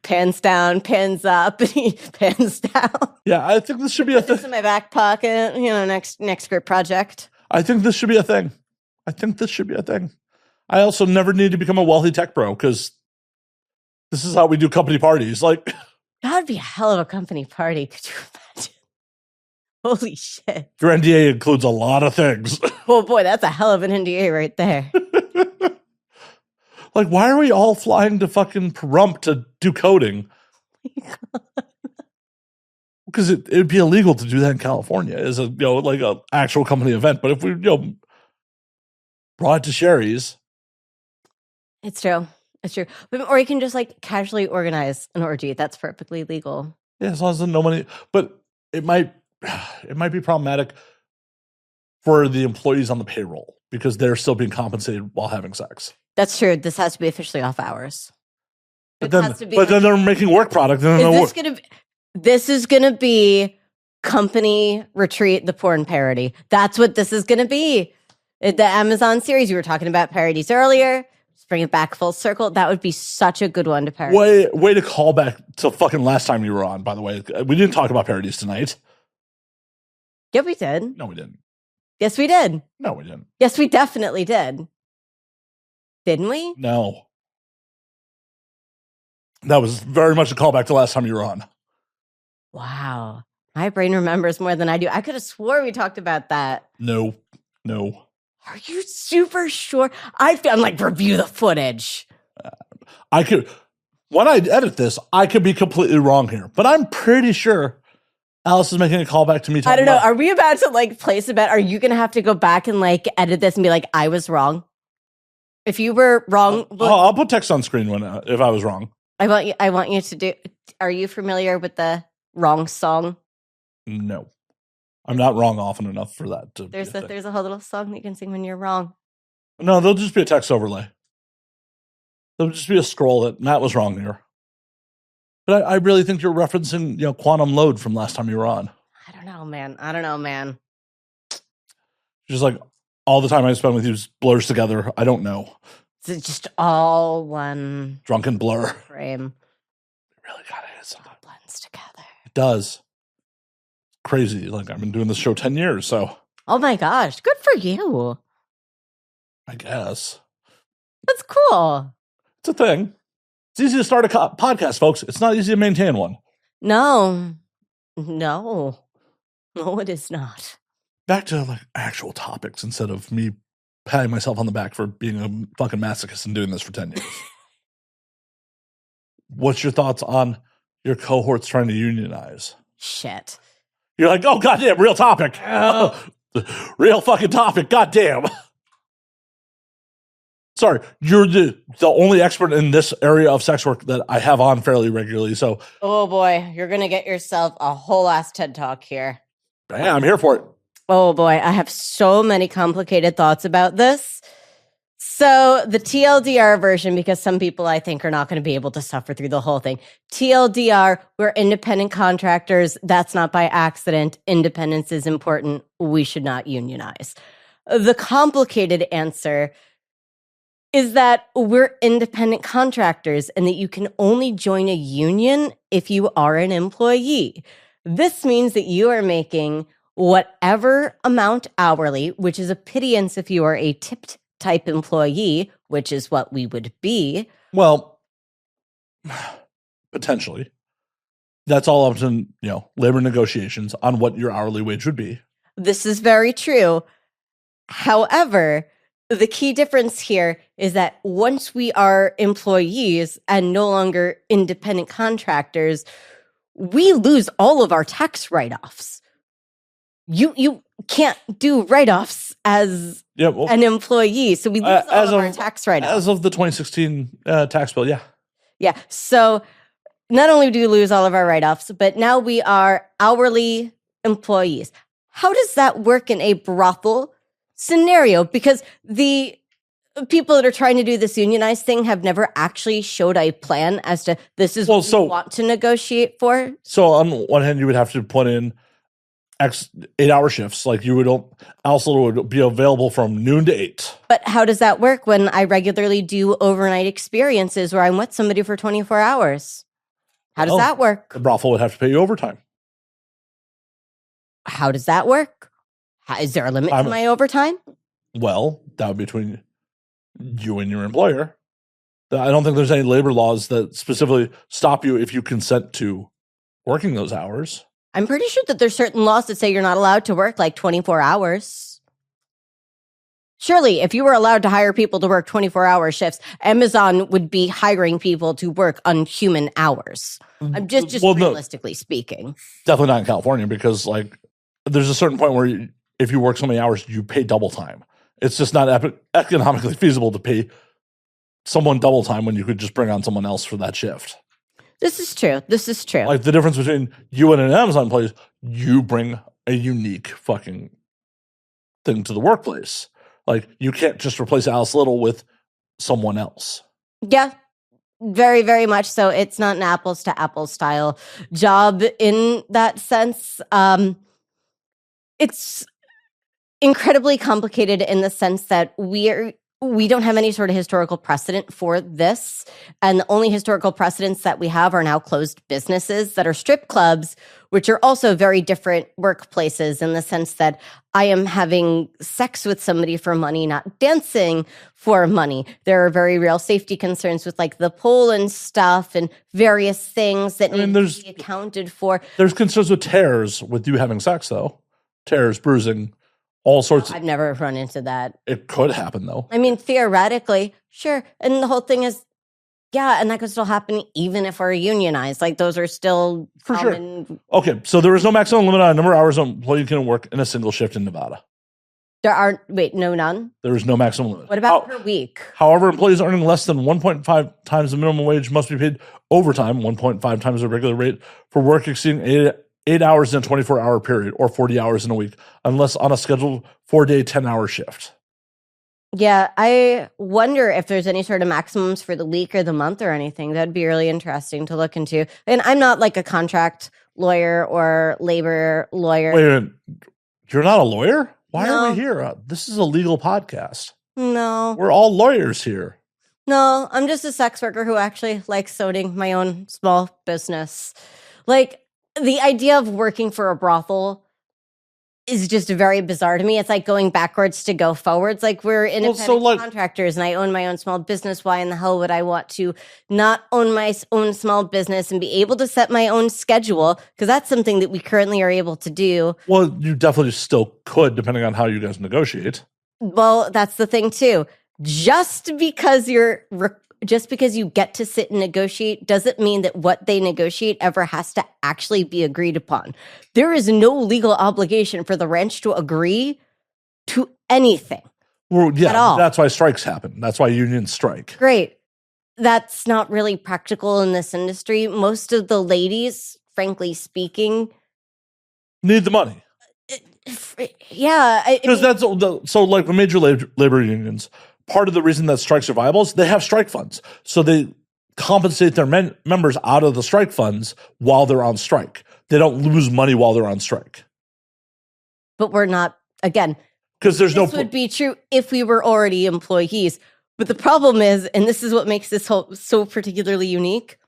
pans down, pans up, and he pans down. Yeah, I think this should be a thing. This in my back pocket, next script project. I think this should be a thing. I also never need to become a wealthy tech bro because this is how we do company parties. Like, That'd be a hell of a company party. Could you imagine? Holy shit. Your NDA includes a lot of things. Oh boy, that's a hell of an NDA right there. Like, why are we all flying to fucking Pahrump to do coding? Because it'd be illegal to do that in California as a like a actual company event. But if we brought it to Sheri's, It's true. Or you can just like casually organize an orgy. That's perfectly legal. yeah, as long as no money. But it might be problematic for the employees on the payroll because they're still being compensated while having sex. That's true. This has to be officially off hours. But then they're making work product. This is gonna be company retreat, the porn parody. That's what this is gonna be. The Amazon series, you were talking about parodies earlier. Just bring it back full circle. That would be such a good one to parody. Way to call back to fucking last time you were on, by the way. We didn't talk about parodies tonight. Yeah, we did. No, we didn't. Yes, we did. No, we didn't. Yes, we definitely did. Didn't we? No. That was very much a callback to last time you were on. Wow. My brain remembers more than I do. I could have swore we talked about that. No. Are you super sure? I'm like, review the footage. When I edit this, I could be completely wrong here, but I'm pretty sure Alice is making a callback to me. I don't know. Are we about to like place a bet? Are you going to have to go back and like edit this and be like, I was wrong? If you were wrong. I'll put text on screen if I was wrong. I want you to do. Are you familiar with the wrong song? No. I'm not wrong often enough for that. There's a whole little song that you can sing when you're wrong. No, there'll just be a text overlay. There'll just be a scroll that Matt was wrong here. But I really think you're referencing, Quantum Load from last time you were on. I don't know, man. Just like all the time I spend with you blurs together. I don't know. It's just all one drunken blur frame. It really got it. It blends together. It does. Crazy. Like I've been doing this show 10 years, so. Oh my gosh. Good for you. I guess. That's cool. It's a thing. It's easy to start a podcast, folks. It's not easy to maintain one. No, it is not. Back to like actual topics instead of me patting myself on the back for being a fucking masochist and doing this for 10 years. What's your thoughts on your cohorts trying to unionize? Shit. You're like, oh, goddamn, real topic. Real fucking topic, goddamn. Sorry, you're the only expert in this area of sex work that I have on fairly regularly. So, oh boy, you're going to get yourself a whole ass TED Talk here. Yeah, I'm here for it. Oh boy, I have so many complicated thoughts about this. So the TLDR version, because some people I think are not going to be able to suffer through the whole thing. TLDR, we're independent contractors. That's not by accident. Independence is important. We should not unionize. The complicated answer is that we're independent contractors and that you can only join a union if you are an employee. This means that you are making whatever amount hourly, which is a pittance if you are a tipped type employee, which is what we would be. Well, potentially. That's all up to, labor negotiations on what your hourly wage would be. This is very true. However, the key difference here is that once we are employees and no longer independent contractors, we lose all of our tax write-offs. You can't do write-offs as an employee, so we lose all of our tax write-offs. As of the 2016 tax bill, yeah. Yeah, so not only do we lose all of our write-offs, but now we are hourly employees. How does that work in a brothel? scenario, because the people that are trying to do this unionized thing have never actually showed a plan as to this is what we want to negotiate for. So on one hand, you would have to put in X 8-hour shifts. Like you would also would be available from noon to 8. But how does that work when I regularly do overnight experiences where I'm with somebody for 24 hours? How does that work? The brothel would have to pay you overtime. How does that work? Is there a limit to my overtime? Well, that would be between you and your employer. I don't think there's any labor laws that specifically stop you if you consent to working those hours. I'm pretty sure that there's certain laws that say you're not allowed to work like 24 hours. Surely, if you were allowed to hire people to work 24-hour shifts, Amazon would be hiring people to work unhuman hours. I'm just realistically speaking. Definitely not in California, because like there's a certain point where if you work so many hours, you pay double time. It's just not economically feasible to pay someone double time when you could just bring on someone else for that shift. This is true. Like the difference between you and an Amazon employee, you bring a unique fucking thing to the workplace. Like you can't just replace Alice Little with someone else. Yeah, very, very much so. It's not an apples to apples style job in that sense. It's incredibly complicated in the sense that we don't have any sort of historical precedent for this. And the only historical precedents that we have are now closed businesses that are strip clubs, which are also very different workplaces in the sense that I am having sex with somebody for money, not dancing for money. There are very real safety concerns with like the pole and stuff and various things that need to be accounted for. There's concerns with tears with you having sex, though. Tears, bruising. All sorts. I've never run into that. It could happen, though. I mean, theoretically, sure. And the whole thing is, yeah, and that could still happen even if we're unionized. Like, those are still for common. Sure. Okay, so there is no maximum limit on number of hours an employee can work in a single shift in Nevada. There are, none? There is no maximum limit. What about per week? However, employees earning less than 1.5 times the minimum wage must be paid overtime, 1.5 times the regular rate, for work exceeding 8 hours in a 24-hour period or 40 hours in a week, unless on a scheduled 4-day, 10-hour shift. Yeah, I wonder if there's any sort of maximums for the week or the month or anything. That'd be really interesting to look into. And I'm not like a contract lawyer or labor lawyer. Wait a minute. You're not a lawyer? Why are we here? This is a legal podcast. No. We're all lawyers here. No, I'm just a sex worker who actually likes owning my own small business. Like, the idea of working for a brothel is just very bizarre to me. It's like going backwards to go forwards. Like we're independent contractors and I own my own small business. Why in the hell would I want to not own my own small business and be able to set my own schedule? Because that's something that we currently are able to do. Well, you definitely still could, depending on how you guys negotiate. Well, that's the thing too. Just because you get to sit and negotiate doesn't mean that what they negotiate ever has to actually be agreed upon. There is no legal obligation for the ranch to agree to anything. Well, yeah, at all. That's why strikes happen. That's why unions strike. Great. That's not really practical in this industry. Most of the ladies, frankly speaking, need the money. Yeah. Because so like the major labor unions, part of the reason that strikes are viable is they have strike funds. So they compensate their members out of the strike funds while they're on strike. They don't lose money while they're on strike. But we're not, again, because this would be true if we were already employees. But the problem is, and this is what makes this whole so particularly unique,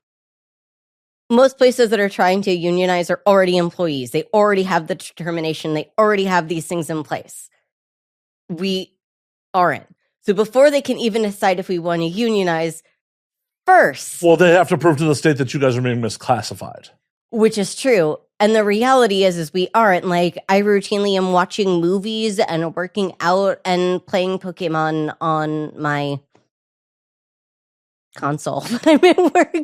most places that are trying to unionize are already employees. They already have the determination. They already have these things in place. We aren't. So before they can even decide if we want to unionize, first. Well, they have to prove to the state that you guys are being misclassified. Which is true. And the reality is we aren't. Like, I routinely am watching movies and working out and playing Pokemon on my console when I'm at work.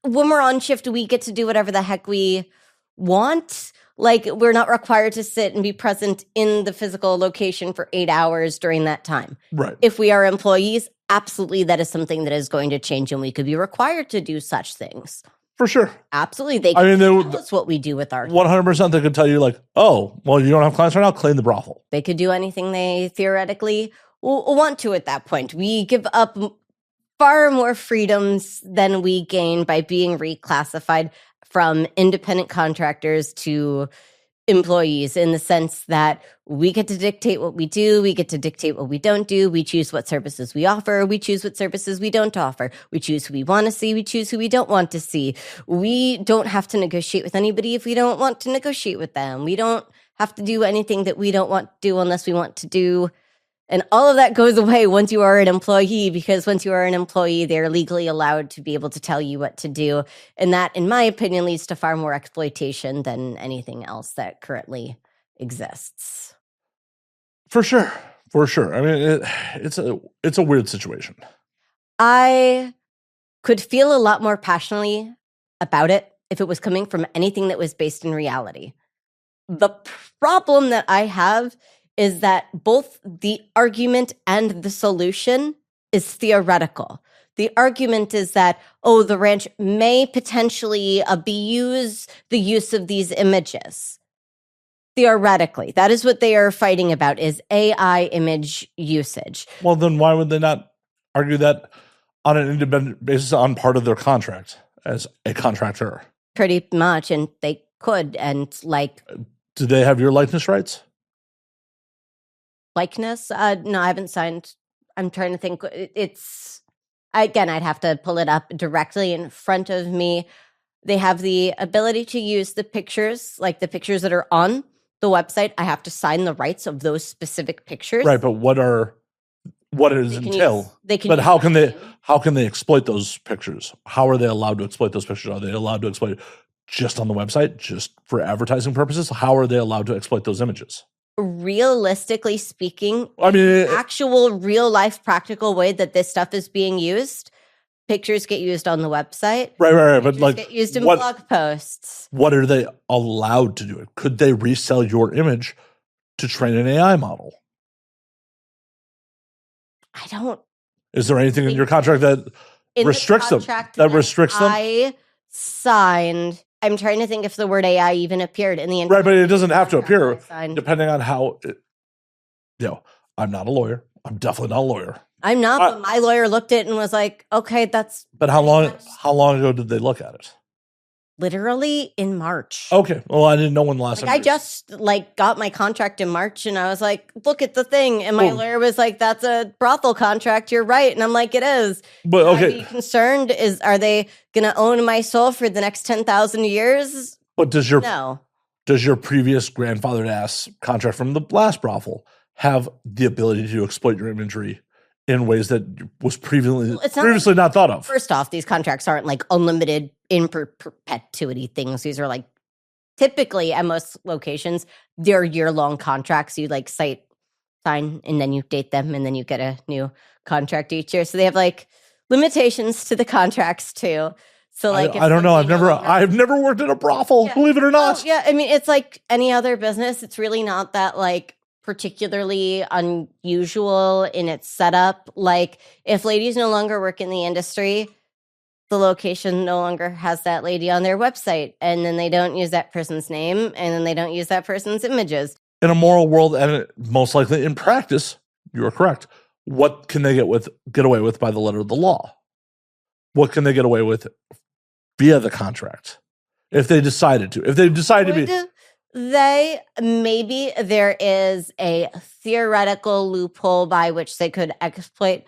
When we're on shift, we get to do whatever the heck we want. Like, we're not required to sit and be present in the physical location for 8 hours during that time. Right. If we are employees, absolutely that is something that is going to change and we could be required to do such things. For sure. Absolutely. They I can mean, tell us what we do with our 100% they could tell you like, oh, well, you don't have clients right now, claim the brothel. They could do anything they theoretically want to at that point. We give up far more freedoms than we gain by being reclassified from independent contractors to employees, in the sense that we get to dictate what we do, we get to dictate what we don't do, we choose what services we offer, we choose what services we don't offer, we choose who we want to see, we choose who we don't want to see. We don't have to negotiate with anybody if we don't want to negotiate with them. We don't have to do anything that we don't want to do unless we want to do. And all of that goes away once you are an employee, because once you are an employee, they're legally allowed to be able to tell you what to do. And that, in my opinion, leads to far more exploitation than anything else that currently exists. For sure. For sure. I mean, it's a weird situation. I could feel a lot more passionately about it if it was coming from anything that was based in reality. The problem that I have is that both the argument and the solution is theoretical. The argument is that, oh, the ranch may potentially abuse the use of these images. Theoretically, that is what they are fighting about, is AI image usage. Well, then why would they not argue that on an independent basis on part of their contract as a contractor? Pretty much, and they could, and like... Do they have your likeness rights? Likeness? No, I haven't signed. I'm trying to think. It's, again, I'd have to pull it up directly in front of me. They have the ability to use the pictures, like the pictures that are on the website. I have to sign the rights of those specific pictures. Right, but what does it entail? But how can they exploit those pictures? How are they allowed to exploit those pictures? Are they allowed to exploit just on the website, just for advertising purposes? How are they allowed to exploit those images? Realistically speaking, I mean, actual real life practical way that this stuff is being used, pictures get used on the website. Right. But like, get used in blog posts. What are they allowed to do? Could they resell your image to train an AI model? I don't. Is there anything in your contract that restricts them? That restricts them? I signed. I'm trying to think if the word AI even appeared in the right, but it doesn't have to appear depending on how. I'm not a lawyer. I'm definitely not a lawyer. I'm not, but my lawyer looked at it and was like, "Okay, that's." But how long ago did they look at it? Literally in March. Okay, well, I didn't know when the last time. I just got my contract in March, and I was like, "Look at the thing," and my lawyer was like, "That's a brothel contract. You're right," and I'm like, "It is." But okay, I'd be concerned are they going to own my soul for the next 10,000 years? But does your previous grandfathered ass contract from the last brothel have the ability to exploit your imagery in ways that was previously not thought of? First off, these contracts aren't like unlimited in perpetuity things. These are like typically at most locations, they're year-long contracts. You like sign and then you date them and then you get a new contract each year. So they have like limitations to the contracts too. So like I don't know. I've never worked at a brothel, believe it or not. Yeah, I mean, it's like any other business. It's really not that like particularly unusual in its setup. Like if ladies no longer work in the industry, the location no longer has that lady on their website, and then they don't use that person's name, and then they don't use that person's images. In a moral world, and most likely in practice, you are correct. What can they get away with by the letter of the law? What can they get away with via the contract if they decided to? If they decided to be... Maybe there is a theoretical loophole by which they could exploit.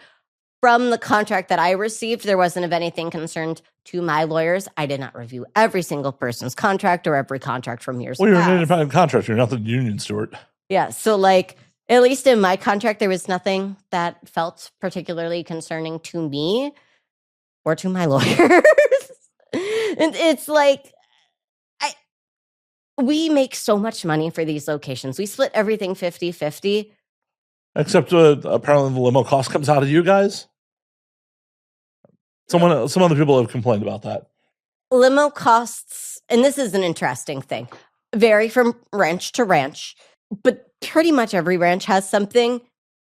From the contract that I received, there wasn't of anything concerned to my lawyers. I did not review every single person's contract or every contract from years past. Well, you're an independent contractor. You're not the union steward. Yeah, so like, at least in my contract, there was nothing that felt particularly concerning to me or to my lawyers. And it's like, we make so much money for these locations. We split everything 50-50. Except apparently the limo cost comes out of you guys. Some other people have complained about that. Limo costs, and this is an interesting thing, vary from ranch to ranch, but pretty much every ranch has something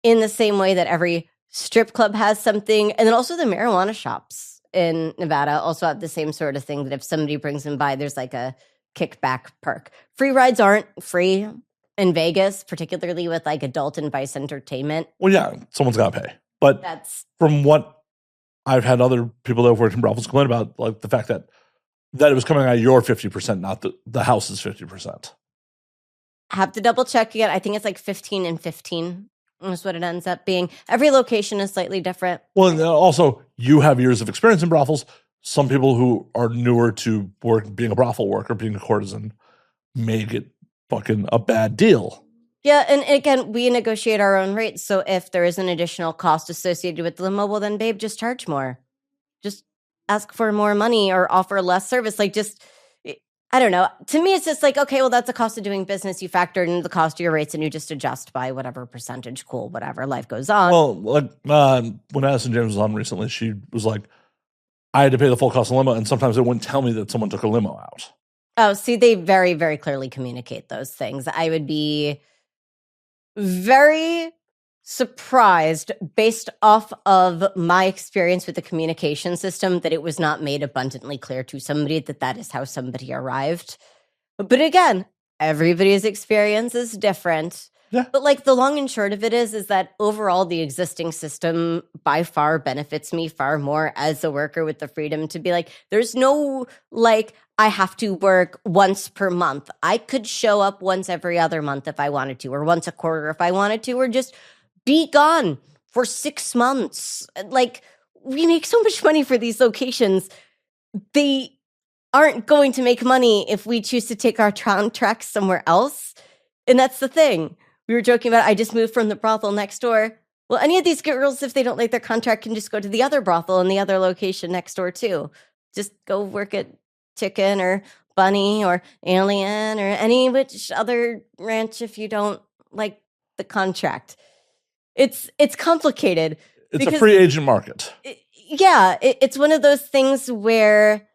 in the same way that every strip club has something. And then also the marijuana shops in Nevada also have the same sort of thing that if somebody brings them by, there's like a kickback perk. Free rides aren't free in Vegas, particularly with like adult and vice entertainment. Well, yeah, someone's got to pay. But That's from what I've had other people that have worked in brothels complain about, like the fact that it was coming out of your 50%, not the house's 50%. have to double check again. I think it's like 15 and 15 is what it ends up being. Every location is slightly different. Well, and also, you have years of experience in brothels. Some people who are newer to being a brothel worker, being a courtesan, may get fucking a bad deal. Yeah, and again, we negotiate our own rates. So if there is an additional cost associated with the limo, well, then babe, just charge more. Just ask for more money or offer less service. Like just, I don't know. To me, it's just like, okay, well, that's the cost of doing business. You factor in the cost of your rates and you just adjust by whatever percentage. Cool, whatever, life goes on. Well, like when Addison James was on recently, she was like, I had to pay the full cost of limo, and sometimes it wouldn't tell me that someone took a limo out. Oh, see, they very, very clearly communicate those things. I would be very surprised based off of my experience with the communication system that it was not made abundantly clear to somebody that that is how somebody arrived. But again, everybody's experience is different. Yeah. But like the long and short of it is that overall the existing system by far benefits me far more as a worker with the freedom to be like, there's no like, I have to work once per month. I could show up once every other month if I wanted to, or once a quarter if I wanted to, or just be gone for 6 months. Like, we make so much money for these locations. They aren't going to make money if we choose to take our contracts somewhere else. And that's the thing. We were joking about, I just moved from the brothel next door. Well, any of these girls, if they don't like their contract, can just go to the other brothel in the other location next door too. Just go work at Chicken or Bunny or Alien or any which other ranch if you don't like the contract. It's complicated. It's a free agent market. It's one of those things where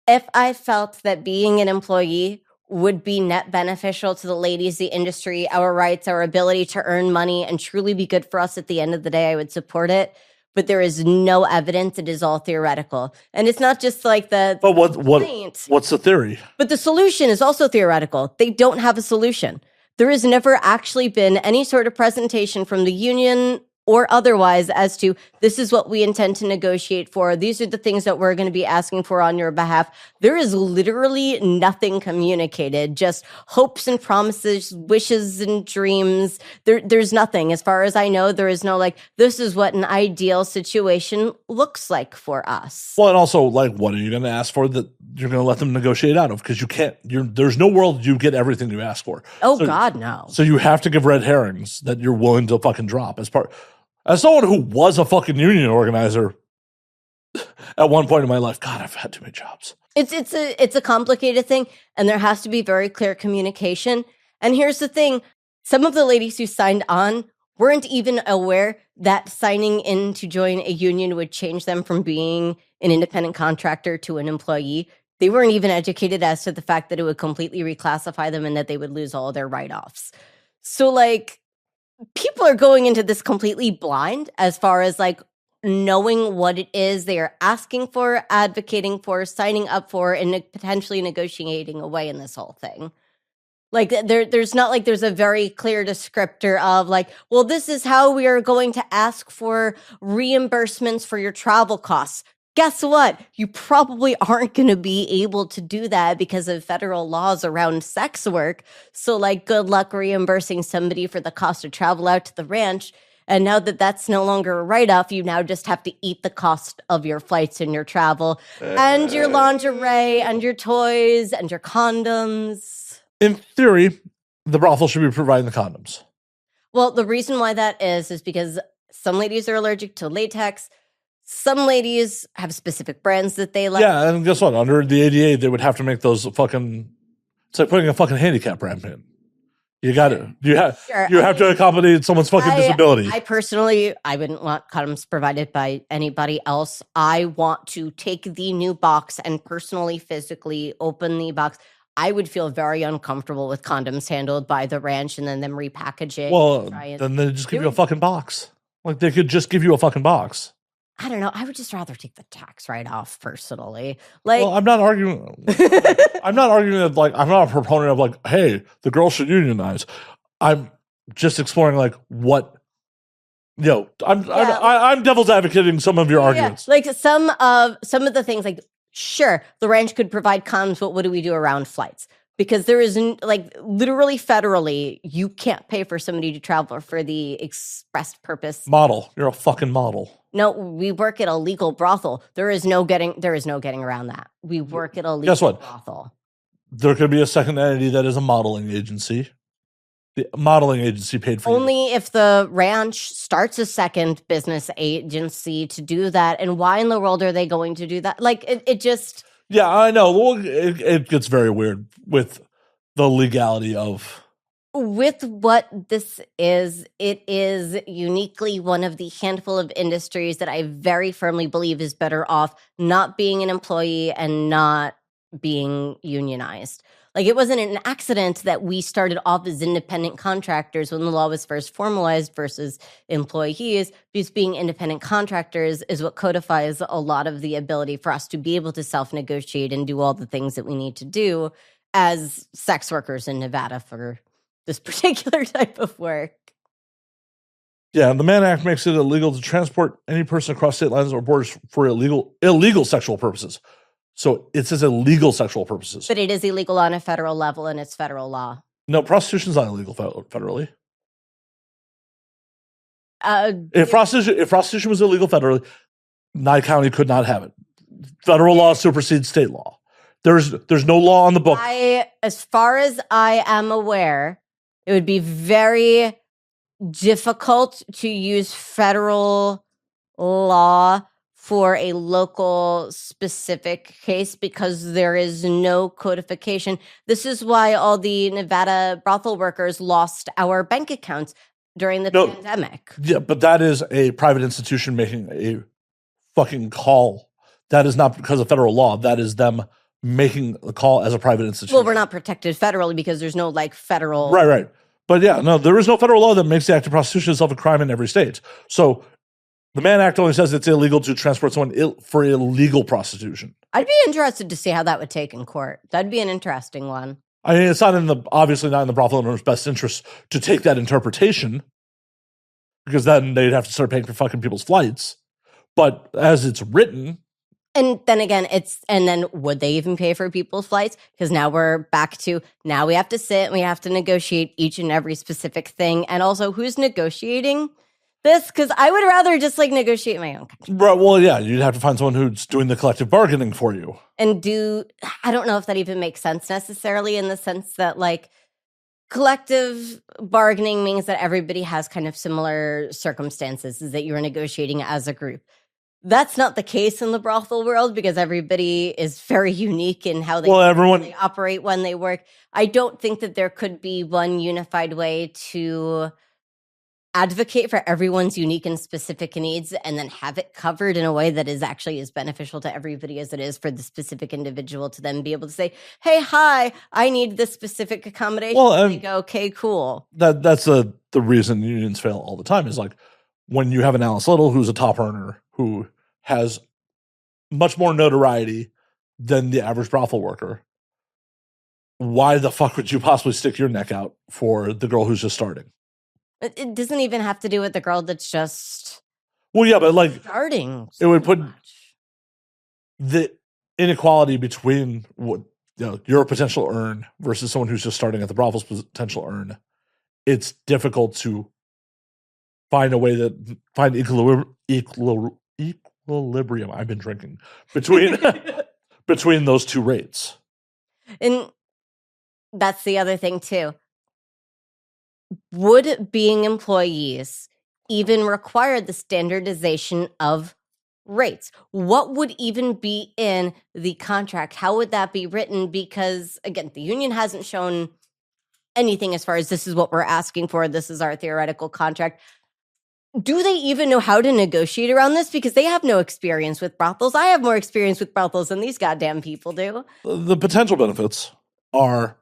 if I felt that being an employee would be net beneficial to the ladies, the industry, our rights, our ability to earn money and truly be good for us at the end of the day, I would support it. But there is no evidence. It is all theoretical. And it's not just like the But what's the theory? But the solution is also theoretical. They don't have a solution. There has never actually been any sort of presentation from the union or otherwise as to this is what we intend to negotiate for. These are the things that we're going to be asking for on your behalf. There is literally nothing communicated, just hopes and promises, wishes and dreams. There's nothing. As far as I know, there is no like, this is what an ideal situation looks like for us. Well, and also, like, what are you going to ask for that you're going to let them negotiate out of? Because you can't, there's no world you get everything you ask for. Oh, God, no. So you have to give red herrings that you're willing to fucking drop as someone who was a fucking union organizer at one point in my life. God, I've had too many jobs. It's a complicated thing, and there has to be very clear communication. And here's the thing. Some of the ladies who signed on weren't even aware that signing in to join a union would change them from being an independent contractor to an employee. They weren't even educated as to the fact that it would completely reclassify them and that they would lose all their write-offs. So, like, people are going into this completely blind as far as, like, knowing what it is they are asking for, advocating for, signing up for, and potentially negotiating away in this whole thing. Like, there's not like there's a very clear descriptor of like, well, this is how we are going to ask for reimbursements for your travel costs. Guess what? You probably aren't going to be able to do that because of federal laws around sex work. So, like, good luck reimbursing somebody for the cost of travel out to the ranch. And now that that's no longer a write-off, you now just have to eat the cost of your flights and your travel and your lingerie and your toys and your condoms. In theory, the brothel should be providing the condoms. Well, the reason why that is because some ladies are allergic to latex. Some ladies have specific brands that they like. Yeah, and guess what? Under the ADA, they would have to make those fucking... It's like putting a fucking handicap brand in. You got it. You have to accommodate someone's fucking disability. I personally, I wouldn't want condoms provided by anybody else. I want to take the new box and personally, physically open the box. I would feel very uncomfortable with condoms handled by the ranch and then them repackaging. Well, then they just give you a fucking box. Like, they could just give you a fucking box. I don't know. I would just rather take the tax write-off personally. Like, Well, I'm not arguing. I'm not arguing that, like, I'm not a proponent of, like, hey, the girls should unionize. I'm just exploring, like, what, I'm devil's advocating some of your arguments. Like some of the things, like, sure, the ranch could provide condoms, but what do we do around flights? Because there isn't, like, literally federally, you can't pay for somebody to travel for the express purpose. Model. You're a fucking model. No, we work at a legal brothel. There is no getting around that. We work at a legal brothel. There could be a second entity that is a modeling agency. The modeling agency paid for only if the ranch starts a second business agency to do that. And why in the world are they going to do that? Like, it just... Yeah, I know. Well, it gets very weird with the legality of... With what this is, it is uniquely one of the handful of industries that I very firmly believe is better off not being an employee and not being unionized. Like, it wasn't an accident that we started off as independent contractors when the law was first formalized versus employees, because being independent contractors is what codifies a lot of the ability for us to be able to self-negotiate and do all the things that we need to do as sex workers in Nevada for this particular type of work. Yeah, the Mann Act makes it illegal to transport any person across state lines or borders for illegal sexual purposes. So it says illegal sexual purposes. But it is illegal on a federal level, and it's federal law. No, prostitution's not illegal federally. If prostitution was illegal federally, Nye County could not have it. Federal law supersedes state law. There's no law on the book. As far as I am aware, it would be very difficult to use federal law for a local specific case because there is no codification. This is why all the Nevada brothel workers lost our bank accounts during the pandemic. Yeah, but that is a private institution making a fucking call. That is not because of federal law. That is them making the call as a private institution. Well, we're not protected federally because there's no, like, federal... Right. But yeah, no, there is no federal law that makes the act of prostitution itself a crime in every state. So the Mann Act only says it's illegal to transport someone for illegal prostitution. I'd be interested to see how that would take in court. That'd be an interesting one. I mean, it's obviously not in the brothel owner's best interest to take that interpretation, because then they'd have to start paying for fucking people's flights. But as it's written... And then again, would they even pay for people's flights? Because now we're back to, now we have to sit and we have to negotiate each and every specific thing. And also, who's negotiating this? Because I would rather just, like, negotiate my own contract. Right, well, yeah, you'd have to find someone who's doing the collective bargaining for you. And I don't know if that even makes sense necessarily, in the sense that, like, collective bargaining means that everybody has kind of similar circumstances, is that you're negotiating as a group. That's not the case in the brothel world, because everybody is very unique in how they operate when they work. I don't think that there could be one unified way to advocate for everyone's unique and specific needs and then have it covered in a way that is actually as beneficial to everybody as it is for the specific individual to then be able to say, hey, hi, I need this specific accommodation. Well, and they go, okay, cool. That's the reason unions fail all the time, is like when you have an Alice Little who's a top earner who has much more notoriety than the average brothel worker. Why the fuck would you possibly stick your neck out for the girl who's just starting? It doesn't even have to do with the girl that's just... Well, yeah, but like... starting. It would put the inequality between what your potential earn versus someone who's just starting at the brothel's potential earn. It's difficult to find a way that... find equilibrium. I've been drinking between those two rates. And that's the other thing too. Would being employees even require the standardization of rates? What would even be in the contract? How would that be written? Because again, the union hasn't shown anything as far as this is what we're asking for. This is our theoretical contract. Do they even know how to negotiate around this? Because they have no experience with brothels. I have more experience with brothels than these goddamn people do. The potential benefits are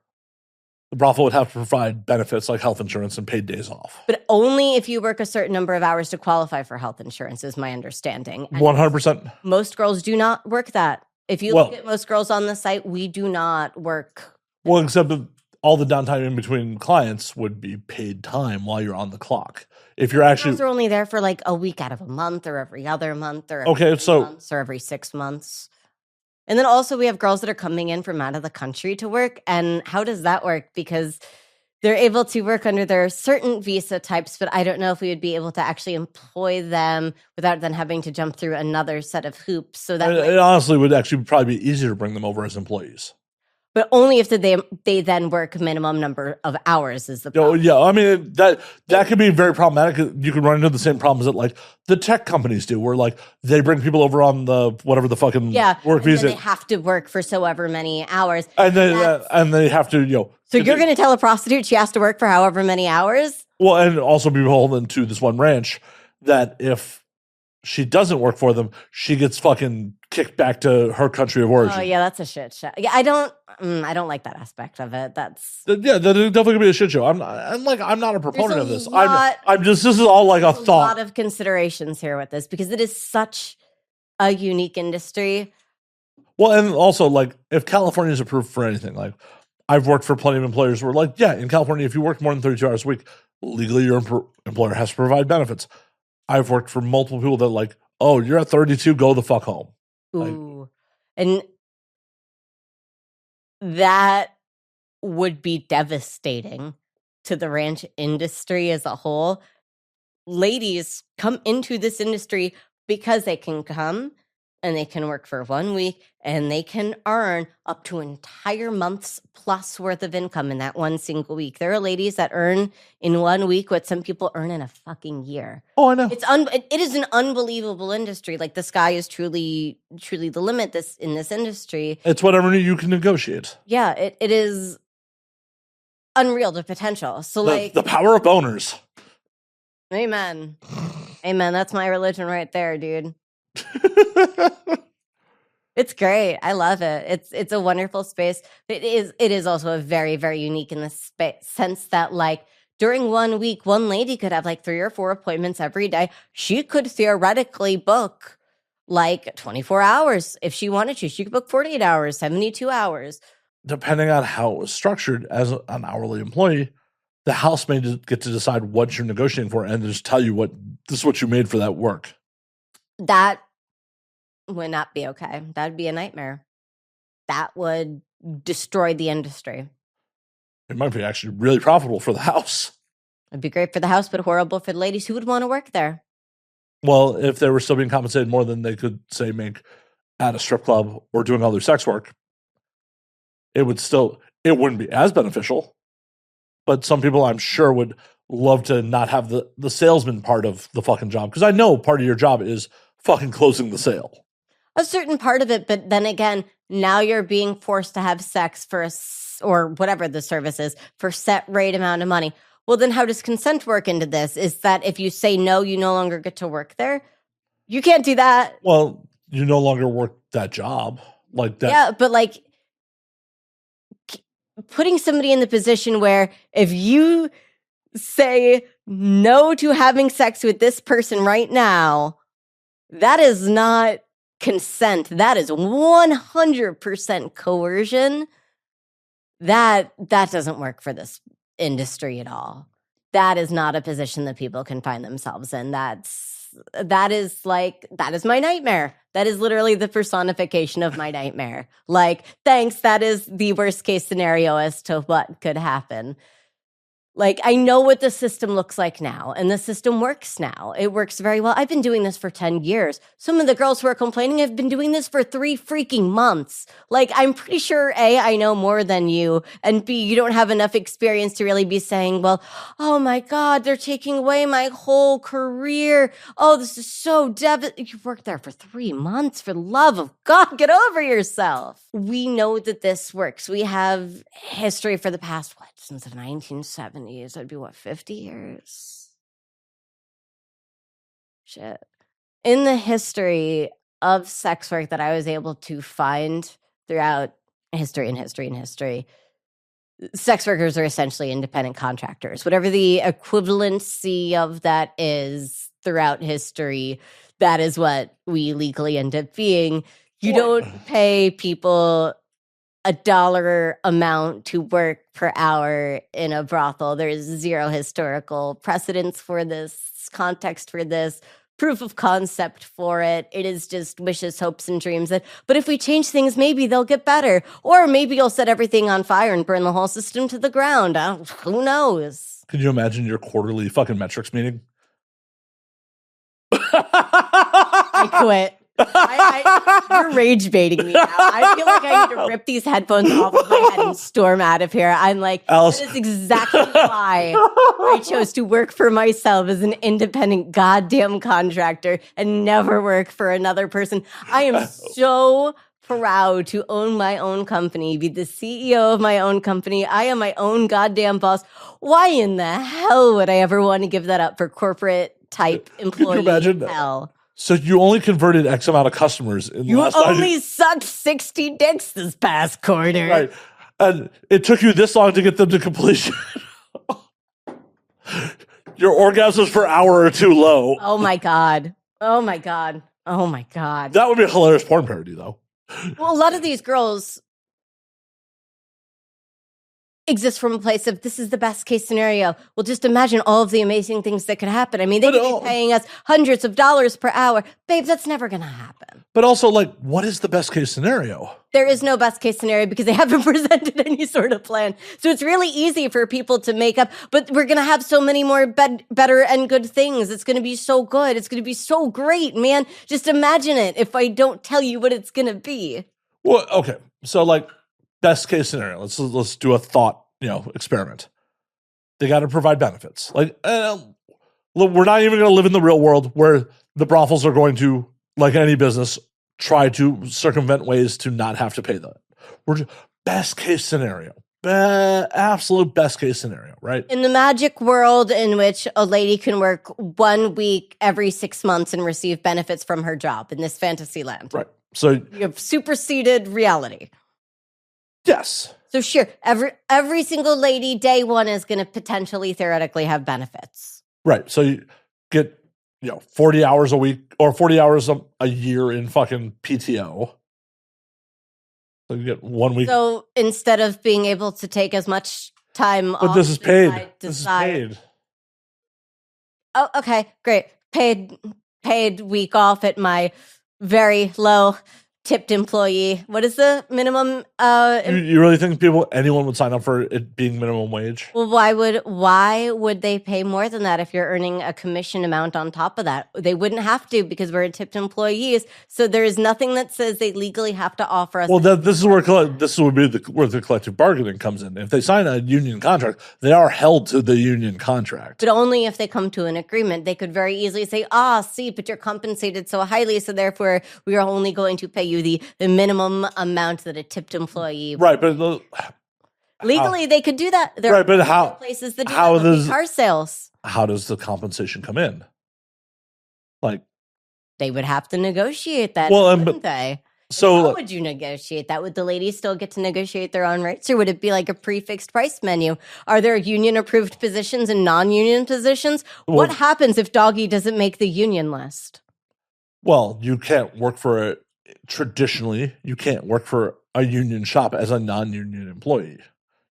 The brothel would have to provide benefits like health insurance and paid days off. But only if you work a certain number of hours to qualify for health insurance, is my understanding. And 100%. most girls do not work that. If you look at most girls on the site, we do not work. Well, except that all the downtime in between clients would be paid time while you're on the clock. If you're actually... Girls are only there for like a week out of a month or every other month or months or every 6 months. And then also we have girls that are coming in from out of the country to work. And how does that work? Because they're able to work under their certain visa types, but I don't know if we would be able to actually employ them without then having to jump through another set of hoops. So that it honestly would actually probably be easier to bring them over as employees. But only if they then work a minimum number of hours is the problem. Yeah, I mean, that could be very problematic. You could run into the same problems that like the tech companies do, where like they bring people over on the whatever the fucking work visa. They have to work for so ever many hours. And they have to, So you're going to tell a prostitute she has to work for however many hours? Well, and also be beholden to this one ranch that if she doesn't work for them, she gets fucking kicked back to her country of origin. Oh yeah, that's a shit show. Yeah, I don't like that aspect of it. That's that definitely could be a shit show. I'm not a proponent of this. I'm just this is all like a thought. A lot of considerations here with this because it is such a unique industry. Well, and also like if California is approved for anything, like I've worked for plenty of employers who are like, yeah, in California, if you work more than 32 hours a week, legally your employer has to provide benefits. I've worked for multiple people that like, oh, you're at 32, go the fuck home. Ooh. And that would be devastating to the ranch industry as a whole. Ladies come into this industry because they can come and they can work for 1 week and they can earn up to an entire month's plus worth of income in that one single week. There are ladies that earn in 1 week what some people earn in a fucking year. Oh, I know. It is an unbelievable industry. Like the sky is truly the limit in this industry. It's whatever you can negotiate. Yeah, it is unreal, the potential. So the power of boners. Amen. Amen. That's my religion right there, dude. It's great. I love it. It's a wonderful space. It is also a very, very unique in the sense that like during 1 week, one lady could have like 3 or 4 appointments every day. She could theoretically book like 24 hours if she wanted to. She could book 48 hours, 72 hours. Depending on how it was structured as an hourly employee, the house may get to decide what you're negotiating for and just tell you this is what you made for that work. That would not be okay. That would be a nightmare. That would destroy the industry. It might be actually really profitable for the house. It'd be great for the house, but horrible for the ladies who would want to work there. Well, if they were still being compensated more than they could, say, make at a strip club or doing other sex work, it wouldn't be as beneficial. But some people, I'm sure, would love to not have the salesman part of the fucking job. Because I know part of your job is fucking closing the sale. A certain part of it, but then again, now you're being forced to have sex or whatever the service is for set rate amount of money. Well, then how does consent work into this? Is that if you say no, you no longer get to work there? You can't do that. Well, you no longer work that job like that. Yeah, but like putting somebody in the position where if you say no to having sex with this person right now, that is not consent. That is 100% coercion. That doesn't work for this industry at all. That is not a position that people can find themselves in. That is my nightmare. That is literally the personification of my nightmare. Like, thanks, that is the worst case scenario as to what could happen. Like, I know what the system looks like now, and the system works now. It works very well. I've been doing this for 10 years. Some of the girls who are complaining have been doing this for 3 freaking months. Like, I'm pretty sure, A, I know more than you, and B, you don't have enough experience to really be saying, well, oh my God, they're taking away my whole career. Oh, this is so devastating. You've worked there for 3 months. For the love of God, get over yourself. We know that this works. We have history for the past, since the 1970s. That'd be 50 years? Shit. In the history of sex work that I was able to find throughout history, sex workers are essentially independent contractors. Whatever the equivalency of that is throughout history, that is what we legally end up being. You don't pay people $1 amount to work per hour in a brothel. There's zero historical precedence for this, context for this, proof of concept for it. It is just wishes, hopes, and dreams that, but if we change things, maybe they'll get better. Or maybe you'll set everything on fire and burn the whole system to the ground. Who knows? Can you imagine your quarterly fucking metrics meeting? I quit. You're rage baiting me now. I feel like I need to rip these headphones off of my head and storm out of here. I'm like, Alice. that is exactly why I chose to work for myself as an independent goddamn contractor and never work for another person. I am so proud to own my own company, be the CEO of my own company. I am my own goddamn boss. Why in the hell would I ever want to give that up for corporate type employee? Can you imagine hell? So you only converted X amount of customers in the You last only sucked 60 dicks this past quarter. Right. And it took you this long to get them to completion. Your orgasms per hour are too low. Oh my God. Oh my God. Oh my God. That would be a hilarious porn parody, though. Well, a lot of these girls exist from a place of this is the best case scenario. Well, just imagine all of the amazing things that could happen. I mean, they could be paying us hundreds of dollars per hour. Babe, that's never going to happen. But also, like, what is the best case scenario? There is no best case scenario because they haven't presented any sort of plan. So it's really easy for people to make up, but we're going to have so many more better and good things. It's going to be so good. It's going to be so great, man. Just imagine it if I don't tell you what it's going to be. Well, okay. So, like, best case scenario. Let's do a thought, experiment. They got to provide benefits. Like, look, we're not even going to live in the real world where the brothels are going to, like any business, try to circumvent ways to not have to pay that. We're just, best case scenario. Absolute best case scenario, right? In the magic world in which a lady can work 1 week every 6 months and receive benefits from her job in this fantasy land. Right. So you have superseded reality. Yes. So sure, every single lady day one is going to potentially theoretically have benefits. Right. So you get 40 hours a week or 40 hours a year in fucking PTO. So you get 1 week. So instead of being able to take as much time off. But this is paid. This is paid. Oh, okay, great. Paid week off at my very low tipped employee. What is the minimum? You really think anyone would sign up for it being minimum wage? Well, why would they pay more than that if you're earning a commission amount on top of that? They wouldn't have to because we're tipped employees. So there is nothing that says they legally have to offer us. Well, this is where where the collective bargaining comes in. If they sign a union contract, they are held to the union contract. But only if they come to an agreement. They could very easily say, see, but you're compensated so highly, so therefore we are only going to pay you the minimum amount that a tipped employee. Right, but legally they could do that. There right, but how places that do that with car sales? How does the compensation come in? Like they would have to negotiate that, wouldn't they? So how would you negotiate that? Would the ladies still get to negotiate their own rates, or would it be like a prefixed price menu? Are there union-approved positions and non-union positions? What happens if Doggy doesn't make the union list? Well, you can't work for it. Traditionally, you can't work for a union shop as a non-union employee.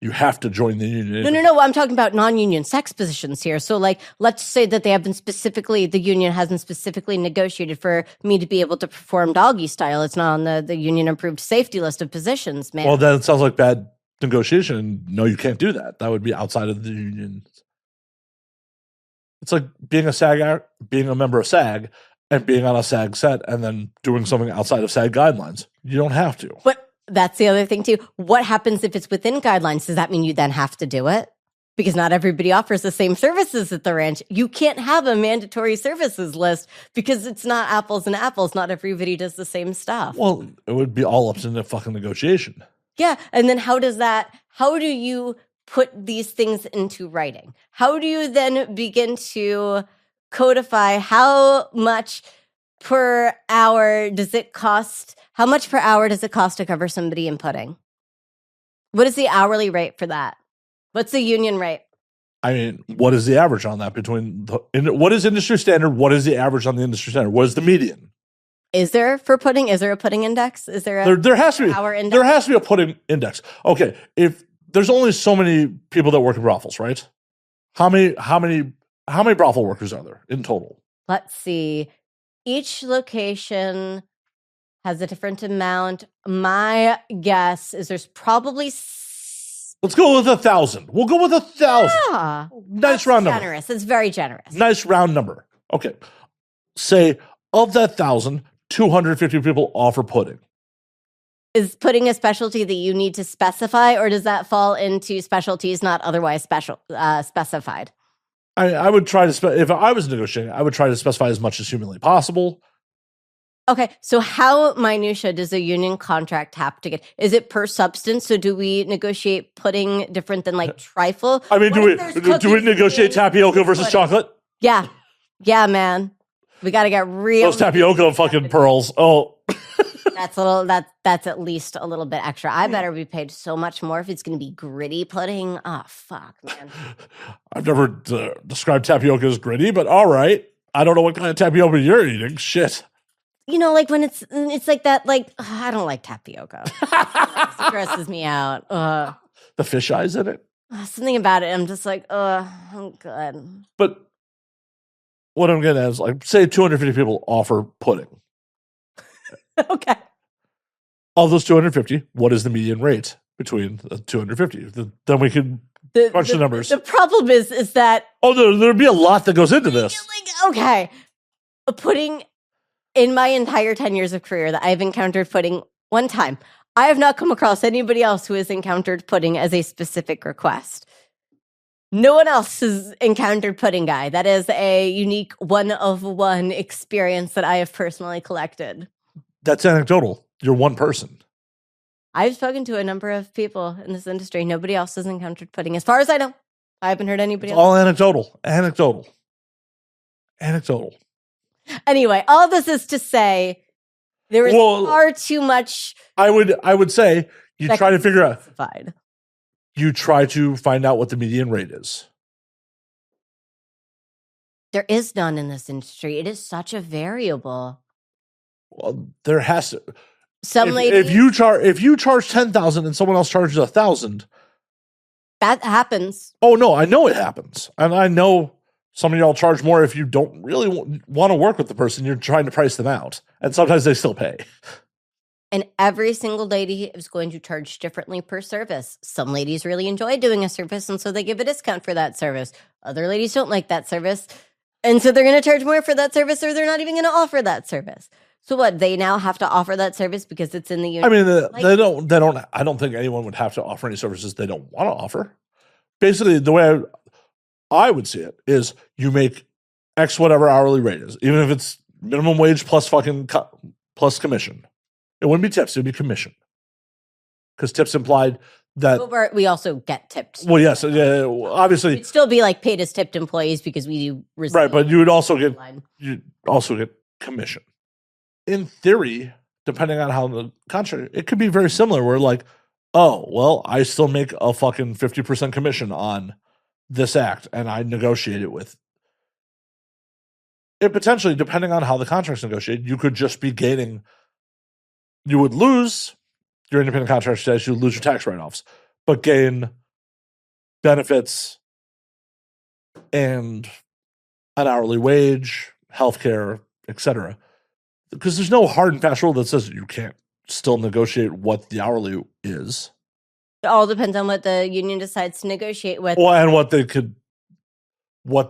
You have to join the union. No. I'm talking about non-union sex positions here. So, like, let's say that the union hasn't specifically negotiated for me to be able to perform doggy style. It's not on the union-approved safety list of positions, man. Well, then it sounds like bad negotiation. No, you can't do that. That would be outside of the union. It's like being a member of SAG, and being on a SAG set and then doing something outside of SAG guidelines. You don't have to. But that's the other thing too. What happens if it's within guidelines? Does that mean you then have to do it? Because not everybody offers the same services at the ranch. You can't have a mandatory services list because it's not apples and apples. Not everybody does the same stuff. Well, it would be all up to the fucking negotiation. Yeah. And then how do you put these things into writing? How do you then begin to codify how much per hour does it cost? How much per hour does it cost to cover somebody inputting? What is the hourly rate for that? What's the union rate? I mean, what is the average on that what is industry standard? What is the average on the industry standard? What is the median? Is there for pudding? Is there a pudding index? Is there a there has to be hour index? There has to be a pudding index. Okay, if there's only so many people that work in brothels, right? How many brothel workers are there in total? Let's see. Each location has a different amount. My guess is there's probably. Let's go with 1,000. We'll go with 1,000. Yeah, Nice round number. Generous. It's very generous. Nice round number. Okay. Say of that 1,000, 250 people offer pudding. Is pudding a specialty that you need to specify, or does that fall into specialties not otherwise specified? I would try to, if I was negotiating, I would try to specify as much as humanly possible. Okay, so how minutia does a union contract have to get? Is it per substance? So do we negotiate pudding different than like trifle? I mean, do we negotiate tapioca versus chocolate? Yeah, man. We got to get real. Those tapioca fucking pearls. Oh, that's at least a little bit extra. I better be paid so much more if it's going to be gritty pudding. Oh fuck, man. I've never described tapioca as gritty, but all right. I don't know what kind of tapioca you're eating. Shit. You know, like when it's like that, like I don't like tapioca. It stresses me out. The fish eyes in it? Something about it. I'm just like, I'm good. But what I'm getting at is, like, say 250 people offer pudding. Okay. Of those 250, what is the median rate between the 250? Then we can crunch the numbers. The problem is that... Oh, there'd be a lot that goes into this. Like, okay. Pudding... In my entire 10 years of career that I've encountered pudding one time, I have not come across anybody else who has encountered pudding as a specific request. No one else has encountered pudding guy. That is a unique one-of-one experience that I have personally collected. That's anecdotal. You're one person. I've spoken to a number of people in this industry. Nobody else has encountered pudding. As far as I know, I haven't heard anybody else. All anecdotal. Anyway, all this is to say there is far too much. I would say you try to figure out. You try to find out what the median rate is. There is none in this industry. It is such a variable. Well, there has to. Ladies, if you charge 10,000 and someone else charges 1,000, that happens. Oh no, I know it happens, and I know. Some of y'all charge more if you don't really want to work with the person. You're trying to price them out. And sometimes they still pay. And every single lady is going to charge differently per service. Some ladies really enjoy doing a service, and so they give a discount for that service. Other ladies don't like that service, and so they're going to charge more for that service, or they're not even going to offer that service. So what? They now have to offer that service because it's in the union. I mean, they don't. I don't think anyone would have to offer any services they don't want to offer. Basically, the way I would see it is you make X whatever hourly rate is, even if it's minimum wage plus plus commission. It wouldn't be tips; it would be commission, because tips implied that. But we also get tipped. Well, yes, yeah, obviously, it'd still be like paid as tipped employees because we do receive right. But you'd also get commission. In theory, depending on how the contract, it could be very similar. Where like, oh well, I still make a fucking 50% commission on this act, and I negotiate it with it. Potentially, depending on how the contract's negotiated, you could just be gaining. You would lose your independent contractor status, you would lose your tax write-offs, but gain benefits and an hourly wage, healthcare, etc. Because there's no hard and fast rule that says you can't still negotiate what the hourly is. It all depends on what the union decides to negotiate with. Well, and what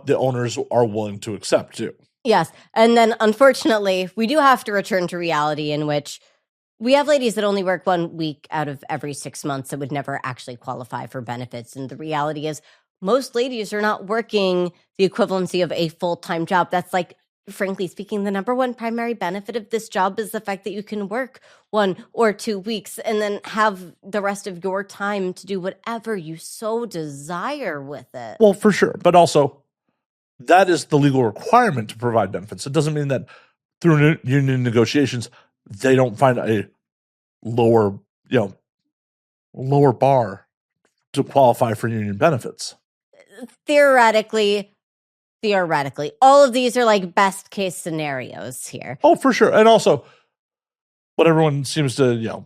the owners are willing to accept too. Yes. And then unfortunately, we do have to return to reality in which we have ladies that only work 1 week out of every 6 months that would never actually qualify for benefits. And the reality is most ladies are not working the equivalency of a full-time job. That's like, frankly speaking, the number one primary benefit of this job is the fact that you can work 1 or 2 weeks and then have the rest of your time to do whatever you so desire with it. Well, for sure. But also, that is the legal requirement to provide benefits. It doesn't mean that through union negotiations, they don't find a lower, lower bar to qualify for union benefits. Theoretically, all of these are like best case scenarios here. Oh, for sure. And also, what everyone seems to,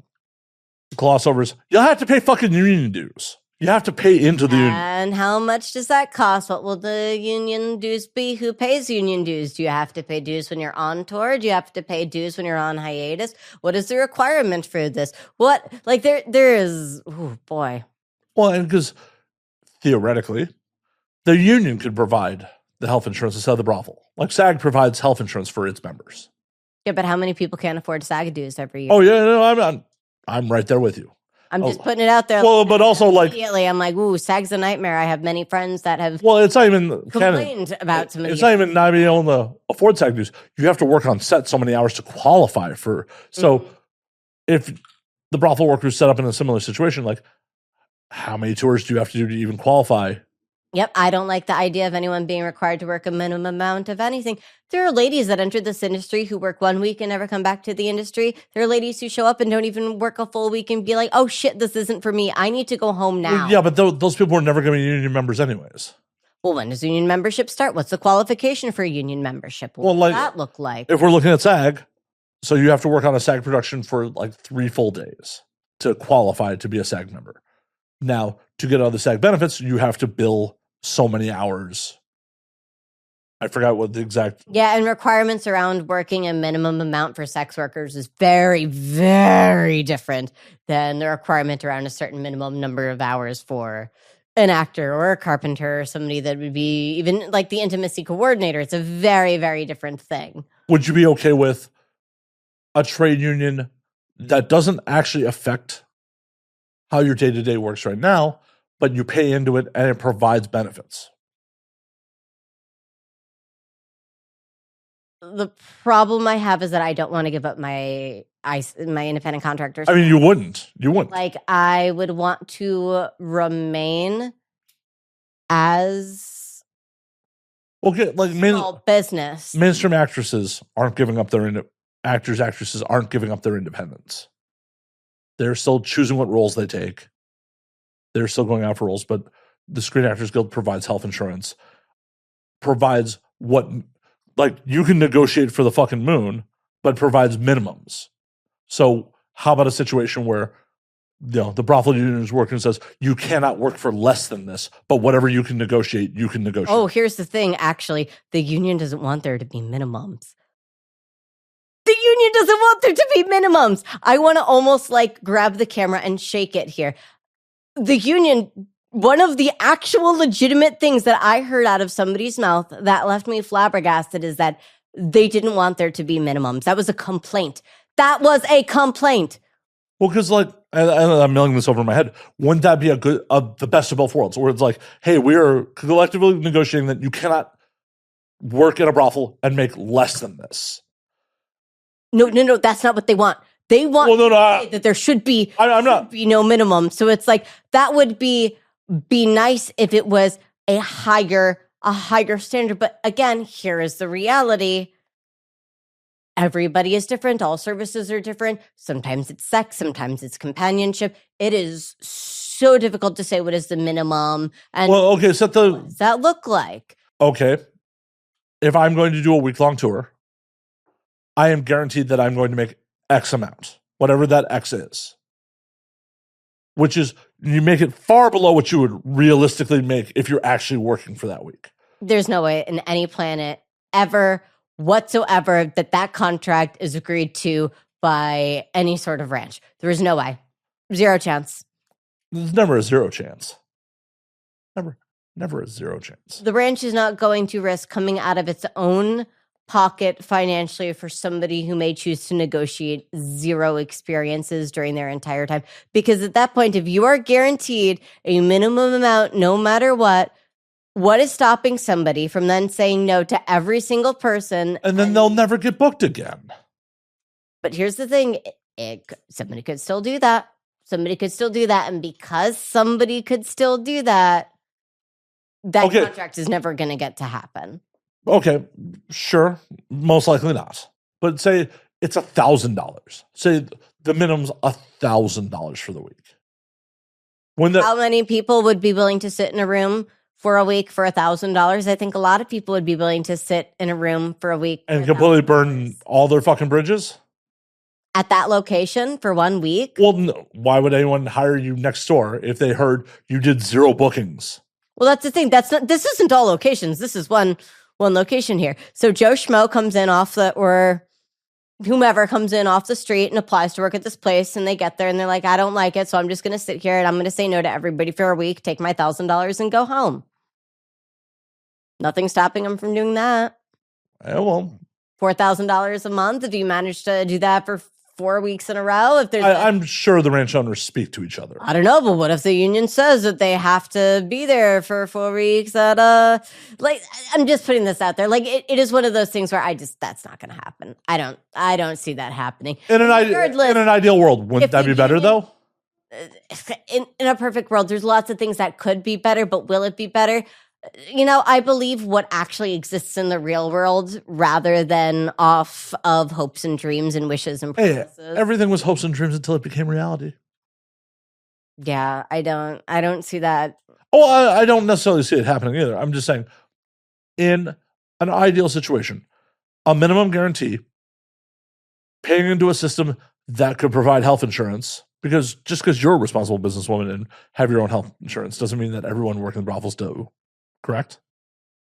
gloss over is you'll have to pay fucking union dues. You have to pay into the union. And how much does that cost? What will the union dues be? Who pays union dues? Do you have to pay dues when you're on tour? Do you have to pay dues when you're on hiatus? What is the requirement for this? What, like, there is, oh boy. Well, and because theoretically, the union could provide the health insurance instead of the brothel. Like SAG provides health insurance for its members. Yeah, but how many people can't afford SAG dues every year? Oh yeah, no, I'm right there with you. I'm just putting it out there. Well, but also immediately, I'm like, ooh, SAG's a nightmare. I have many friends that have it's not even complained about some of it's not even not being able to afford SAG dues. You have to work on set so many hours to qualify for. So if the brothel worker is set up in a similar situation, like how many tours do you have to do to even qualify? Yep, I don't like the idea of anyone being required to work a minimum amount of anything. There are ladies that enter this industry who work 1 week and never come back to the industry. There are ladies who show up and don't even work a full week and be like, oh shit, this isn't for me. I need to go home now. Well, yeah, but those people are never going to be union members anyways. Well, when does union membership start? What's the qualification for union membership? What does that look like? If we're looking at SAG, so you have to work on a SAG production for like 3 full days to qualify to be a SAG member. Now, to get other SAG benefits, you have to bill so many hours. I forgot what the exact... Yeah, and requirements around working a minimum amount for sex workers is very, very different than the requirement around a certain minimum number of hours for an actor or a carpenter or somebody that would be even like the intimacy coordinator. It's a very, very different thing. Would you be okay with a trade union that doesn't actually affect how your day-to-day works right now, but you pay into it and it provides benefits? The problem I have is that I don't want to give up my independent contractors. I mean, you wouldn't. Like, I would want to remain as small business. Mainstream actresses aren't giving up their actresses aren't giving up their independence. They're still choosing what roles they take. They're still going out for roles, but the Screen Actors Guild provides health insurance, provides what, like, you can negotiate for the fucking moon, but provides minimums. So how about a situation where, the brothel union is working and says, you cannot work for less than this, but whatever you can negotiate, you can negotiate. Oh, here's the thing, actually. The union doesn't want there to be minimums. The union doesn't want there to be minimums. I want to almost like grab the camera and shake it here. The union, one of the actual legitimate things that I heard out of somebody's mouth that left me flabbergasted is that they didn't want there to be minimums. That was a complaint. That was a complaint. Well, because I'm milling this over in my head. Wouldn't that be the best of both worlds? Where it's like, hey, we are collectively negotiating that you cannot work in a brothel and make less than this. No, that's not what they want. They want that there should be, be no minimum. So it's like, that would be nice if it was a higher standard. But again, here is the reality. Everybody is different. All services are different. Sometimes it's sex. Sometimes it's companionship. It is so difficult to say what is the minimum. And what does that look like? Okay. If I'm going to do a week-long tour, I am guaranteed that I'm going to make X amount, whatever that X is, which is, you make it far below what you would realistically make if you're actually working for that week. There's no way in any planet ever whatsoever that contract is agreed to by any sort of ranch. There is no way. Zero chance. There's never a zero chance. Never a zero chance. The ranch is not going to risk coming out of its own pocket financially for somebody who may choose to negotiate zero experiences during their entire time. Because at that point, if you are guaranteed a minimum amount, no matter what is stopping somebody from then saying no to every single person? And then they'll never get booked again. But here's the thing. Somebody could still do that. And because somebody could still do that, contract is never going to get to happen. Okay, sure. Most likely not. But say it's $1,000. Say the minimum's $1,000 for the week. How many people would be willing to sit in a room for a week for $1,000? I think a lot of people would be willing to sit in a room for a week and completely burn all their fucking bridges at that location for 1 week. Well, no, why would anyone hire you next door if they heard you did 0 bookings? Well, that's the thing. This isn't all locations. This is one location here. So Joe Schmo comes in or whomever comes in off the street and applies to work at this place, and they get there and they're like, I don't like it, so I'm just going to sit here and I'm going to say no to everybody for a week, take my $1,000 and go home. Nothing's stopping them from doing that. Yeah, well, $4,000 a month if you manage to do that for 4 weeks in a row. If there's, I'm sure the ranch owners speak to each other. I don't know, but what if the union says that they have to be there for 4 weeks at like, I'm just putting this out there. Like, it is one of those things where that's not going to happen. I don't see that happening. In an ideal world, wouldn't that be better though? In a perfect world, there's lots of things that could be better, but will it be better? I believe what actually exists in the real world rather than off of hopes and dreams and wishes and promises. Hey, everything was hopes and dreams until it became reality. Yeah, I don't see that. Oh, I don't necessarily see it happening either. I'm just saying, in an ideal situation, a minimum guarantee, paying into a system that could provide health insurance, because just because you're a responsible businesswoman and have your own health insurance doesn't mean that everyone working in the brothels do. Correct?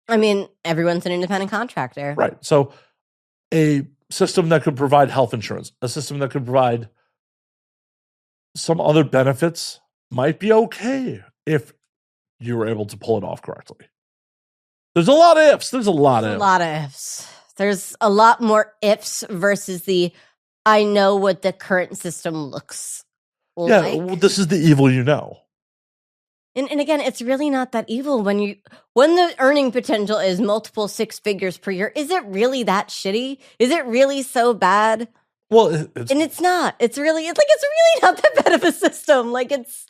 I mean, everyone's an independent contractor. Right. So a system that could provide health insurance, a system that could provide some other benefits might be okay if you were able to pull it off correctly. There's a lot of ifs. There's a lot of ifs. There's a lot more ifs versus I know what the current system looks like. Yeah, well, this is the evil you know. And again, it's really not that evil when the earning potential is multiple 6 figures per year. Is it really that shitty? Is it really so bad? Well, it's not. It's really not that bad of a system. Like, it's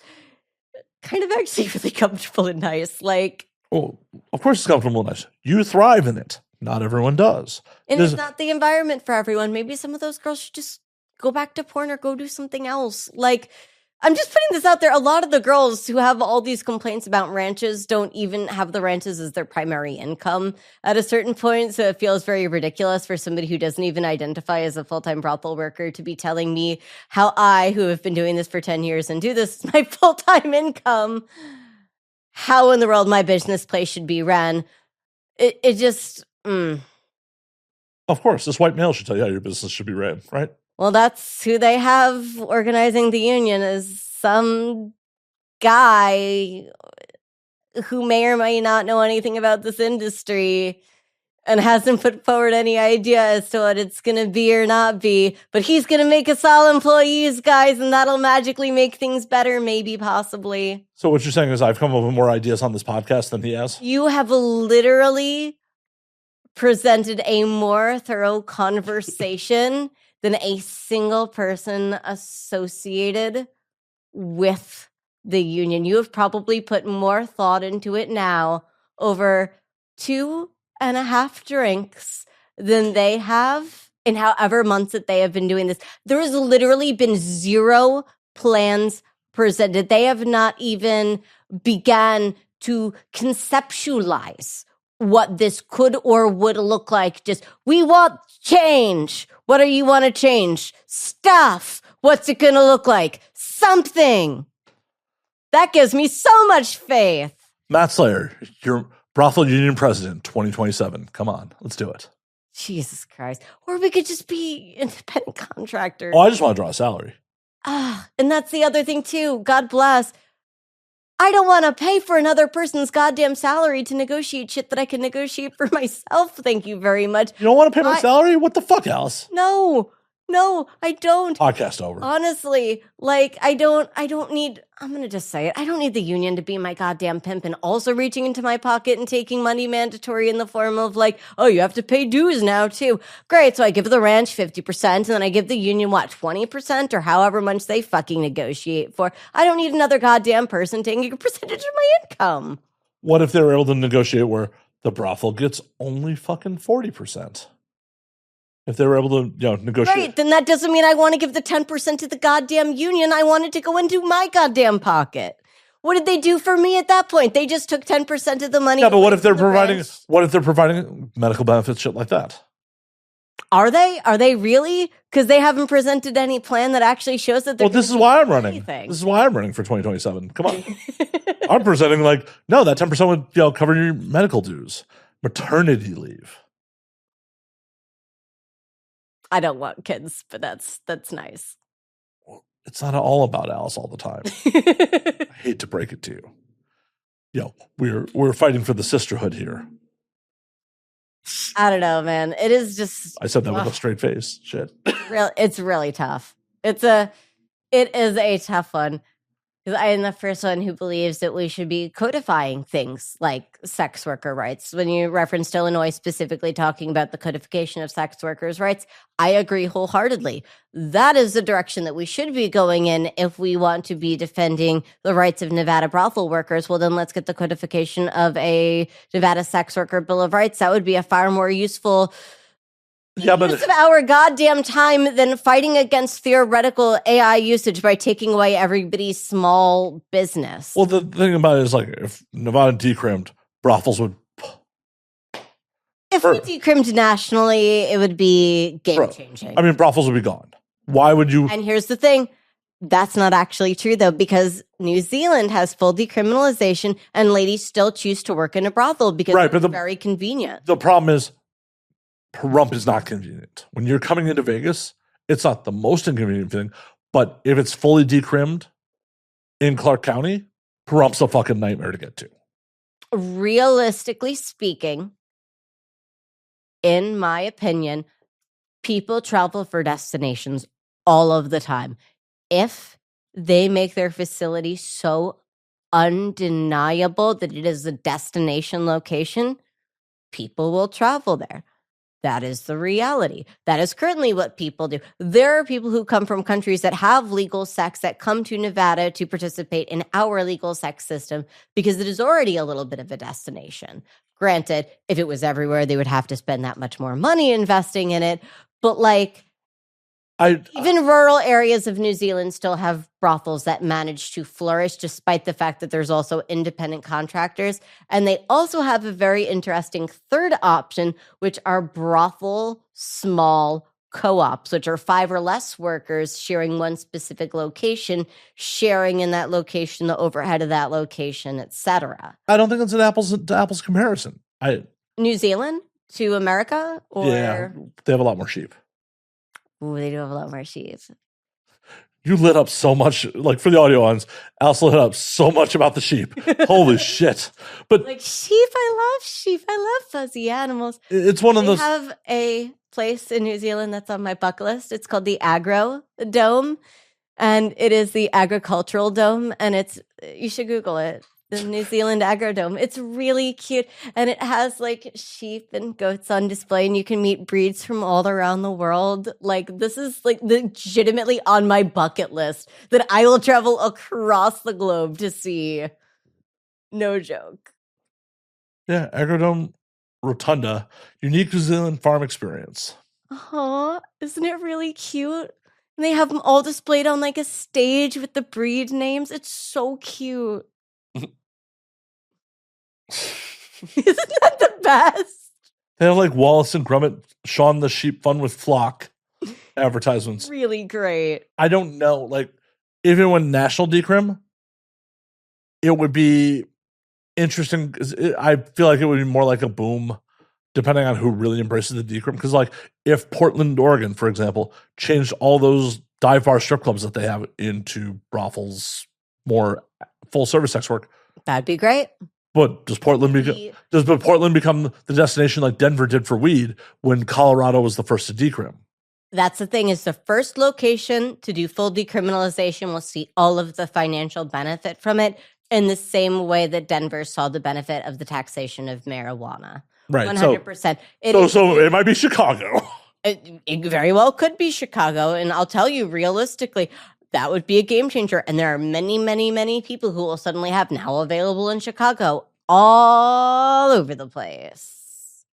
kind of actually really comfortable and nice. Like, oh, of course it's comfortable and nice. You thrive in it. Not everyone does. And it's not the environment for everyone. Maybe some of those girls should just go back to porn or go do something else. Like, I'm just putting this out there. A lot of the girls who have all these complaints about ranches don't even have the ranches as their primary income at a certain point. So it feels very ridiculous for somebody who doesn't even identify as a full-time brothel worker to be telling me how I, who have been doing this for 10 years and do this as my full-time income, how in the world my business place should be ran. It just... Of course, this white male should tell you how your business should be ran, right? Well, that's who they have organizing the union, is some guy who may or may not know anything about this industry and hasn't put forward any idea as to what it's going to be or not be. But he's going to make us all employees, guys, and that'll magically make things better, maybe, possibly. So what you're saying is I've come up with more ideas on this podcast than he has? You have literally presented a more thorough conversation than a single person associated with the union. You have probably put more thought into it now over 2.5 drinks than they have in however months that they have been doing this. There has literally been 0 plans presented. They have not even began to conceptualize what this could or would look like. Just, we want change. What do you want to change? Stuff. What's it going to look like? Something. That gives me so much faith. Matt Slayer, your brothel union president, 2027. Come on, let's do it. Jesus Christ. Or we could just be independent contractors. Oh, I just want to draw a salary. And that's the other thing too. God bless. I don't want to pay for another person's goddamn salary to negotiate shit that I can negotiate for myself. Thank you very much. You don't want to pay my salary? What the fuck, Alice? No, I don't. Podcast over. Honestly, like, I don't need, I'm going to just say it. I don't need the union to be my goddamn pimp and also reaching into my pocket and taking money mandatory in the form of like, oh, you have to pay dues now too. Great. So I give the ranch 50% and then I give the union, 20% or however much they fucking negotiate for. I don't need another goddamn person taking a percentage of my income. What if they were able to negotiate where the brothel gets only fucking 40%? If they were able to, negotiate. Right, then that doesn't mean I want to give the 10% to the goddamn union. I want it to go into my goddamn pocket. What did they do for me at that point? They just took 10% of the money. Yeah, but what away if they're from the providing? branch. What if they're providing medical benefits, shit like that? Are they? Are they really? Because they haven't presented any plan that actually shows that they're. Well, this is why I'm running. anything. This is why I'm running for 2027. Come on, I'm presenting like no, that 10% would cover your medical dues, maternity leave. I don't want kids, but that's nice. It's not all about Alice all the time. I hate to break it to you. We're fighting for the sisterhood here. I don't know, man. It is just. I said that with a straight face. Shit. It's really tough. It is a tough one. Because I am the first one who believes that we should be codifying things like sex worker rights. When you referenced Illinois specifically talking about the codification of sex workers' rights, I agree wholeheartedly. That is the direction that we should be going in if we want to be defending the rights of Nevada brothel workers. Well, then let's get the codification of a Nevada sex worker bill of rights. That would be a far more useful use of our goddamn time than fighting against theoretical AI usage by taking away everybody's small business. Well, the thing about it is, like, if Nevada decrimmed, brothels would. If we decrimmed nationally, it would be game changing. I mean, brothels would be gone. Why would you? And here's the thing. That's not actually true, though, because New Zealand has full decriminalization and ladies still choose to work in a brothel because it's very convenient. The problem is, Pahrump is not convenient. When you're coming into Vegas, it's not the most inconvenient thing, but if it's fully decrimmed in Clark County, Pahrump's a fucking nightmare to get to. Realistically speaking, in my opinion, people travel for destinations all of the time. If they make their facility so undeniable that it is a destination location, people will travel there. That is the reality. That is currently what people do. There are people who come from countries that have legal sex that come to Nevada to participate in our legal sex system because it is already a little bit of a destination. Granted, if it was everywhere, they would have to spend that much more money investing in it. But like, even rural areas of New Zealand still have brothels that manage to flourish despite the fact that there's also independent contractors. And they also have a very interesting third option, which are brothel small co-ops, which are 5 or less workers sharing one specific location, sharing in that location, the overhead of that location, etc. I don't think it's an apples to apples comparison. New Zealand to America? Or? Yeah, they have a lot more sheep. Ooh, they do have a lot more sheep. You lit up so much, like for the audio ones, Alice lit up so much about the sheep. Holy shit. But like sheep, I love sheep. I love fuzzy animals. It's one of those. I have a place in New Zealand that's on my bucket list. It's called the Agro Dome. And it is the agricultural dome. And you should Google it. The New Zealand Agrodome. It's really cute. And it has like sheep and goats on display, and you can meet breeds from all around the world. Like, this is like legitimately on my bucket list that I will travel across the globe to see. No joke. Yeah, Agrodome Rotunda, unique New Zealand farm experience. Isn't it really cute? And they have them all displayed on like a stage with the breed names. It's so cute. Isn't that the best? They have like Wallace and Gromit, Shaun the Sheep Fun with Flock advertisements. Really great. I don't know, like, if it went national decrim, it would be interesting. I feel like it would be more like a boom, depending on who really embraces the decrim. Because, like, if Portland, Oregon, for example, changed all those dive bar strip clubs that they have into brothels, more full service sex work, that'd be great. But does Portland become the destination like Denver did for weed when Colorado was the first to decrim? That's the thing, is the first location to do full decriminalization will see all of the financial benefit from it in the same way that Denver saw the benefit of the taxation of marijuana. Right. 100%. So it might be Chicago. It very well could be Chicago. And I'll tell you, realistically, that would be a game changer. And there are many, many, many people who will suddenly have now available in Chicago all over the place.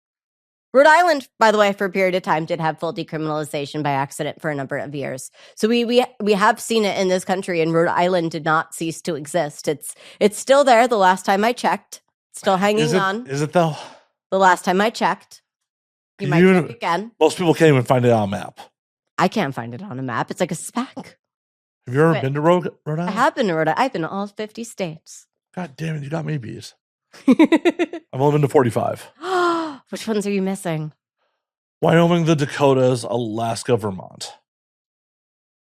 Rhode Island, by the way, for a period of time, did have full decriminalization by accident for a number of years. So we have seen it in this country, and Rhode Island did not cease to exist. It's still there. The last time I checked, still hanging on. Is it though? The last time I checked, you might check again. Most people can't even find it on a map. I can't find it on a map. It's like a speck. Have you ever been to Rhode Island? I have been to Rhode Island. I've been to all 50 states. God damn it, you got me bees. I've only been to 45. Which ones are you missing? Wyoming, the Dakotas, Alaska, Vermont.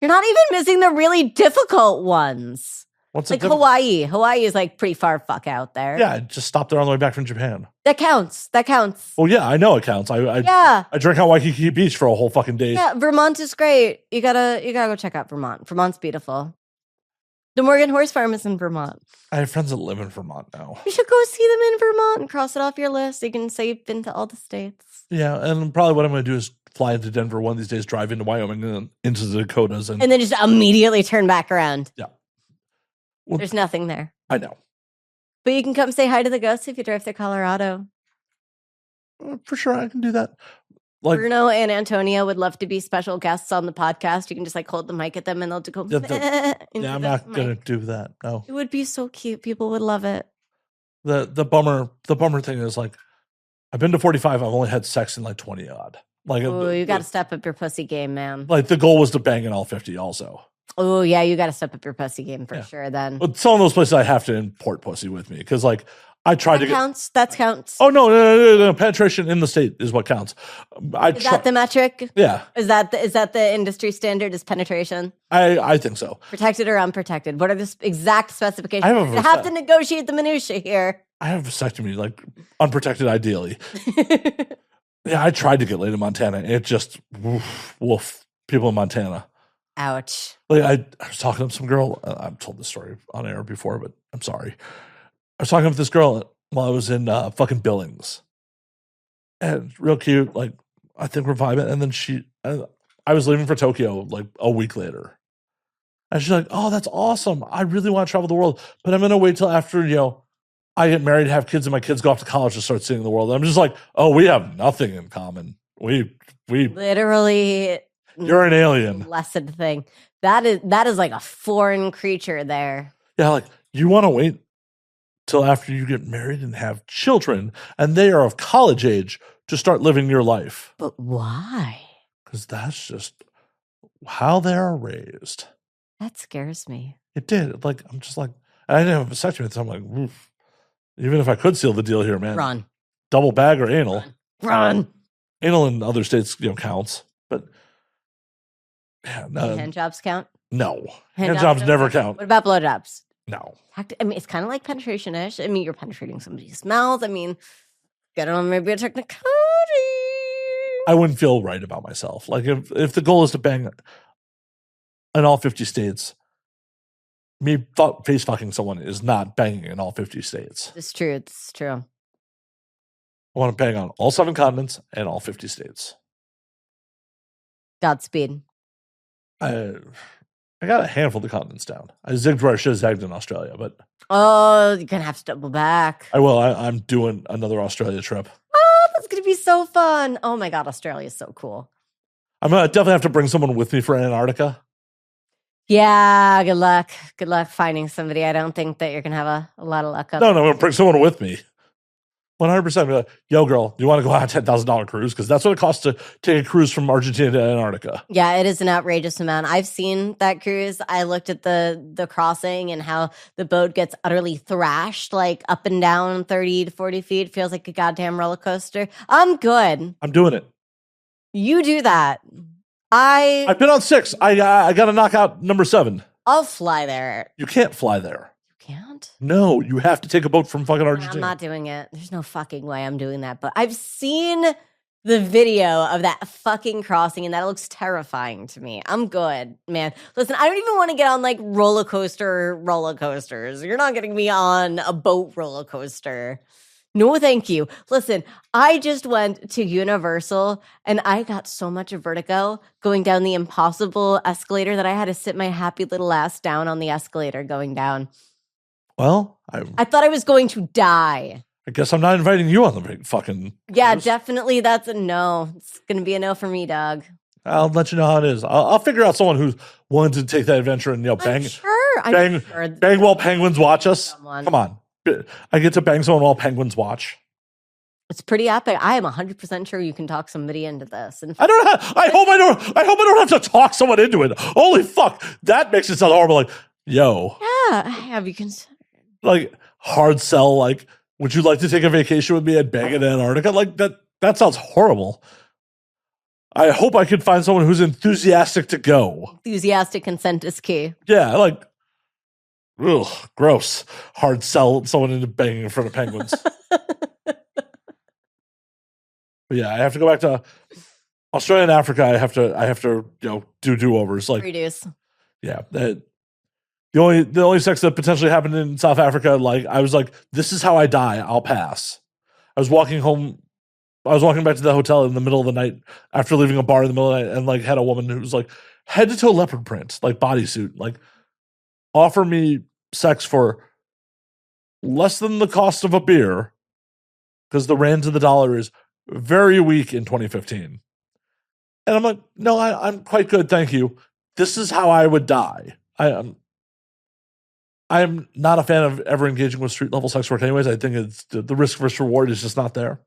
You're not even missing the really difficult ones. What's like Hawaii? Hawaii is like pretty far fuck out there. Yeah, I just stopped there on the way back from Japan. That counts. That counts. Well, yeah, I know it counts. I drank on Waikiki Beach for a whole fucking day. Yeah, Vermont is great. You gotta go check out Vermont. Vermont's beautiful. The Morgan Horse Farm is in Vermont. I have friends that live in Vermont now. You should go see them in Vermont and cross it off your list. You can say you've been to all the states. Yeah, and probably what I'm going to do is fly into Denver one of these days, drive into Wyoming and then into the Dakotas. And then just immediately turn back around. Yeah. Well, there's nothing there. I know. But you can come say hi to the ghosts if you drive through Colorado. For sure, I can do that. Like, Bruno and Antonia would love to be special guests on the podcast. You can just like hold the mic at them and they'll go. Yeah, I'm not going to do that. No, it would be so cute. People would love it. The bummer thing is like, I've been to 45. I've only had sex in like 20 odd. Like, oh, you got to step up your pussy game, man. Like the goal was to bang in all 50 also. Oh yeah, you got to step up your pussy game for sure. Then, but some of those places I have to import pussy with me because like. I tried to counts. That counts. Oh no! Penetration in the state is what counts. Is that the metric? Yeah. Is that the industry standard? Is penetration? I think so. Protected or unprotected? What are the exact specifications? I have to negotiate the minutia here. I have a vasectomy, like unprotected, ideally. Yeah, I tried to get laid in Montana. It just woof. People in Montana. Ouch. Like I was talking to some girl. I've told this story on air before, but I'm sorry. I was talking with this girl while I was in fucking Billings. And real cute, like, I think we're vibing. And then I was leaving for Tokyo like a week later. And she's like, oh, that's awesome. I really want to travel the world. But I'm going to wait till after, I get married, have kids, and my kids go off to college to start seeing the world. And I'm just like, oh, we have nothing in common. We literally. You're an alien. Blessed thing. That is like a foreign creature there. Yeah, like, you want to wait till after you get married and have children, and they are of college age to start living your life. But why? Because that's just how they are raised. That scares me. It did. Like, I'm just like, I didn't have a vasectomy, so I'm like, oof. Even if I could seal the deal here, man. Run. Double bag or anal. Run. Anal in other states, counts. But, yeah. No, hand jobs count? No. Hand jobs never count. What about blowjobs? No. I mean, it's kind of like penetration-ish. I mean, you're penetrating somebody's mouth. I mean, get on maybe a technicality. I wouldn't feel right about myself. Like, if the goal is to bang in all 50 states, me face fucking someone is not banging in all 50 states. It's true. It's true. I want to bang on all 7 continents and all 50 states. Godspeed. I got a handful of the continents down. I zigged where I should have zagged in Australia, but... Oh, you're going to have to double back. I will. I'm doing another Australia trip. Oh, that's going to be so fun. Oh my God, Australia is so cool. I'm going to definitely have to bring someone with me for Antarctica. Yeah, good luck. Good luck finding somebody. I don't think that you're going to have a lot of luck. No, I'm going to bring someone with me. 100%. Be like, yo, girl, you want to go on a $10,000 cruise? Because that's what it costs to take a cruise from Argentina to Antarctica. Yeah, it is an outrageous amount. I've seen that cruise. I looked at the crossing and how the boat gets utterly thrashed, like up and down 30 to 40 feet. Feels like a goddamn roller coaster. I'm good. I'm doing it. You do that. I've been on 6. I got to knock out number 7. I'll fly there. You can't fly there. Can't? No, you have to take a boat from fucking Argentina. I'm not doing it. There's no fucking way I'm doing that. But I've seen the video of that fucking crossing, and that looks terrifying to me. I'm good, man. Listen, I don't even want to get on like roller coasters. You're not getting me on a boat roller coaster. No, thank you. Listen, I just went to Universal and I got so much vertigo going down the impossible escalator that I had to sit my happy little ass down on the escalator going down. Well, I thought I was going to die. I guess I'm not inviting you on the big fucking Yeah, cruise. definitely that's a no. It's going to be a no for me, dog. I'll let you know how it is. I'll figure out someone who's willing to take that adventure and I'm bang sure bang while penguins watch us. someone. Come on, I get to bang someone while penguins watch. It's pretty epic. I am 100% sure you can talk somebody into this. And I hope I don't have to talk someone into it. Holy fuck, that makes it sound horrible. Like, yo, yeah, have you considered? like hard sell. Like, would you like to take a vacation with me and bang in Antarctica? Like that. That sounds horrible. I hope I could find someone who's enthusiastic to go. Enthusiastic consent is key. Yeah, like, ugh, gross. Hard sell someone into banging in front of penguins. But yeah, I have to go back to Australia and Africa. I have to do do-overs. Like, Reduce. yeah, the only sex that potentially happened in South Africa, like I was like, this is how I die. I'll pass. I was walking back to the hotel in the middle of the night after leaving a bar in the middle of the night, and like had a woman who was like head to toe leopard print, like bodysuit, like offer me sex for less than the cost of a beer because the rand to the dollar is very weak in 2015. And I'm like, no, I'm quite good, thank you. This is how I would die. I'm not a fan of ever engaging with street level sex work anyways. I think it's the risk versus reward is just not there.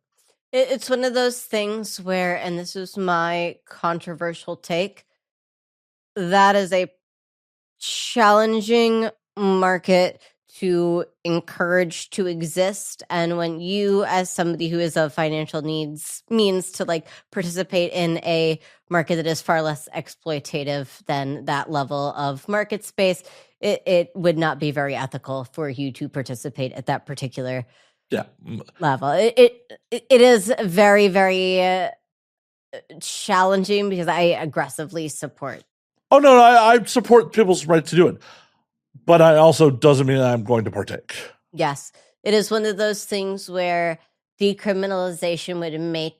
It's one of those things where, and this is my controversial take, that is a challenging market to encourage to exist. And when you, as somebody who is of financial means to like participate in a market that is far less exploitative than that level of market space, it would not be very ethical for you to participate at that particular level. It is very, very challenging because I aggressively support. Oh no, I support people's right to do it, but I also doesn't mean I'm going to partake. Yes, it is one of those things where decriminalization would make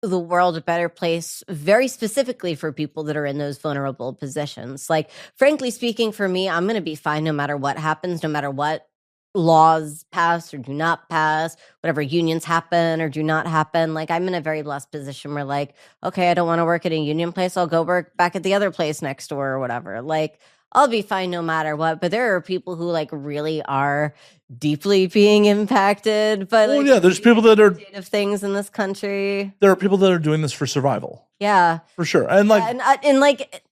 the world a better place, very specifically for people that are in those vulnerable positions. Like, frankly speaking, for me, I'm going to be fine no matter what happens, no matter what laws pass or do not pass, whatever unions happen or do not happen. Like, I'm in a very blessed position where, like, okay, I don't want to work at a union place, I'll go work back at the other place next door or whatever. Like, I'll be fine no matter what. But there are people who like really are deeply being impacted by like, there's people that are of things in this country. There are people that are doing this for survival. Yeah, for sure. And like, and like,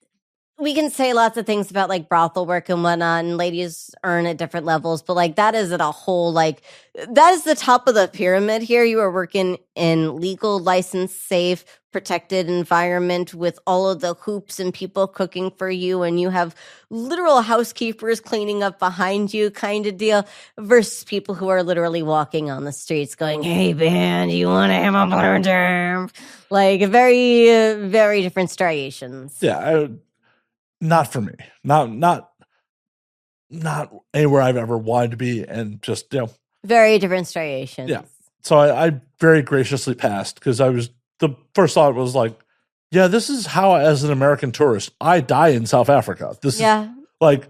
we can say lots of things about like brothel work and whatnot, and ladies earn at different levels, but like that is at a whole, like that is the top of the pyramid here. You are working in legal, licensed, safe, protected environment with all of the hoops and people cooking for you, and you have literal housekeepers cleaning up behind you kind of deal, versus people who are literally walking on the streets going, hey man, you want to have a burger? Like very, very different striations. Yeah, not for me. Not anywhere I've ever wanted to be, and just very different striations. Yeah. So I very graciously passed because the first thought was like, yeah, this is how, as an American tourist, I die in South Africa. This is like,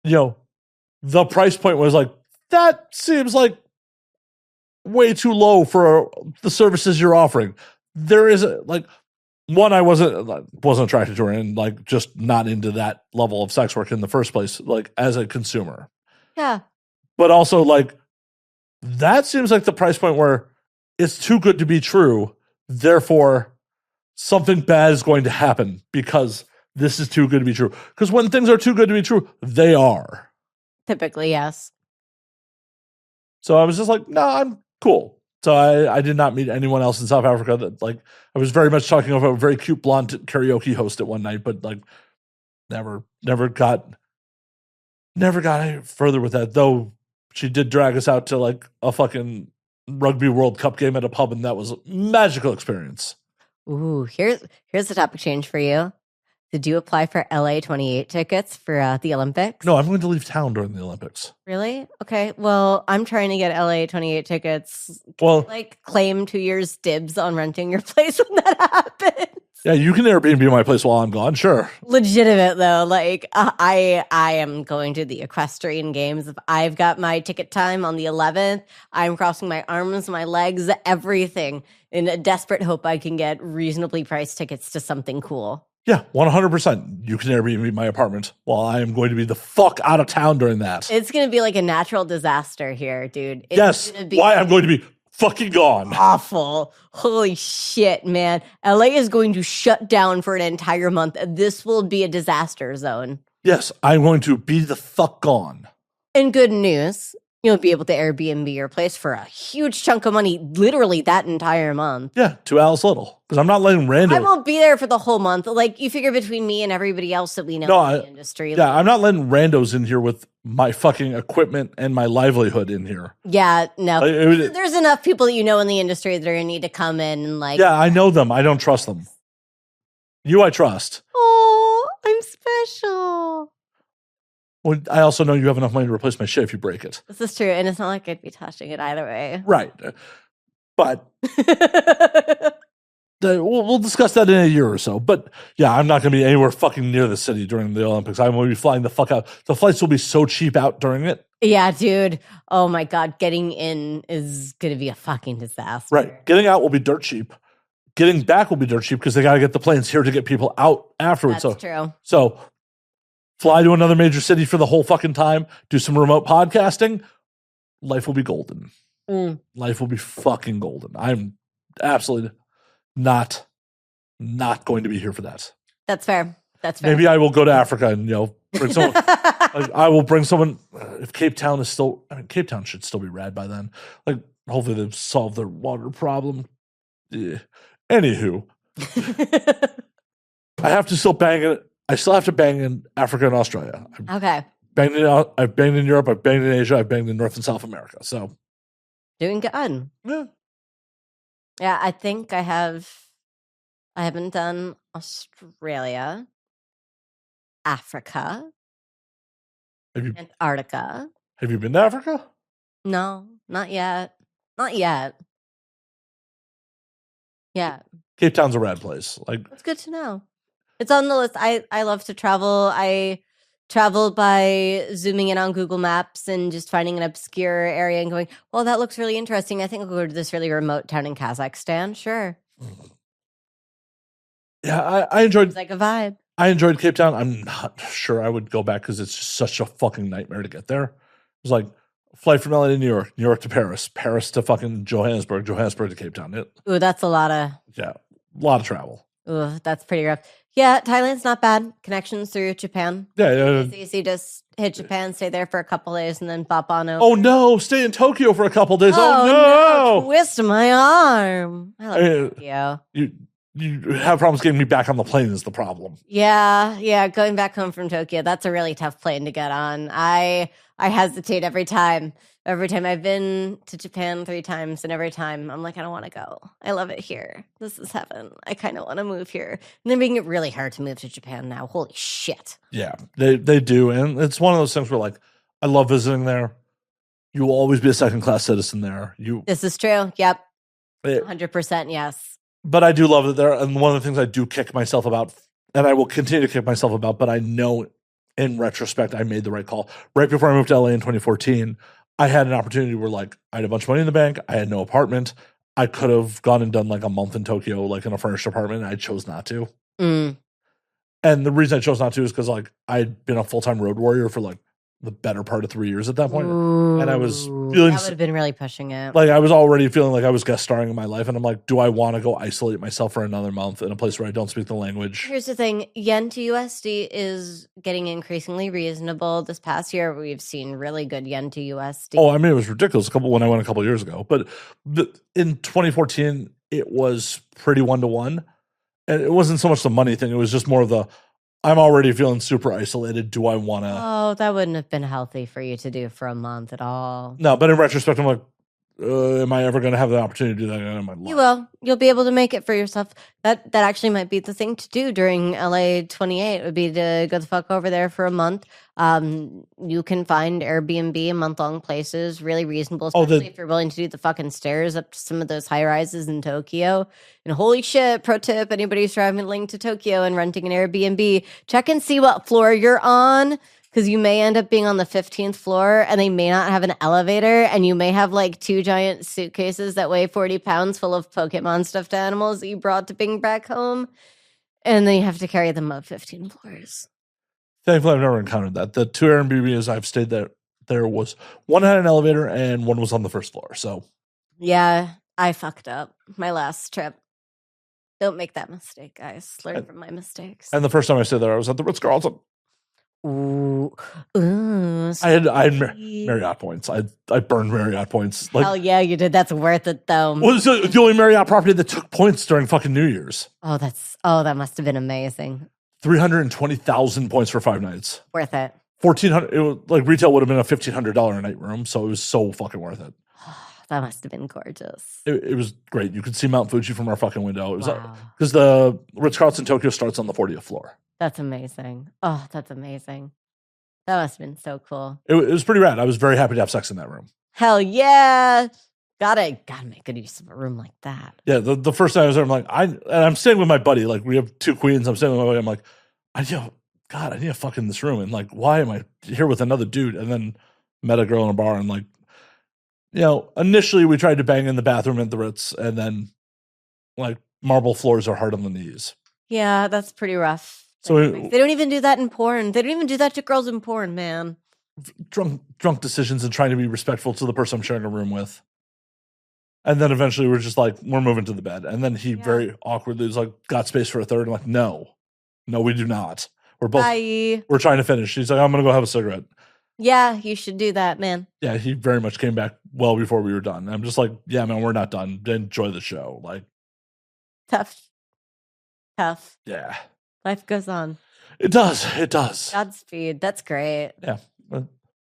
the price point was like, that seems like way too low for the services you're offering. There is one, I wasn't attracted to her, and like just not into that level of sex work in the first place, like as a consumer. Yeah. But also like, that seems like the price point where it's too good to be true. Therefore, something bad is going to happen because this is too good to be true. Because when things are too good to be true, they are. Typically, yes. So I was just like, no, I'm cool. So I did not meet anyone else in South Africa that like, I was very much talking about a very cute blonde karaoke host at one night, but like never got any further with that. Though she did drag us out to like a fucking Rugby World Cup game at a pub, and that was a magical experience. Ooh, here's the topic change for you. Did you apply for LA 28 tickets for the Olympics? No, I'm going to leave town during the Olympics. Really? Okay. Well, I'm trying to get LA 28 tickets. Well, like claim 2 years dibs on renting your place when that happens. Yeah, you can Airbnb my place while I'm gone. Sure. Legitimate though, like I am going to the equestrian games. If I've got my ticket time on the 11th, I'm crossing my arms, my legs, everything in a desperate hope I can get reasonably priced tickets to something cool. Yeah, 100%. You can Airbnb my apartment while I am going to be the fuck out of town during that. It's going to be like a natural disaster here, dude. It's Yes, gonna be why I'm going to be fucking gone. awful. Holy shit, man. LA is going to shut down for an entire month. This will be a disaster zone. Yes, I'm going to be the fuck gone. And good news, you'll be able to Airbnb your place for a huge chunk of money, literally that entire month. Yeah, to Alice Little. Because I'm not letting random. I won't be there for the whole month. Like, you figure between me and everybody else that we know in the industry. Yeah, I'm not letting randos in here with my fucking equipment and my livelihood in here. Yeah, no. Like, there's enough people that you know in the industry that are going to need to come in and like. Yeah, I know them. I don't trust them. You I trust. Oh, I'm special. Well, I also know you have enough money to replace my shit if you break it. This is true, and it's not like I'd be touching it either way. Right. But we'll discuss that in a year or so. But yeah, I'm not going to be anywhere fucking near the city during the Olympics. I'm going to be flying the fuck out. The flights will be so cheap out during it. Yeah, dude. Oh my God. Getting in is going to be a fucking disaster. Right. Getting out will be dirt cheap. Getting back will be dirt cheap because they got to get the planes here to get people out afterwards. That's true. So fly to another major city for the whole fucking time, do some remote podcasting. Life will be golden. Life will be fucking golden. I'm absolutely not going to be here for that. That's fair. That's fair. Maybe I will go to Africa and, bring someone. Like, I will bring someone. If Cape Town is still, Cape Town should still be rad by then. Like, hopefully they've solved their water problem. Yeah. Anywho, I have to still bang it. I still have to bang in Africa and Australia. Okay. I've banged in Europe. I've banged in Asia. I've banged in North and South America. So doing good. Yeah. Yeah, I think I haven't done Australia, Africa, Antarctica. Have you been to Africa? No, not yet. Not yet. Yeah. Cape Town's a rad place. Like, it's good to know. It's on the list. I love to travel. I travel by zooming in on Google Maps and just finding an obscure area and going, well, that looks really interesting. I think I'll go to this really remote town in Kazakhstan. Sure. Yeah, I enjoyed. It's like a vibe. I enjoyed Cape Town. I'm not sure I would go back because it's just such a fucking nightmare to get there. It was like flight from LA to New York to Paris, Paris to fucking Johannesburg, Johannesburg to Cape Town. Ooh, that's a lot of. Yeah, a lot of travel. Ooh, that's pretty rough. Yeah, Thailand's not bad. Connections through Japan. Yeah, It's easy. Just hit Japan, stay there for a couple days, and then pop on over. Oh no, stay in Tokyo for a couple days. Oh no, twist my arm. I love Tokyo. You have problems getting me back on the plane is the problem. Yeah. Going back home from Tokyo, that's a really tough plane to get on. I hesitate every time. Every time I've been to Japan 3 times, and every time I'm like, I don't want to go. I love it here. This is heaven. I kind of want to move here. And they're making it really hard to move to Japan now. Holy shit. Yeah, they do. And it's one of those things where, like, I love visiting there. You will always be a second-class citizen there. This is true. Yep. 100% yes. But I do love it there. And one of the things I do kick myself about, and I will continue to kick myself about, but I know in retrospect I made the right call. Right before I moved to LA in 2014, I had an opportunity where, like, I had a bunch of money in the bank. I had no apartment. I could have gone and done like a month in Tokyo, like in a furnished apartment. And I chose not to. And the reason I chose not to is because, like, I'd been a full-time road warrior for like the better part of 3 years at that point. Ooh, and I was feeling that would have been really pushing it. Like, I was already feeling like I was guest starring in my life. And I'm like, do I want to go isolate myself for another month in a place where I don't speak the language? Here's the thing. Yen to USD is getting increasingly reasonable. This past year, we've seen really good yen to USD. Oh, I mean, it was ridiculous when I went a couple years ago. But in 2014, it was pretty 1-to-1. And it wasn't so much the money thing. It was just more of the, I'm already feeling super isolated. Do I want to? Oh, that wouldn't have been healthy for you to do for a month at all. No, but in retrospect, I'm like, am I ever going to have the opportunity to do that in my life? You will. You'll be able to make it for yourself. That actually might be the thing to do during LA 28 would be to go the fuck over there for a month. You can find Airbnb and month-long places really reasonable, especially if you're willing to do the fucking stairs up to some of those high rises in Tokyo. And holy shit, pro tip, anybody's traveling to Tokyo and renting an Airbnb, check and see what floor you're on, because you may end up being on the 15th floor and they may not have an elevator, and you may have like 2 giant suitcases that weigh 40 pounds full of Pokemon stuffed animals that you brought to bring back home. And then you have to carry them up 15 floors. Thankfully, I've never encountered that. The 2 Airbnbs I've stayed there was one had an elevator and one was on the first floor. So yeah, I fucked up my last trip. Don't make that mistake, guys. Learn from my mistakes. And the first time I stayed there, I was at the Ritz-Carlton. Ooh, I had Marriott points. I burned Marriott points. Hell yeah, you did. That's worth it, though. Well, it's the only Marriott property that took points during fucking New Year's. That must have been amazing. 320,000 points for 5 nights. Worth it. 1,400. It was, like retail would have been a $1,500 a night room, so it was so fucking worth it. That must have been gorgeous. It was great. You could see Mount Fuji from our fucking window. It was because the Ritz-Carlton Tokyo starts on the 40th floor. That's amazing. Oh, that's amazing. That must have been so cool. It was pretty rad. I was very happy to have sex in that room. Hell yeah. Gotta make good use of a room like that. Yeah, the first time I was there, I'm like, I'm staying with my buddy. Like, we have 2 queens. I'm staying with my buddy. I'm like, I need to fuck in this room. And like, why am I here with another dude? And then met a girl in a bar and like, initially we tried to bang in the bathroom at the Ritz, and then like marble floors are hard on the knees. Yeah, that's pretty rough. So they don't even do that in porn. They don't even do that to girls in porn, man. Drunk decisions and trying to be respectful to the person I'm sharing a room with. And then eventually we're just like, we're moving to the bed. And then he very awkwardly was like, got space for a third. I'm like, no, we do not. We're both, we're trying to finish. He's like, I'm going to go have a cigarette. Yeah, you should do that, man. Yeah, he very much came back well before we were done. And I'm just like, yeah, man, we're not done. Enjoy the show. Like, tough. Yeah. Life goes on. It does. Godspeed. That's great. Yeah.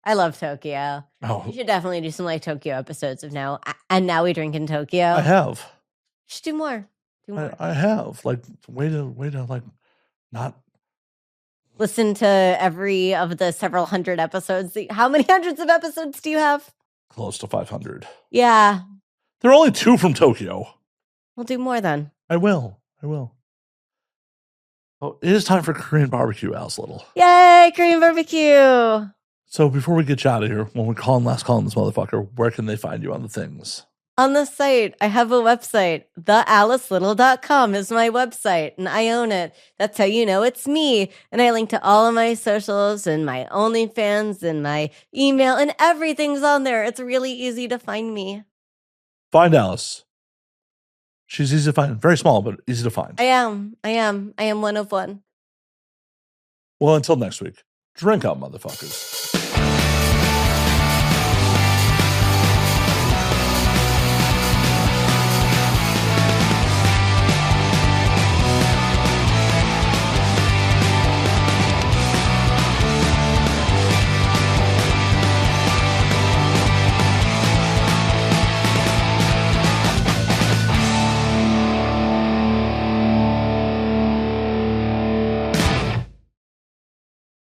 I love Tokyo. Oh. You should definitely do some like Tokyo episodes of Now. And Now We Drink in Tokyo. I have. You should do more. I have. Like, way to like not listen to every of the several hundred episodes. How many hundreds of episodes do you have? Close to 500. Yeah. There are only 2 from Tokyo. We'll do more then. I will. Oh, it is time for Korean barbecue, Alice Little. Yay, Korean barbecue. So before we get you out of here, when we last call on this motherfucker, where can they find you on the things? On the site, I have a website. TheAliceLittle.com is my website, and I own it. That's how you know it's me. And I link to all of my socials and my OnlyFans and my email, and everything's on there. It's really easy to find me. Find Alice. She's easy to find. Very small, but easy to find. I am one of one. Well, until next week, drink up, motherfuckers.